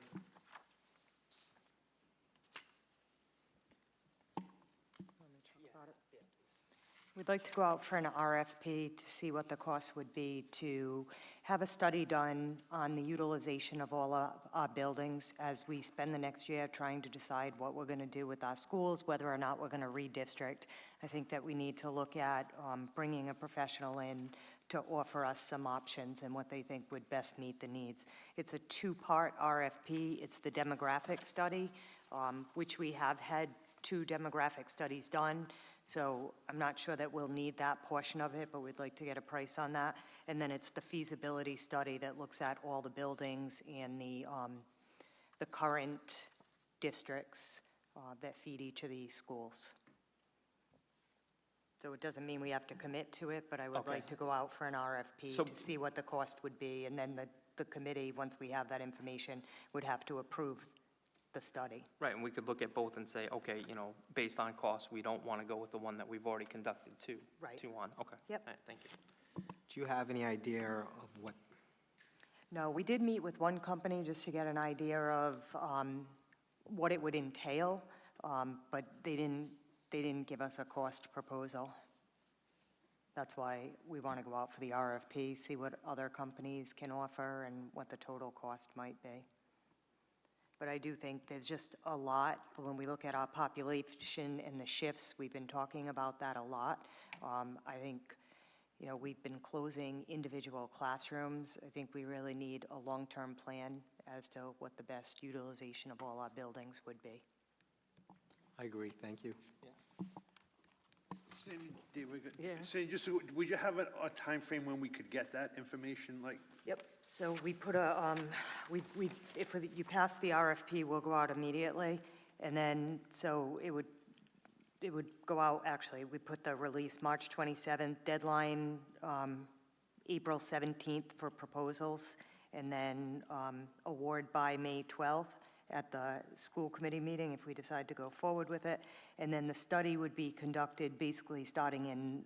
Speaker 9: We'd like to go out for an RFP to see what the cost would be to have a study done on the utilization of all our buildings as we spend the next year trying to decide what we're going to do with our schools, whether or not we're going to redistrict. I think that we need to look at bringing a professional in to offer us some options and what they think would best meet the needs. It's a two-part RFP. It's the demographic study, which we have had 2 demographic studies done. So I'm not sure that we'll need that portion of it, but we'd like to get a price on that. And then it's the feasibility study that looks at all the buildings and the current districts that feed each of these schools. So it doesn't mean we have to commit to it, but I would
Speaker 1: Okay.
Speaker 9: like to go out for an RFP
Speaker 1: So-
Speaker 9: to see what the cost would be. And then the committee, once we have that information, would have to approve the study.
Speaker 1: Right, and we could look at both and say, okay, you know, based on cost, we don't want to go with the one that we've already conducted two.
Speaker 9: Right.
Speaker 1: 2 on, okay.
Speaker 9: Yep.
Speaker 1: All right, thank you.
Speaker 2: Do you have any idea of what?
Speaker 9: No, we did meet with one company just to get an idea of what it would entail, but they didn't give us a cost proposal. That's why we want to go out for the RFP, see what other companies can offer and what the total cost might be. But I do think there's just a lot, when we look at our population and the shifts, we've been talking about that a lot. I think, you know, we've been closing individual classrooms. I think we really need a long-term plan as to what the best utilization of all our buildings would be.
Speaker 2: I agree, thank you.
Speaker 10: Sandy, Sandy, would you have a timeframe when we could get that information, like?
Speaker 9: Yep, so we put a, if you pass the RFP, we'll go out immediately, and then, so it would go out, actually, we put the release March 27th, deadline April 17th for proposals, and then award by May 12th at the school committee meeting if we decide to go forward with it. And then the study would be conducted basically starting in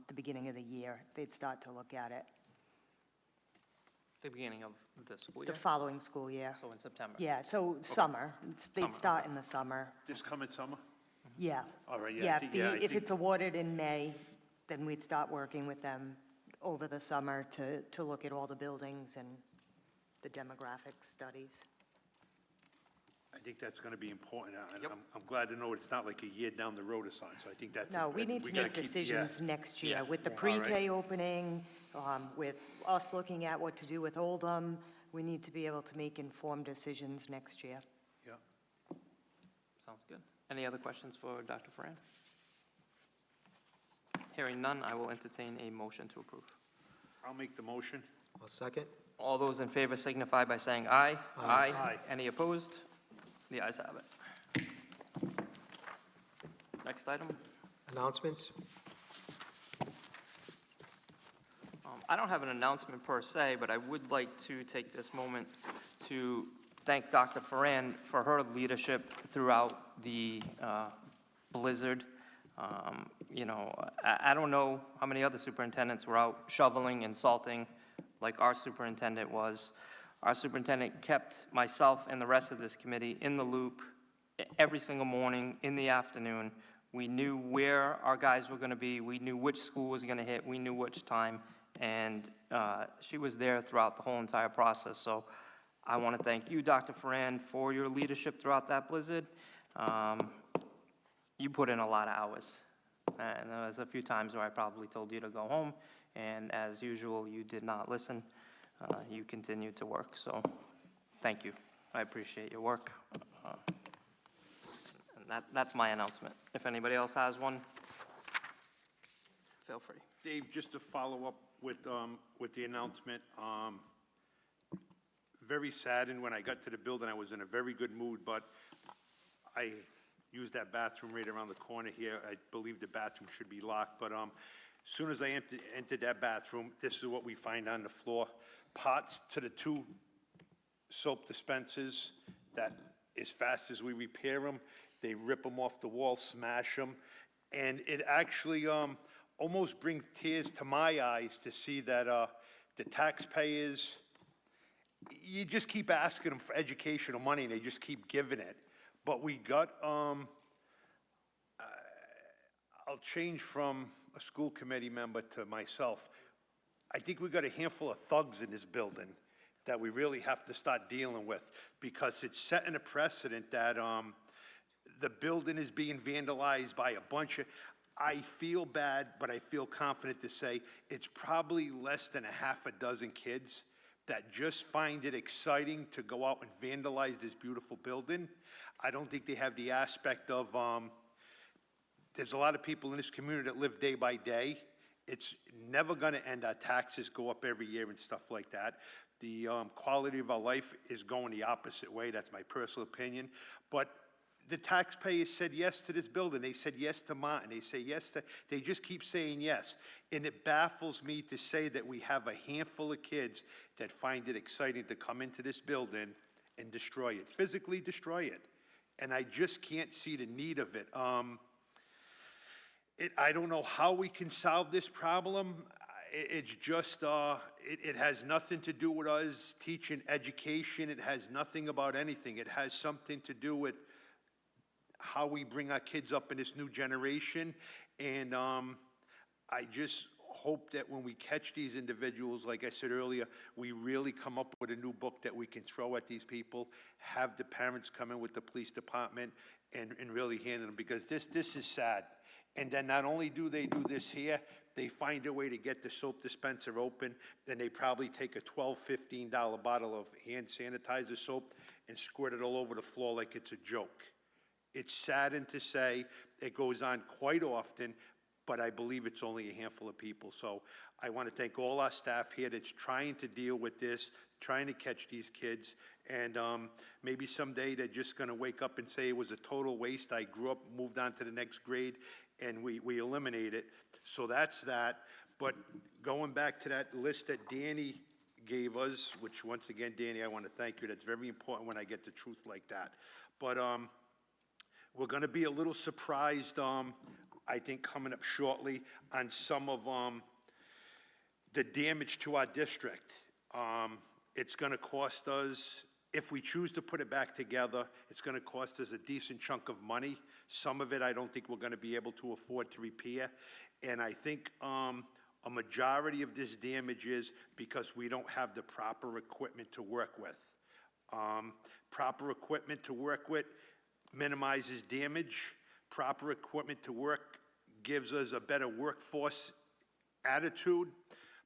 Speaker 9: the beginning of the year. They'd start to look at it.
Speaker 1: The beginning of the school year?
Speaker 9: The following school year.
Speaker 1: So in September?
Speaker 9: Yeah, so summer. They'd
Speaker 1: Summer,
Speaker 9: start in the summer.
Speaker 10: This coming summer?
Speaker 9: Yeah.
Speaker 10: All right, yeah.
Speaker 9: Yeah, if it's awarded in May, then we'd start working with them over the summer to look at all the buildings and the demographic studies.
Speaker 10: I think that's going to be important, and
Speaker 1: Yep.
Speaker 10: I'm glad to know it's not like a year down the road or something, so I think that's.
Speaker 9: No, we need to
Speaker 10: gotta
Speaker 9: make
Speaker 10: keep-
Speaker 9: decisions next year
Speaker 1: Yeah.
Speaker 9: with the
Speaker 10: Yeah. All right.
Speaker 9: pre-K opening, with us looking at what to do with Oldham. We need to be able to make informed decisions next year.
Speaker 10: Yeah.
Speaker 1: Sounds good. Any other questions for Dr. Ferrand? Hearing none, I will entertain a motion to approve.
Speaker 10: I'll make the motion.
Speaker 2: I'll second.
Speaker 1: All those in favor signify by saying aye.
Speaker 10: Aye.
Speaker 1: Any opposed? The ayes have it. Next item.
Speaker 2: Announcements?
Speaker 1: I don't have an announcement per se, but I would like to take this moment to thank Dr. Ferrand for her leadership throughout the blizzard. You know, I don't know how many other superintendents were out shoveling and salting like our superintendent was. Our superintendent kept myself and the rest of this committee in the loop every single morning, in the afternoon. We knew where our guys were going to be. We knew which school was going to hit. We knew which time. And she was there throughout the whole entire process. So I want to thank you, Dr. Ferrand, for your leadership throughout that blizzard. You put in a lot of hours. And there was a few times where I probably told you to go home. And as usual, you did not listen. You continued to work. So thank you. I appreciate your work. And that's my announcement. If anybody else has one, feel free.
Speaker 10: Dave, just to follow up with the announcement, very saddened when I got to the building. I was in a very good mood, but I used that bathroom right around the corner here. I believe the bathroom should be locked, but as soon as I entered that bathroom, this is what we find on the floor. Pots to the 2 soap dispensers that as fast as we repair them, they rip them off the wall, smash them, and it actually almost brings tears to my eyes to see that the taxpayers, you just keep asking them for educational money and they just keep giving it. But we got, I'll change from a school committee member to myself. I think we got a handful of thugs in this building that we really have to start dealing with, because it's setting a precedent that the building is being vandalized by a bunch of, I feel bad, but I feel confident to say it's probably less than a half a dozen kids that just find it exciting to go out and vandalize this beautiful building. I don't think they have the aspect of, there's a lot of people in this community that live day by day. It's never going to end. Our taxes go up every year and stuff like that. The quality of our life is going the opposite way. That's my personal opinion. But the taxpayers said yes to this building. They said yes to Martin. They say yes to, they just keep saying yes. And it baffles me to say that we have a handful of kids that find it exciting to come into this building and destroy it, physically destroy it. And I just can't see the need of it. I don't know how we can solve this problem. It's just, it has nothing to do with us teaching education. It has nothing about anything. It has something to do with how we bring our kids up in this new generation. And I just hope that when we catch these individuals, like I said earlier, we really come up with a new book that we can throw at these people, have the parents come in with the police department and really handle them, because this is sad. And then not only do they do this here, they find a way to get the soap dispenser open, then they probably take a $12, $15 bottle of hand sanitizer soap and squirt it all over the floor like it's a joke. It's saddened to say it goes on quite often, but I believe it's only a handful of people. So I want to thank all our staff here that's trying to deal with this, trying to catch these kids, and maybe someday they're just going to wake up and say it was a total waste. I grew up, moved on to the next grade, and we eliminate it. So that's that. But going back to that list that Danny gave us, which once again, Danny, I want to thank you. That's very important when I get the truth like that. But we're going to be a little surprised, I think, coming up shortly on some of the damage to our district. It's going to cost us, if we choose to put it back together, it's going to cost us a decent chunk of money. Some of it I don't think we're going to be able to afford to repair. And I think a majority of this damage is because we don't have the proper equipment to work with. Proper equipment to work with minimizes damage. Proper equipment to work gives us a better workforce attitude.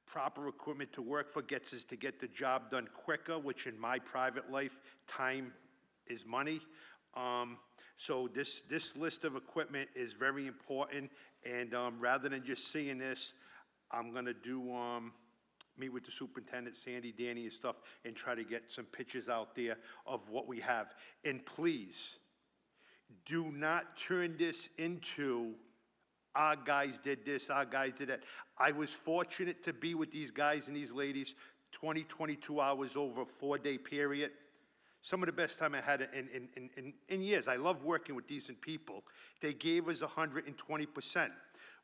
Speaker 10: Proper equipment to work for gets us to get the job done quicker, which in my private life, time is money. So this list of equipment is very important, and rather than just seeing this, I'm gonna do, meet with the superintendent, Sandy, Danny, and stuff, and try to get some pictures out there of what we have. And please, do not turn this into, our guys did this, our guys did that. I was fortunate to be with these guys and these ladies 22 hours over a 4-day period. Some of the best time I had in years. I love working with decent people. They gave us 120%.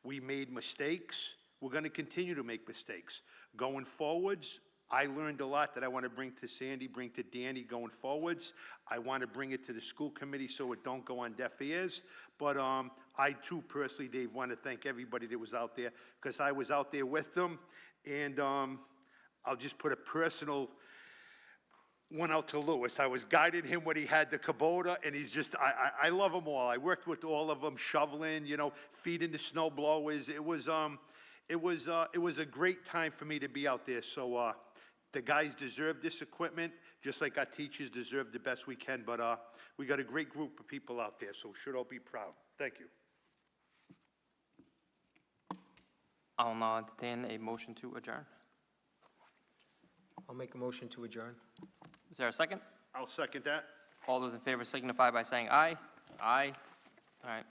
Speaker 10: We made mistakes. We're going to continue to make mistakes. Going forwards, I learned a lot that I want to bring to Sandy, bring to Danny going forwards. I want to bring it to the school committee so it don't go on deaf ears. But I too, personally, Dave, want to thank everybody that was out there, because I was out there with them. And I'll just put a personal one out to Lewis. I was guiding him when he had the Kubota, and he's just, I love them all. I worked with all of them, shoveling, you know, feeding the snow blowers. It was a great time for me to be out there. So the guys deserve this equipment, just like our teachers deserve the best we can. But we got a great group of people out there, so should all be proud. Thank you.
Speaker 1: I'll now entertain a motion to adjourn.
Speaker 2: I'll make a motion to adjourn.
Speaker 1: Is there a second?
Speaker 10: I'll second that.
Speaker 1: All those in favor signify by saying aye. Aye. All right.